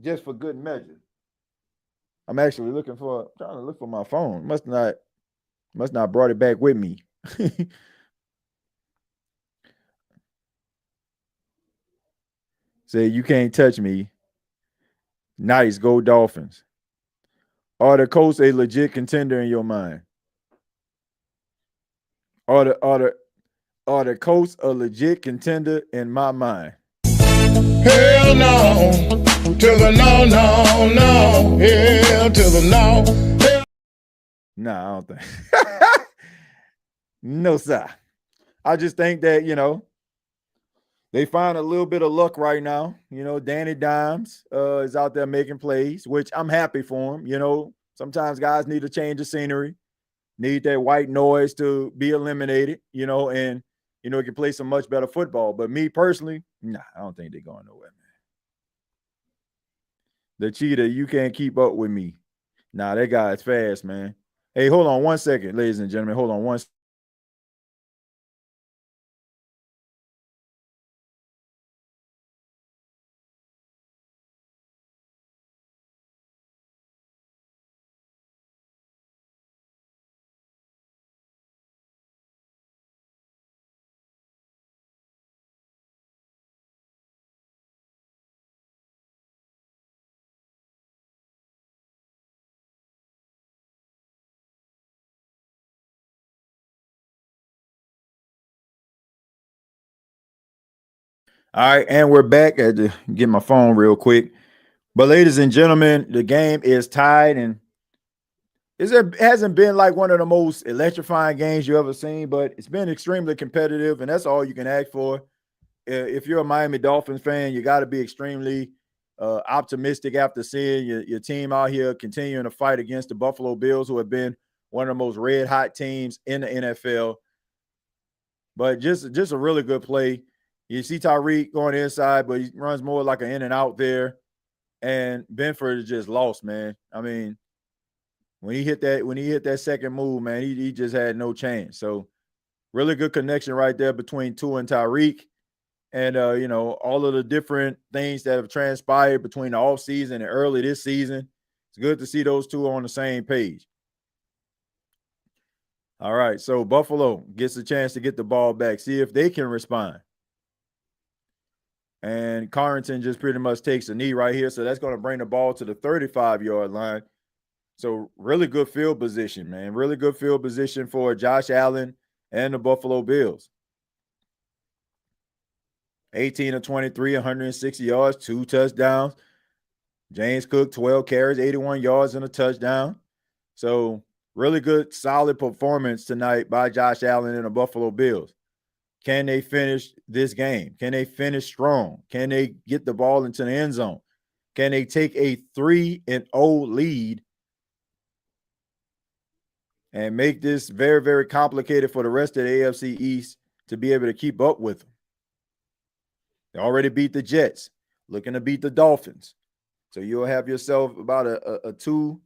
just for good measure. I'm actually trying to look for my phone. Must not brought it back with me. Say, you can't touch me. Nice, go Dolphins. Are the Colts a legit contender in your mind? Are the Colts a legit contender in my mind? Hell no. To the no, no, no. Hell to the no. Hell. Nah, I don't think. No, sir. I just think that, they find a little bit of luck right now. Danny Dimes is out there making plays, which I'm happy for him. Sometimes guys need a change of scenery, need that white noise to be eliminated, and, can play some much better football. But me personally, nah, I don't think they're going nowhere, man. The cheetah, you can't keep up with me. Nah, that guy is fast, man. Hey, hold on 1 second, ladies and gentlemen. Hold on 1 second. All right, and we're back. I had to get my phone real quick. But ladies and gentlemen, the game is tied, and it hasn't been like one of the most electrifying games you ever seen, but it's been extremely competitive, and that's all you can ask for. If you're a Miami Dolphins fan, you got to be extremely optimistic after seeing your team out here continuing to fight against the Buffalo Bills, who have been one of the most red-hot teams in the NFL. But just a really good play. You see Tyreek going inside, but he runs more like an in and out there. And Benford is just lost, man. I mean, when he hit that second move, man, he just had no chance. So really good connection right there between Tua and Tyreek. And all of the different things that have transpired between the offseason and early this season. It's good to see those two on the same page. All right, so Buffalo gets a chance to get the ball back, see if they can respond. And Carrington just pretty much takes a knee right here. So that's going to bring the ball to the 35-yard line. So really good field position, man. Really good field position for Josh Allen and the Buffalo Bills. 18 of 23, 160 yards, 2 touchdowns. James Cook, 12 carries, 81 yards and a touchdown. So really good, solid performance tonight by Josh Allen and the Buffalo Bills. Can they finish this game? Can they finish strong? Can they get the ball into the end zone? Can they take a 3-0 lead and make this very, very complicated for the rest of the AFC East to be able to keep up with them? They already beat the Jets, looking to beat the Dolphins. So you'll have yourself about a two-game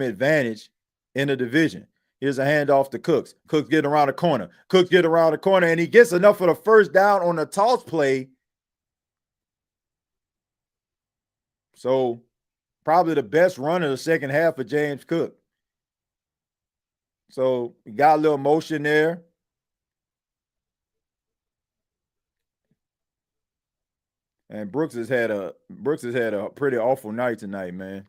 advantage in the division. Here's a handoff to Cooks. Cooks getting around the corner. And he gets enough for the first down on the toss play. So probably the best run of the second half for James Cook. So he got a little motion there. And Brooks has had a pretty awful night tonight, man.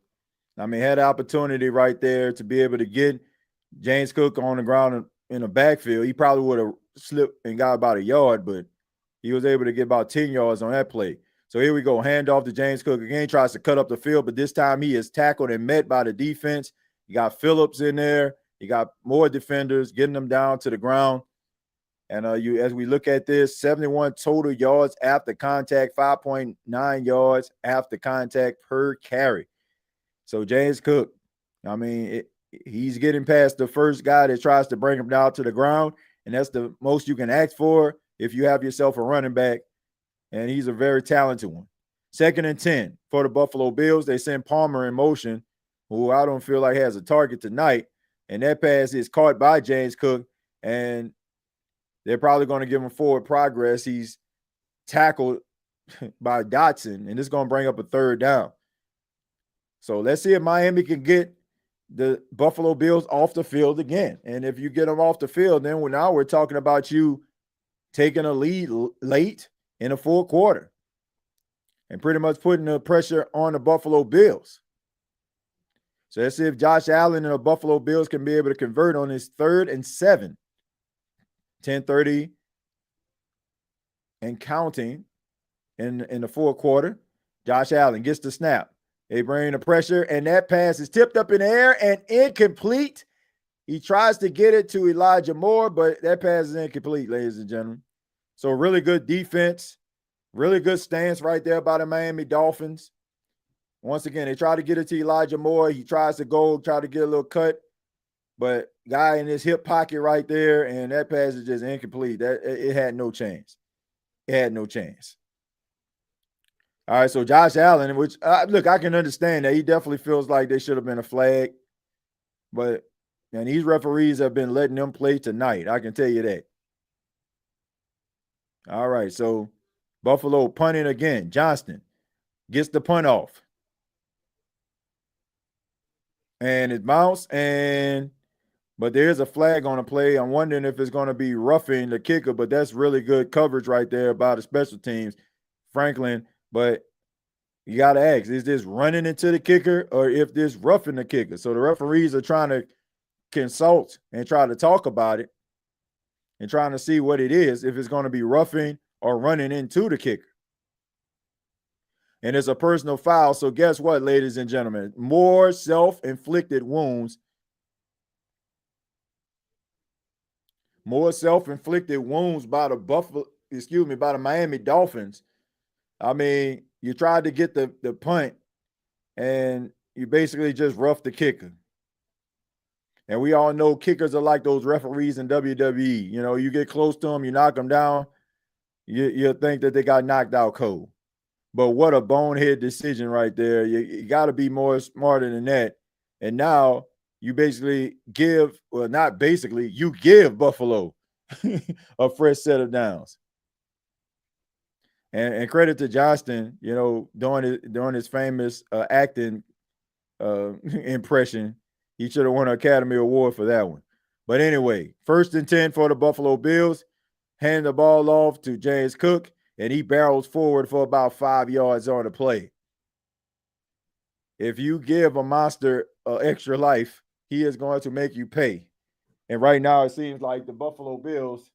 I mean, had the opportunity right there to be able to get James Cook on the ground in the backfield. He probably would have slipped and got about a yard, but he was able to get about 10 yards on that play. So here we go. Handoff to James Cook. Again, tries to cut up the field, but this time he is tackled and met by the defense. You got Phillips in there. You got more defenders getting them down to the ground. And as we look at this, 71 total yards after contact, 5.9 yards after contact per carry. So James Cook, I mean, he's getting past the first guy that tries to bring him down to the ground, and that's the most you can ask for if you have yourself a running back, and he's a very talented one. 2nd and 10 for the Buffalo Bills. They send Palmer in motion, who I don't feel like has a target tonight, and that pass is caught by James Cook, and they're probably going to give him forward progress. He's tackled by Dotson, and this is going to bring up a 3rd down. So let's see if Miami can get the Buffalo Bills off the field again. And if you get them off the field, then now we're talking about you taking a lead late in a 4th quarter and pretty much putting the pressure on the Buffalo Bills. So let's see if Josh Allen and the Buffalo Bills can be able to convert on his 3rd and 7. 10:30 and counting in the 4th quarter. Josh Allen gets the snap. They bring the pressure, and that pass is tipped up in the air and incomplete. He tries to get it to Elijah Moore, but that pass is incomplete, ladies and gentlemen. So really good defense, really good stance right there by the Miami Dolphins. Once again, they try to get it to Elijah Moore. He tries to try to get a little cut, but guy in his hip pocket right there, and that pass is just incomplete. It had no chance. It had no chance. All right, so Josh Allen, which look, I can understand that he definitely feels like they should have been a flag, but and these referees have been letting them play tonight. I can tell you that. All right, so Buffalo punting again. Johnston gets the punt off, and it bounced, but there's a flag on the play. I'm wondering if it's going to be roughing the kicker, but that's really good coverage right there by the special teams, Franklin. But you got to ask, is this running into the kicker or if this roughing the kicker? So the referees are trying to consult and try to talk about it and trying to see what it is, if it's going to be roughing or running into the kicker. And it's a personal foul. So guess what, ladies and gentlemen? More self-inflicted wounds. More self-inflicted wounds by the Miami Dolphins. I mean, you tried to get the punt, and you basically just roughed the kicker. And we all know kickers are like those referees in WWE. You know, you get close to them, you knock them down, you'll think that they got knocked out cold. But what a bonehead decision right there. You got to be more smarter than that. And now you basically give Buffalo a fresh set of downs. And credit to Johnston, you know, during his famous acting impression. He should have won an Academy Award for that one. But anyway, 1st and 10 for the Buffalo Bills. Hand the ball off to James Cook, and he barrels forward for about 5 yards on the play. If you give a monster extra life, he is going to make you pay. And right now, it seems like the Buffalo Bills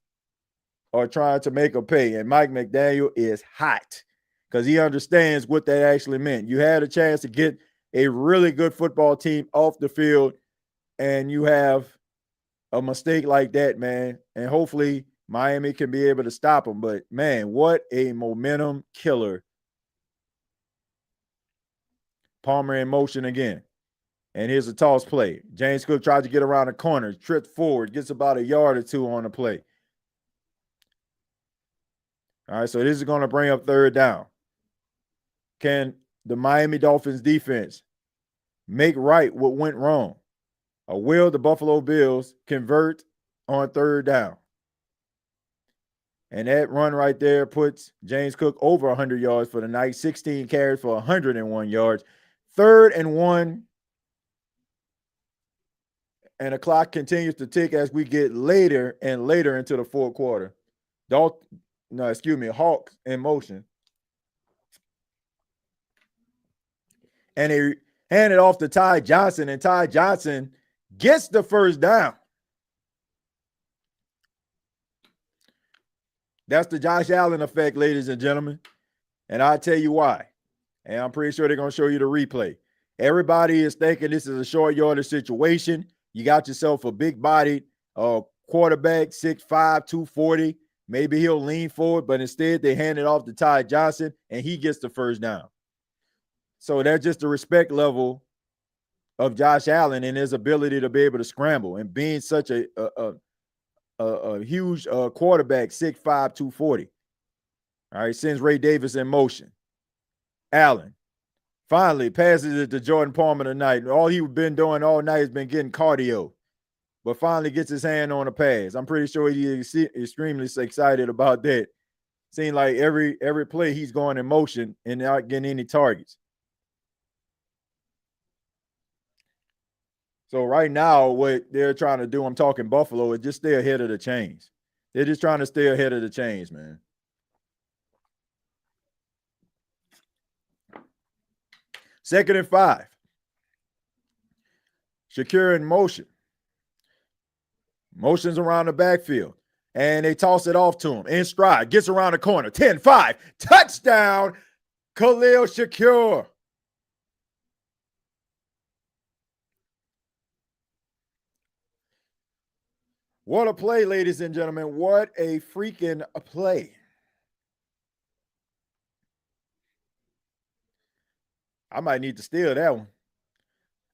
are trying to make a pay. And Mike McDaniel is hot because he understands what that actually meant. You had a chance to get a really good football team off the field, and you have a mistake like that, man. And hopefully Miami can be able to stop them. But, man, what a momentum killer. Palmer in motion again. And here's a toss play. James Cook tries to get around the corner, trips forward, gets about a yard or 2 on the play. All right, so this is going to bring up 3rd down. Can the Miami Dolphins defense make right what went wrong? Or will the Buffalo Bills convert on 3rd down? And that run right there puts James Cook over 100 yards for the night, 16 carries for 101 yards. 3rd and 1. And the clock continues to tick as we get later and later into the 4th quarter. Hawks in motion. And they hand it off to Ty Johnson, and Ty Johnson gets the 1st down. That's the Josh Allen effect, ladies and gentlemen. And I'll tell you why. And I'm pretty sure they're going to show you the replay. Everybody is thinking this is a short yardage situation. You got yourself a big-bodied quarterback, 6'5", 240. Maybe he'll lean forward, but instead they hand it off to Ty Johnson, and he gets the first down. So that's just the respect level of Josh Allen and his ability to be able to scramble and being such a huge quarterback, 6'5", 240. All right, sends Ray Davis in motion. Allen finally passes it to Jordan Palmer tonight. All he's been doing all night has been getting cardio, but finally gets his hand on a pass. I'm pretty sure he's extremely excited about that. Seems like every play he's going in motion and not getting any targets. So right now, what they're trying to do, I'm talking Buffalo, is just stay ahead of the chains. They're just trying to stay ahead of the chains, man. Second and 5. Shakir in motion. Motions around the backfield. And they toss it off to him. In stride. Gets around the corner. 10-5. Touchdown, Khalil Shakir. What a play, ladies and gentlemen. What a freaking play. I might need to steal that one.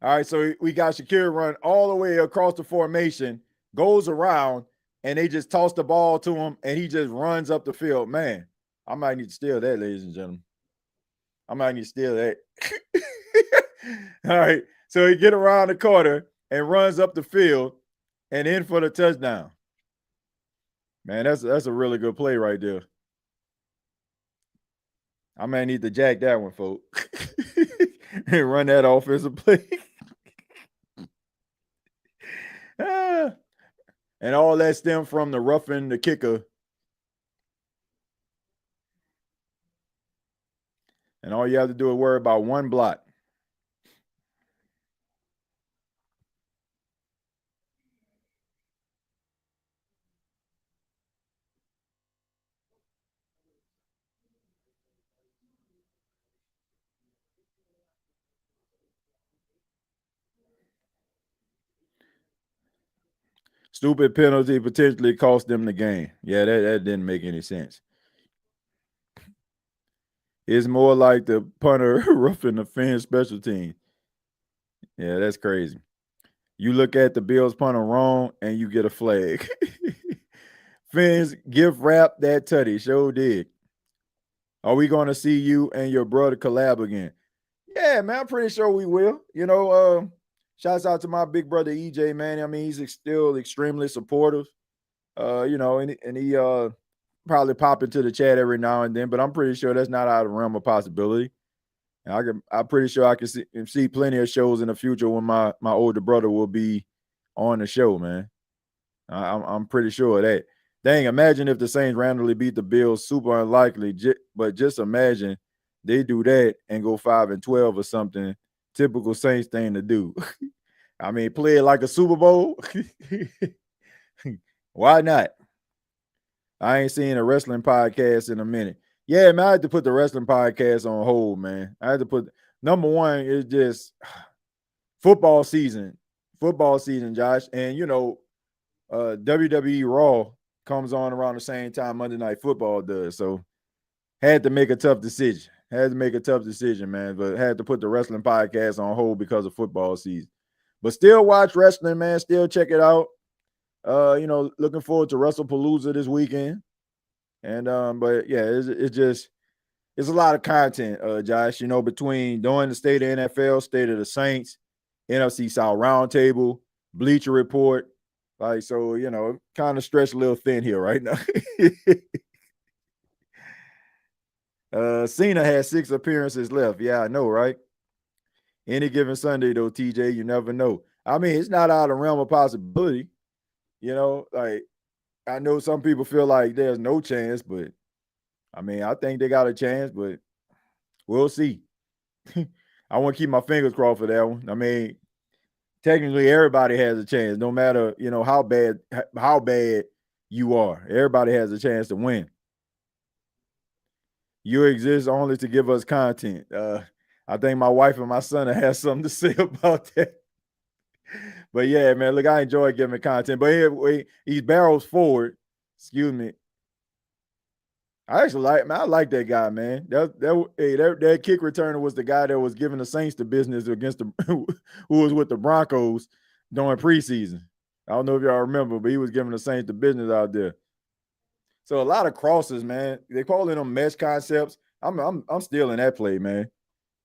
All right, so we got Shakir run all the way across the formation, goes around, and they just toss the ball to him, and he just runs up the field. Man, I might need to steal that, ladies and gentlemen. I might need to steal that. All right, so he get around the corner and runs up the field and in for the touchdown. Man, that's a really good play right there. I might need to jack that one, folks, and run that offensive play. And all that stemmed from the roughing the kicker. And all you have to do is worry about one block. Stupid penalty potentially cost them the game. Yeah, that didn't make any sense. It's more like the punter roughing the Finns special team. Yeah, that's crazy. You look at the Bills punter wrong and you get a flag. Finns gift wrap that tutty. Sure did. Are we going to see you and your brother collab again? Yeah, man, I'm pretty sure we will. You know, shouts out to my big brother EJ, man. I mean, he's still extremely supportive. You know, and he probably pop into the chat every now and then, but I'm pretty sure that's not out of the realm of possibility. And I'm pretty sure I can see plenty of shows in the future when my older brother will be on the show, man. I'm pretty sure of that. Dang, imagine if the Saints randomly beat the Bills. Super unlikely, but just imagine they do that and go 5-12 or something. Typical Saints thing to do. I mean, play it like a Super Bowl. Why not? I ain't seen a wrestling podcast in a minute. Yeah, man, I had to put the wrestling podcast on hold, man. I had to put number one is just football season, Josh. And you know, WWE Raw comes on around the same time Monday Night Football does. So had to make a tough decision. Man. But had to put the wrestling podcast on hold because of football season. But still watch wrestling, man. Still check it out. You know, looking forward to WrestlePalooza this weekend. And but yeah, it's a lot of content, Josh, you know, between doing the state of NFL, state of the Saints, NFC South Roundtable, Bleacher Report. Like, so, you know, kind of stretched a little thin here right now. Cena has 6 appearances left. Yeah, I know, right? Any given Sunday, though, TJ, you never know. I mean, it's not out of the realm of possibility. You know, like, I know some people feel like there's no chance, but I mean, I think they got a chance, but we'll see. I want to keep my fingers crossed for that one. I mean, technically everybody has a chance, no matter, you know, how bad you are. Everybody has a chance to win. You exist only to give us content. I think my wife and my son have something to say about that. But yeah, man, look, I enjoy giving content. But here he barrels forward. Excuse me. I actually I like that guy, man. That kick returner was the guy that was giving the Saints the business against the who was with the Broncos during preseason. I don't know if y'all remember, but he was giving the Saints the business out there. So a lot of crosses, man. They call them mesh concepts. I'm stealing that play, man.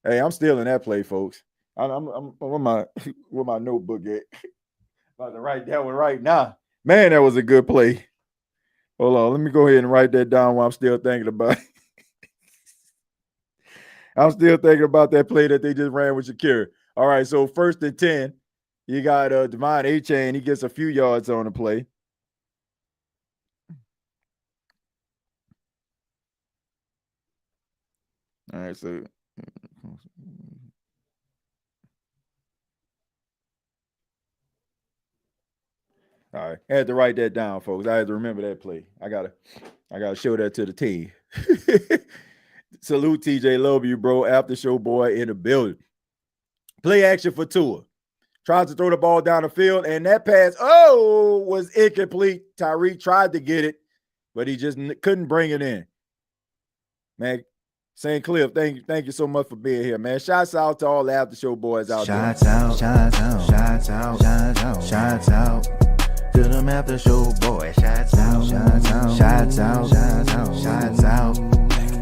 Hey, I'm stealing that play, folks. I'm with my notebook at. About to write that one right now. Man, that was a good play. Hold on, let me go ahead and write that down while I'm still thinking about it. I'm still thinking about that play that they just ran with Shakira. All right, so 1st and 10. You got Devon Achane. He gets a few yards on the play. All right, so all right, I had to write that down, folks. I had to remember that play. I gotta show that to the team. Salute TJ, love you, bro. After show boy in the building. Play action for Tua. Tried to throw the ball down the field, and that pass, was incomplete. Tyreek tried to get it, but he just couldn't bring it in. Man, St. Cliff, thank you so much for being here, man. Shouts out to all the after show boys out there. Shouts out to them after show boys. Shouts out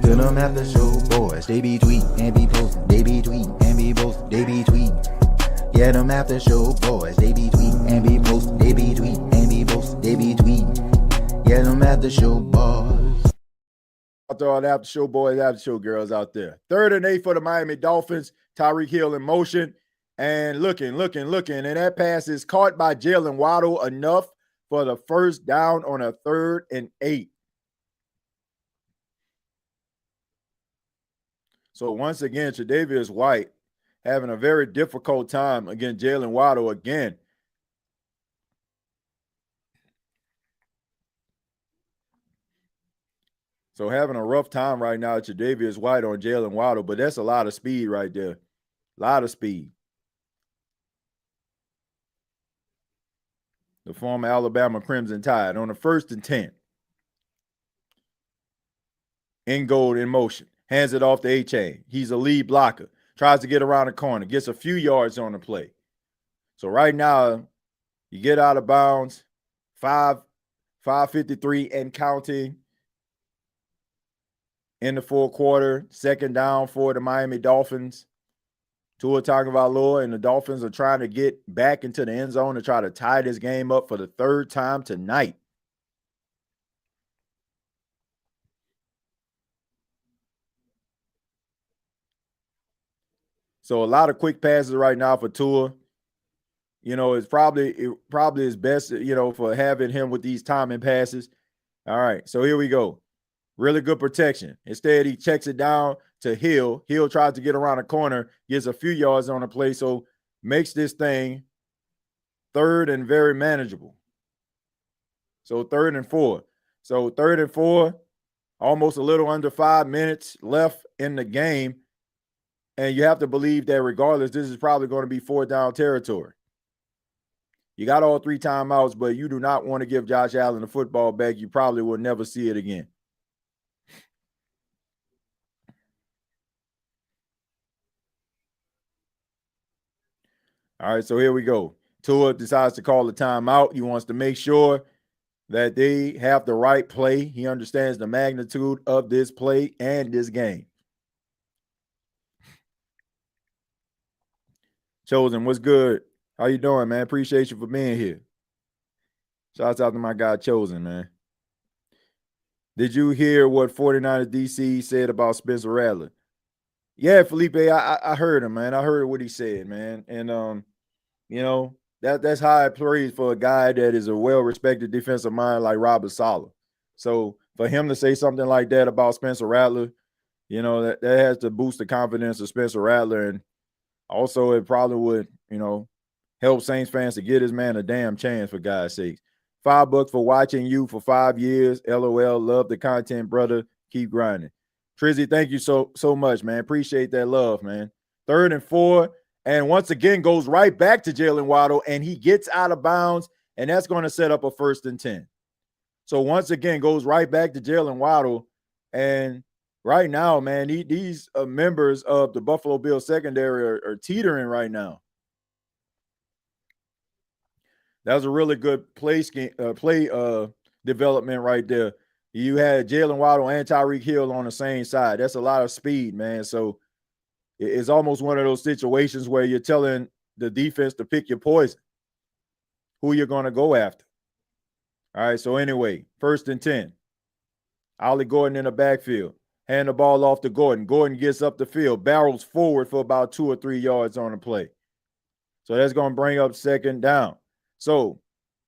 to them after show boys. They be tweeting and be posting. They be tweeting and be posting. They be tweeting. Yeah, them after show boys. They be tweeting and be posting. They be tweeting and be posting. They be tweeting. Yeah, them after show boys. Out to all the after show boys, after show girls out there. 3rd and 8 for the Miami Dolphins. Tyreek Hill in motion and looking. And that pass is caught by Jalen Waddle enough for the first down on a 3rd and 8. So once again, Tre'Davious White having a very difficult time against Jalen Waddle again. So having a rough time right now, Tre'Davious White on Jalen Waddle, but that's a lot of speed right there. A lot of speed. The former Alabama Crimson Tide on the 1st and 10. Ingold in motion. Hands it off to Achane. He's a lead blocker. Tries to get around the corner. Gets a few yards on the play. So right now, you get out of bounds. 5:53 and counting in the 4th quarter. 2nd down for the Miami Dolphins. Tua Tagovailoa and the Dolphins are trying to get back into the end zone to try to tie this game up for the 3rd time tonight. So a lot of quick passes right now for Tua. You know, it's probably is best, for having him with these timing passes. All right, so here we go. Really good protection. Instead, he checks it down to Hill. Hill tries to get around the corner, gets a few yards on the play, so makes this thing 3rd and very manageable. So 3rd and 4. So 3rd and 4, almost a little under 5 minutes left in the game. And you have to believe that regardless, this is probably going to be 4th down territory. You got all 3 timeouts, but you do not want to give Josh Allen the football back. You probably will never see it again. All right, so here we go. Tua decides to call the timeout. He wants to make sure that they have the right play. He understands the magnitude of this play and this game. Chosen, what's good? How you doing, man? Appreciate you for being here. Shouts out to my guy Chosen, man. Did you hear what 49ers DC said about Spencer Rattler? Yeah, Felipe, I heard him, man. I heard what he said, man. And that's high praise for a guy that is a well-respected defensive mind like Robert Saleh. So for him to say something like that about Spencer Rattler, that has to boost the confidence of Spencer Rattler. And also it probably would, help Saints fans to get his man a damn chance, for God's sakes. $5 for watching you for 5 years. LOL. Love the content, brother. Keep grinding. Trizzy, thank you so much, man. Appreciate that love, man. 3rd and 4. And once again, goes right back to Jalen Waddle, and he gets out of bounds, and that's going to set up a 1st and 10. So once again, goes right back to Jalen Waddle. And right now, man, these members of the Buffalo Bills secondary are teetering right now. That was a really good play development right there. You had Jalen Waddle and Tyreek Hill on the same side. That's a lot of speed, man. So it's almost one of those situations where you're telling the defense to pick your poison, who you're going to go after. All right, so anyway, 1st and 10. Ollie Gordon in the backfield. Hand the ball off to Gordon. Gordon gets up the field, barrels forward for about 2 or 3 yards on the play. So that's going to bring up 2nd down. So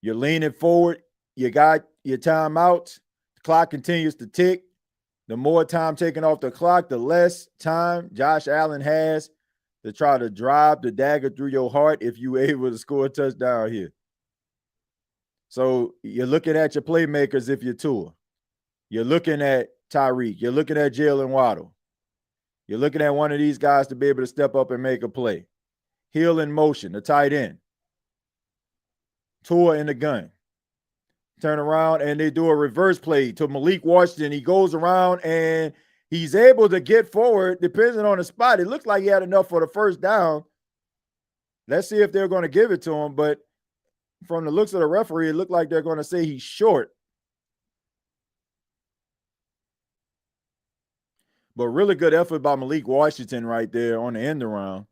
you're leaning forward. You got your timeouts. The clock continues to tick. The more time taken off the clock, the less time Josh Allen has to try to drive the dagger through your heart if you're able to score a touchdown here. So you're looking at your playmakers if you're Tua. You're looking at Tyreek. You're looking at Jalen Waddle. You're looking at one of these guys to be able to step up and make a play. Hill in motion, the tight end. Tua in the gun. Turn around, and they do a reverse play to Malik Washington. He goes around, and he's able to get forward, depending on the spot. It looks like he had enough for the 1st down. Let's see if they're going to give it to him, but from the looks of the referee, it looked like they're going to say he's short. But really good effort by Malik Washington right there on the end around.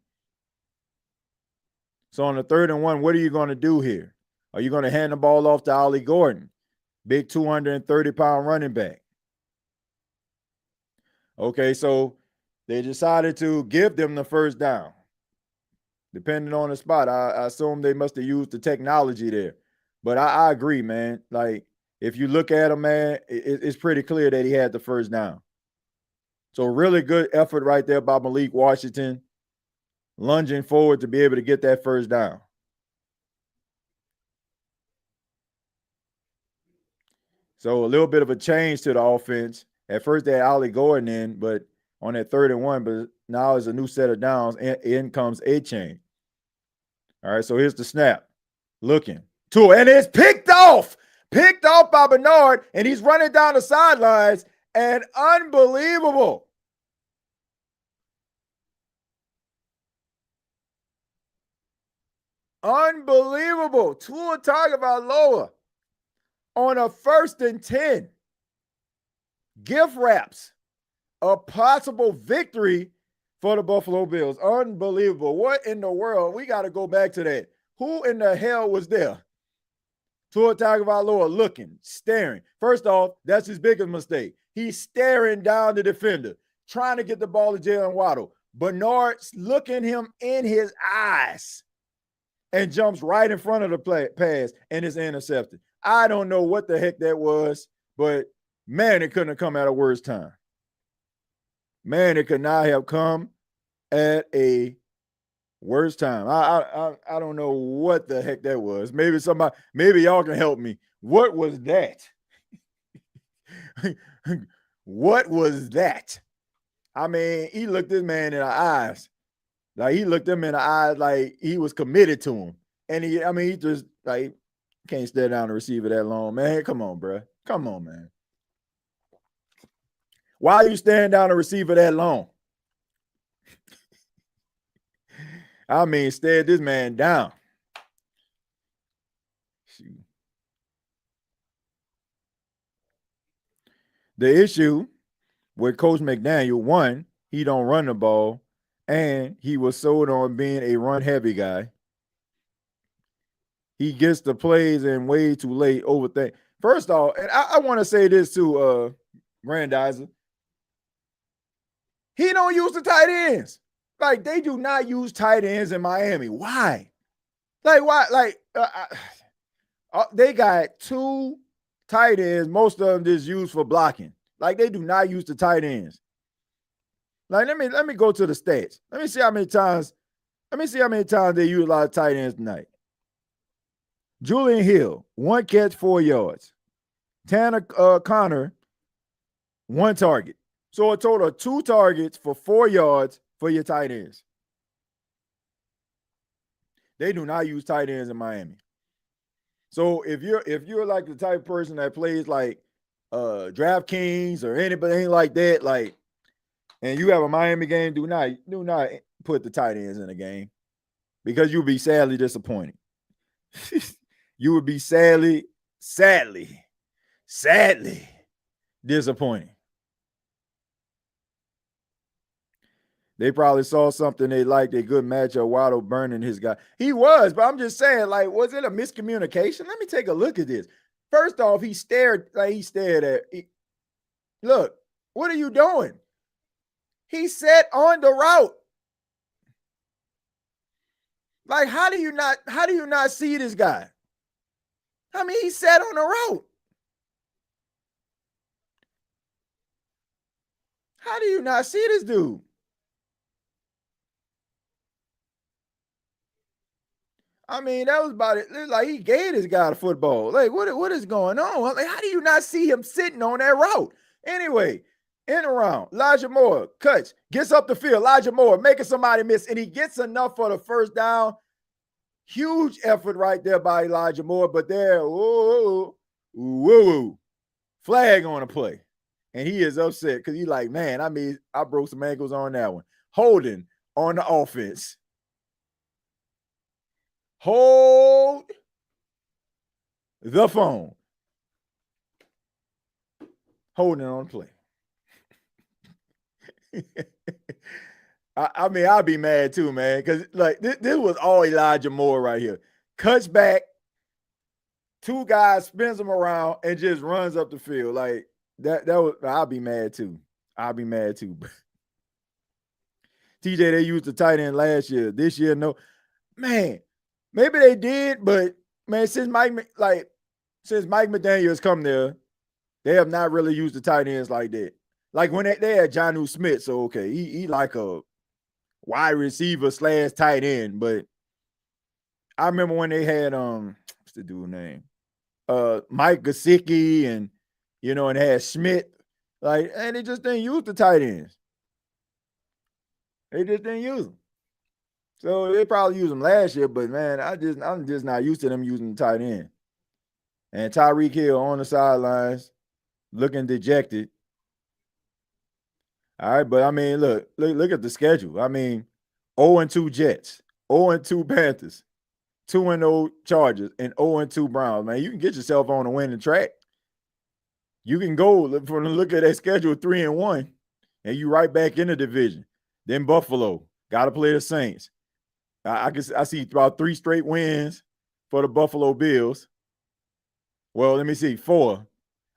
So on the 3rd and 1, what are you going to do here? Are you going to hand the ball off to Ollie Gordon? Big 230-pound running back. Okay, so they decided to give them the 1st down. Depending on the spot, I assume they must have used the technology there. But I agree, man. Like, if you look at him, man, it's pretty clear that he had the 1st down. So really good effort right there by Malik Washington, lunging forward to be able to get that 1st down. So a little bit of a change to the offense. At first they had Ollie Gordon in, but on that 3rd and 1, but now it's a new set of downs, and in comes a chain. All right, so here's the snap. Looking. Tua, and it's picked off by Bernard, and he's running down the sidelines, and unbelievable. Unbelievable. Tua Tagovailoa on a 1st and 10. Gift wraps a possible victory for the Buffalo Bills. Unbelievable. What in the world? We got to go back to that. Who in the hell was there? Tua Tagovailoa looking, staring. First off, that's his biggest mistake. He's staring down the defender, trying to get the ball to Jalen Waddle. Bernard's looking him in his eyes and jumps right in front of the pass and is intercepted. I don't know what the heck that was, but man, it couldn't have come at a worse time. Man, it could not have come at a worse time. I don't know what the heck that was. Maybe y'all can help me. What was that? What was that? I mean, he looked this man in the eyes. Like, he looked him in the eyes like he was committed to him. And he just, like, can't stare down the receiver that long, man. Come on, bro. Come on, man. Why are you staring down the receiver that long? I mean, stared this man down. Shoot. The issue with Coach McDaniel, one, he don't run the ball, and he was sold on being a run-heavy guy. He gets the plays in way too late, overthink. First off, and I want to say this to Grandizer. He don't use the tight ends. Like, they do not use tight ends in Miami. Why? Like, why? Like, they got 2 tight ends. Most of them just used for blocking. Like, they do not use the tight ends. Like, let me go to the stats. Let me see how many times they utilize tight ends tonight. Julian Hill, 1 catch, 4 yards. Tanner Connor, 1 target. So a total of 2 targets for 4 yards for your tight ends. They do not use tight ends in Miami. So if you're like the type of person that plays like DraftKings or anything like that, like, and you have a Miami game, do not put the tight ends in the game because you'll be sadly disappointed. You would be sadly disappointed. They probably saw something they liked, a good matchup. Waddle burning his guy. He was, but I'm just saying, like, was it a miscommunication? Let me take a look at this. First off, he stared at. Look, what are you doing? He sat on the route. Like, how do you not see this guy? I mean, he sat on the route. How do you not see this dude? I mean, that was about it. Like, he gave this guy the football. Like, what is going on? Like, how do you not see him sitting on that route? Anyway, in around, Elijah Moore cuts, gets up the field. Elijah Moore making somebody miss, and he gets enough for the first down. Huge effort right there by Elijah Moore, but there, flag on the play. And he is upset because he's like, man, I mean, I broke some ankles on that one. Holding on the offense. Hold the phone. Holding on play. I mean, I'll be mad too, man, because like this was all Elijah Moore right here. Cuts back, two guys, spins them around, and just runs up the field. Like that was, I'll be mad too. TJ, they used the tight end last year. This year, no. Man, maybe they did, but man, since Mike McDaniel's come there, they have not really used the tight ends like that. Like when they had Jonnu Smith, so okay, he like a wide receiver / tight end, but I remember when they had what's the dude's name? Mike Gesicki and and had Schmidt, like, and they just didn't use the tight ends. They just didn't use them. So they probably used them last year, but man, I'm just not used to them using the tight end. And Tyreek Hill on the sidelines, looking dejected. All right, but I mean, look at the schedule. I mean, 0-2 Jets, 0-2 Panthers, 2-0 Chargers, and 0-2 Browns. Man, you can get yourself on a winning track. You can go look at that schedule 3-1, and you right back in the division. Then Buffalo got to play the Saints. I see about 3 straight wins for the Buffalo Bills. Well, let me see, 4.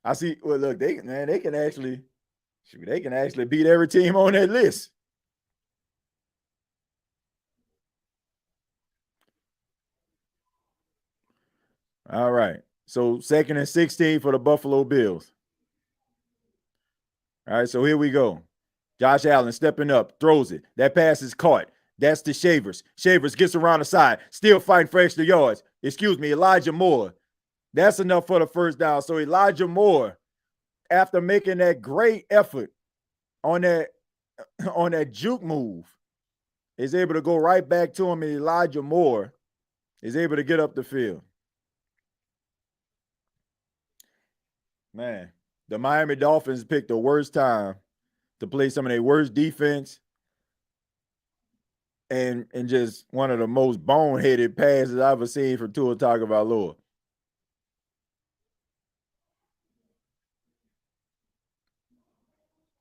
I see. Well, look, they can actually beat every team on that list. All right. So 2nd and 16 for the Buffalo Bills. All right, so here we go. Josh Allen stepping up, throws it. That pass is caught. That's to Shavers. Shavers gets around the side, still fighting for extra yards. Elijah Moore. That's enough for the first down. So Elijah Moore, after making that great effort on that juke move, is able to go right back to him, and Elijah Moore is able to get up the field. Man, the Miami Dolphins picked the worst time to play some of their worst defense and just one of the most boneheaded passes I've ever seen from Tua Tagovailoa.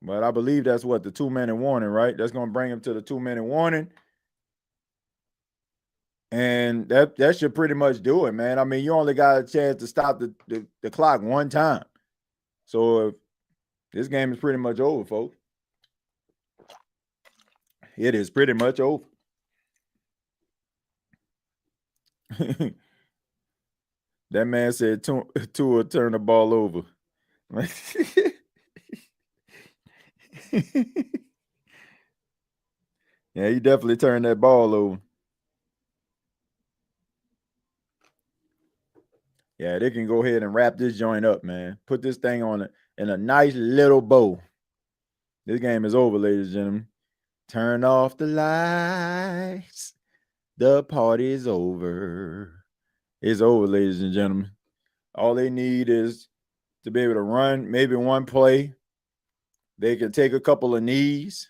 But I believe that's what, the 2-minute warning, right? That's going to bring him to the 2-minute warning. And that should pretty much do it, man. I mean, you only got a chance to stop the clock one time. So this game is pretty much over, folks. It is pretty much over. That man said Tua turn the ball over. Yeah, he definitely turned that ball over. Yeah, they can go ahead and wrap this joint up, man. Put this thing in a nice little bow. This game is over, ladies and gentlemen. Turn off the lights. The party's over. It's over, ladies and gentlemen. All they need is to be able to run maybe one play. They can take a couple of knees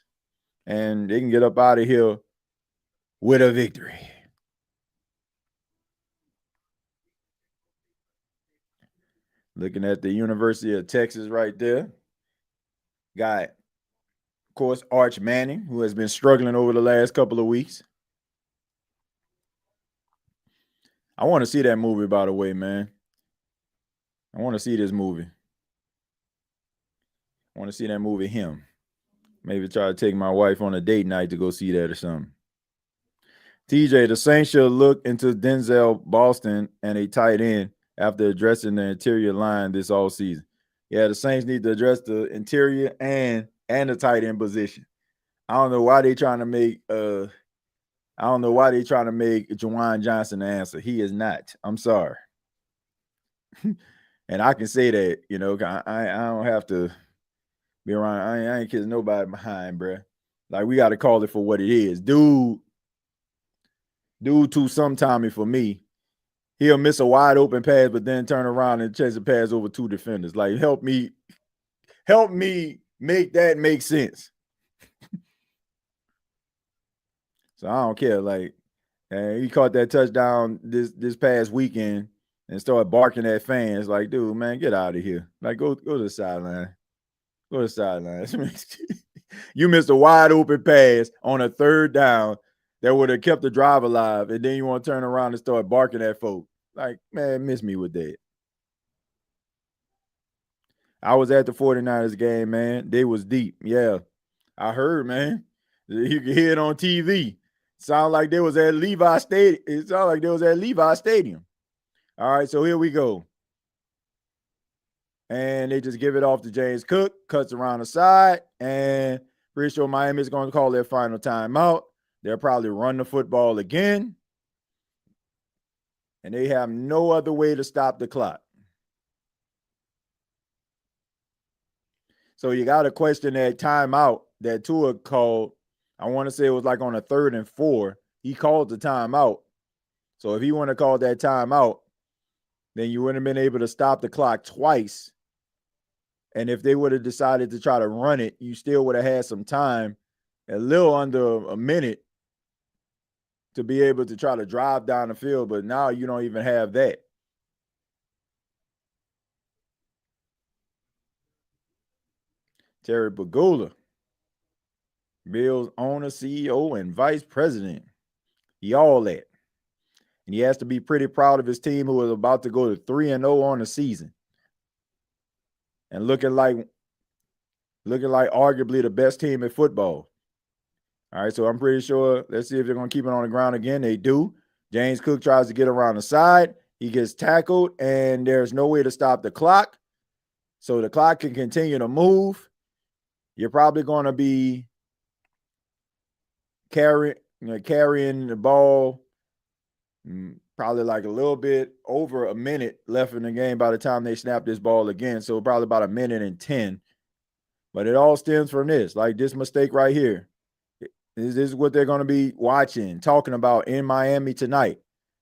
and they can get up out of here with a victory. Looking at the University of Texas right there. Got, of course, Arch Manning, who has been struggling over the last couple of weeks. I want to see that movie, by the way, man. I want to see this movie. I want to see that movie, Him. Maybe try to take my wife on a date night to go see that or something. TJ, the Saints should look into Denzel Boston and a tight end after addressing the interior line this all season. Yeah, the Saints need to address the interior and the tight end position. I don't know why they trying to make Juwan Johnson the answer. He is not. I'm sorry. And I can say that, I don't have to be around. I ain't kissing nobody behind, bro. Like, we got to call it for what it is. Dude too sometime for me. He'll miss a wide open pass, but then turn around and chase a pass over two defenders. Like, help me make that make sense. So I don't care. Like, he caught that touchdown this past weekend and started barking at fans. Like, dude, man, get out of here. Like, go to the sideline. Go to the sideline. You missed a wide open pass on a third down that would have kept the drive alive, and then you want to turn around and start barking at folks. Like, man, miss me with that. I was at the 49ers game, man. They was deep. Yeah, I heard, man. You can hear it on TV. Sound like they was at Levi Stadium. It sounded like they was at Levi Stadium. All right, so here we go. And they just give it off to James Cook, cuts around the side, and pretty sure Miami's going to call their final timeout. They'll probably run the football again. And they have no other way to stop the clock. So you got to question that timeout that Tua called. I want to say it was like on a 3rd and 4. He called the timeout. So if he wouldn't have called that timeout, then you wouldn't have been able to stop the clock twice. And if they would have decided to try to run it, you still would have had some time, a little under a minute, to be able to try to drive down the field. But now you don't even have that. Terry Pagula, Bills owner, CEO, and vice president. He all that. And he has to be pretty proud of his team, who is about to go to 3-0 on the season. And looking like arguably the best team in football. All right, so I'm pretty sure. Let's see if they're going to keep it on the ground again. They do. James Cook tries to get around the side. He gets tackled, and there's no way to stop the clock. So the clock can continue to move. You're probably going to be carrying the ball, probably like a little bit over a minute left in the game by the time they snap this ball again. So probably about 1:10. But it all stems from this, like this mistake right here. This is what they're going to be watching, talking about in Miami tonight.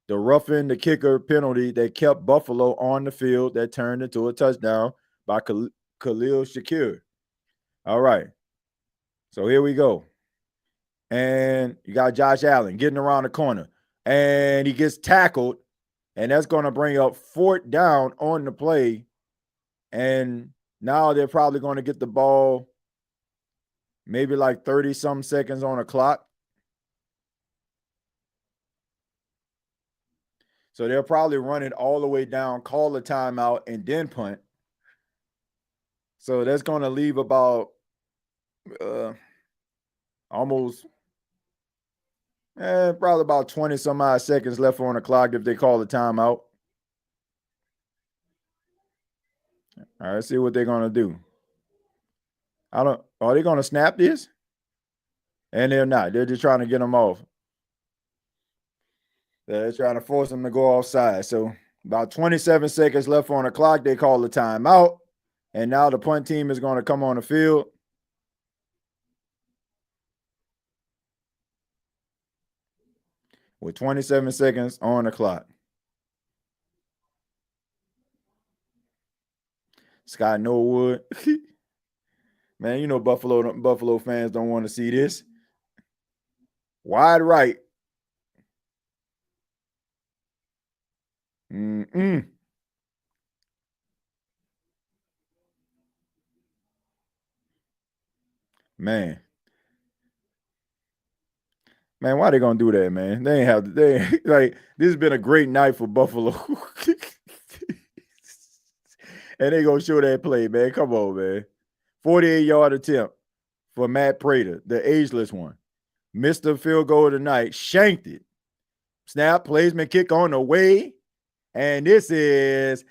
The roughing the kicker penalty that kept Buffalo on the field that turned into a touchdown by Khalil Shakir. All right. So here we go. And you got Josh Allen getting around the corner. And he gets tackled. And that's going to bring up 4th down on the play. And now they're probably going to get the ball maybe like 30-some seconds on the clock. So they'll probably run it all the way down, call the timeout, and then punt. So that's going to leave about almost probably about 20-some odd seconds left on the clock if they call the timeout. All right, see what they're going to do. Are they going to snap this? And they're not. They're just trying to get them off. They're trying to force them to go offside. So about 27 seconds left on the clock. They call the timeout. And now the punt team is going to come on the field. with 27 seconds on the clock. Scott Norwood. Man, you know Buffalo fans don't want to see this. Wide right. Mm-mm. Man. Man, why they gonna do that, man? They ain't have they like this has been a great night for Buffalo. And they gonna show that play, man. Come on, man. 48-yard attempt for Matt Prater, the ageless one. Missed the field goal tonight, shanked it. Snap, placement, kick on the way. And this is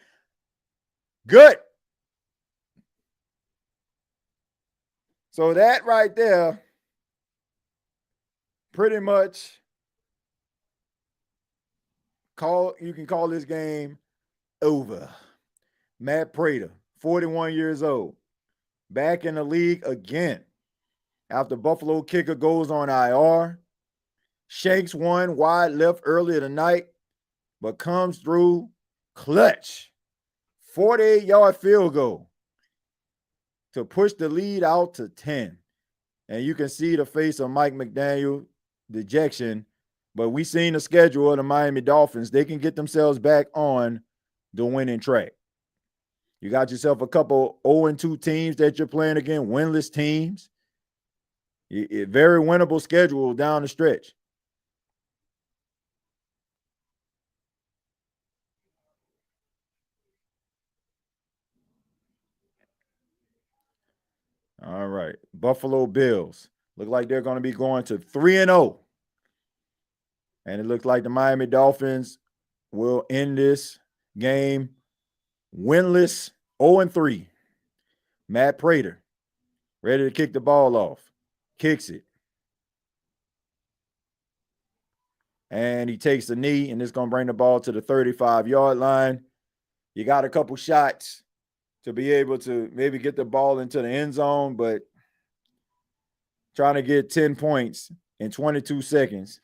good. So that right there pretty much you can call this game over. Matt Prater, 41 years old, back in the league again after Buffalo kicker goes on IR. Shanks one wide left earlier tonight, but comes through clutch. 48-yard field goal to push the lead out to 10. And you can see the face of Mike McDaniel, dejection. But we seen the schedule of the Miami Dolphins. They can get themselves back on the winning track. You got yourself a couple 0-2 teams that you're playing against, winless teams. Very winnable schedule down the stretch. All right. Buffalo Bills look like they're going to be going to 3-0. And it looks like the Miami Dolphins will end this game winless 0-3. Matt Prater ready to kick the ball off. Kicks it. And he takes the knee, and it's going to bring the ball to the 35-yard line. You got a couple shots to be able to maybe get the ball into the end zone, but trying to get 10 points in 22 seconds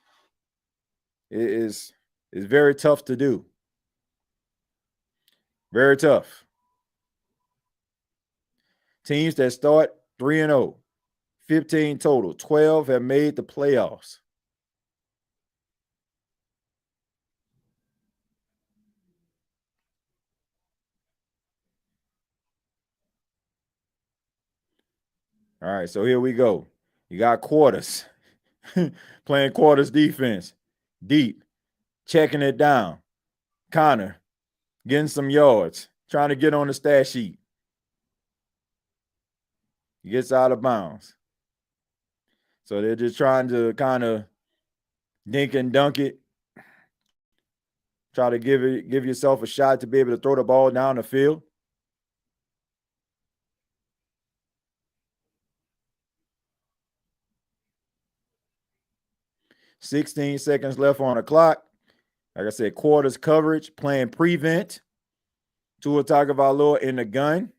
is very tough to do. Very tough. Teams that start 3-0, 15 total, 12 have made the playoffs. All right, so here we go. You got quarters. Playing quarters defense. Deep. Checking it down. Connor getting some yards. Trying to get on the stat sheet. He gets out of bounds. So they're just trying to kind of dink and dunk it. Try to give yourself a shot to be able to throw the ball down the field. "16 seconds left on the clock." Like I said, quarters coverage, playing prevent. Tua Tagovailoa in the gun.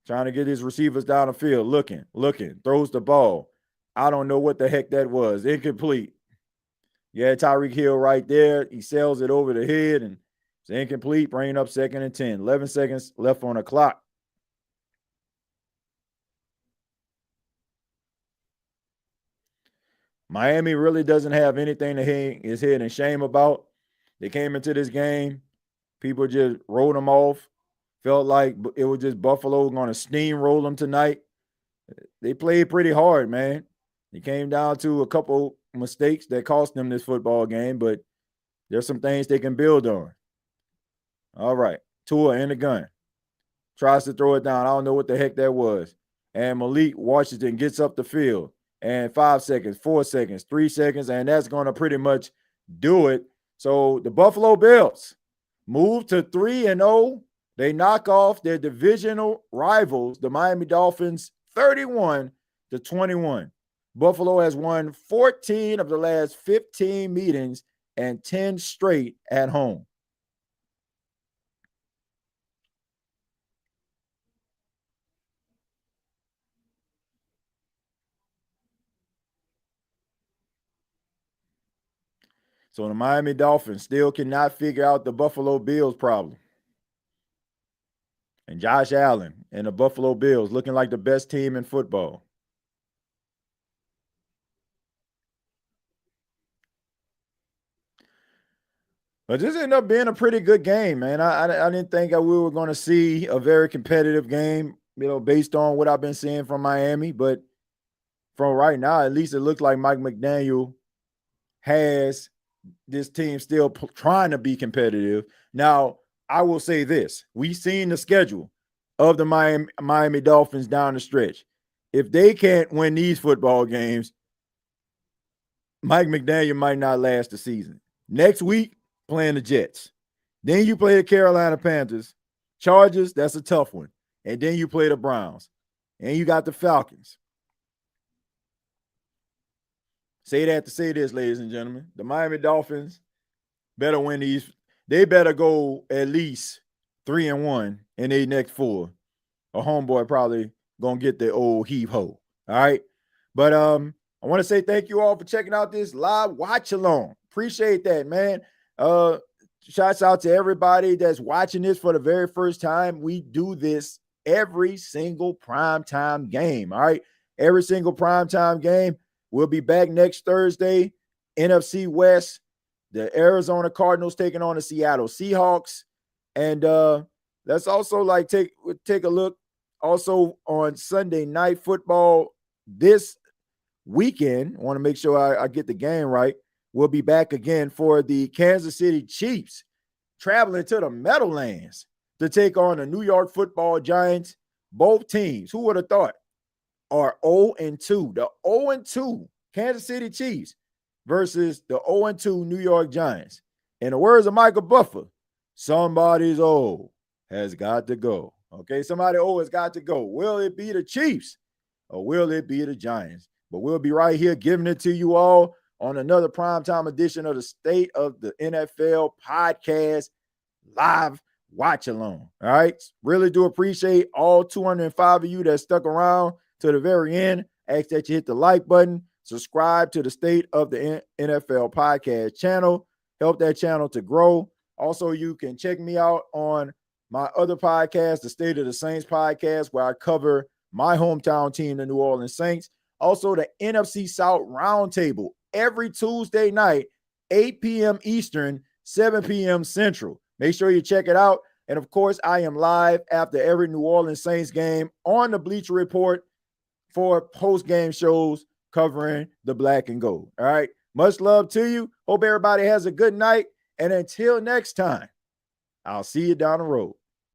Trying to get his receivers down the field. Looking, throws the ball. I don't know what the heck that was. Incomplete. Yeah, Tyreek Hill right there. He sails it over the head, and it's incomplete, bringing up 2nd and 10. 11 seconds left on the clock. Miami really doesn't have anything to hang his head in shame about. They came into this game. People just wrote them off. Felt like it was just Buffalo going to steamroll them tonight. They played pretty hard, man. It came down to a couple mistakes that cost them this football game, but there's some things they can build on. All right. Tua in the gun. Tries to throw it down. I don't know what the heck that was. And Malik Washington gets up the field. And 5 seconds, 4 seconds, 3 seconds, and that's going to pretty much do it. So the Buffalo Bills move to 3-0. They knock off their divisional rivals, the Miami Dolphins, 31-21. Buffalo has won 14 of the last 15 meetings and 10 straight at home. So the Miami Dolphins still cannot figure out the Buffalo Bills problem. And Josh Allen and the Buffalo Bills looking like the best team in football. But this ended up being a pretty good game, man. I didn't think that we were going to see a very competitive game, based on what I've been seeing from Miami. But from right now, at least it looks like Mike McDaniel has this team still trying to be competitive. Now, I will say this. We've seen the schedule of the Miami Dolphins down the stretch. If they can't win these football games, Mike McDaniel might not last the season. Next week, playing the Jets. Then you play the Carolina Panthers. Chargers, that's a tough one. And then you play the Browns. And you got the Falcons. Say that to say this, ladies and gentlemen. The Miami Dolphins better win these. They better go at least 3-1 in their next 4. A homeboy probably going to get the old heave-ho. All right? But I want to say thank you all for checking out this live watch-along. Appreciate that, man. Shouts out to everybody that's watching this for the very first time. We do this every single primetime game, all right? Every single primetime game. We'll be back next Thursday. NFC West, the Arizona Cardinals taking on the Seattle Seahawks. And let's also take a look also on Sunday Night Football this weekend. I want to make sure I get the game right. We'll be back again for the Kansas City Chiefs traveling to the Meadowlands to take on the New York Football Giants. Both teams, who would have thought, are 0-2. The 0-2 Kansas City Chiefs versus the 0-2 New York Giants. In the words of Michael Buffer, somebody's old has got to go. Okay, somebody old has got to go. Will it be the Chiefs or will it be the Giants? But we'll be right here giving it to you all on another primetime edition of the State of the NFL podcast live watch along. All right. Really do appreciate all 205 of you that stuck around to the very end. Ask that you hit the like button, subscribe to the State of the NFL podcast channel, help that channel to grow. Also, you can check me out on my other podcast, the State of the Saints podcast, where I cover my hometown team, the New Orleans Saints. Also, the NFC South Roundtable every Tuesday night, 8 p.m. Eastern, 7 p.m. Central. Make sure you check it out. And, of course, I am live after every New Orleans Saints game on the Bleacher Report for post-game shows covering the black and gold. All right. Much love to you. Hope everybody has a good night. And until next time, I'll see you down the road.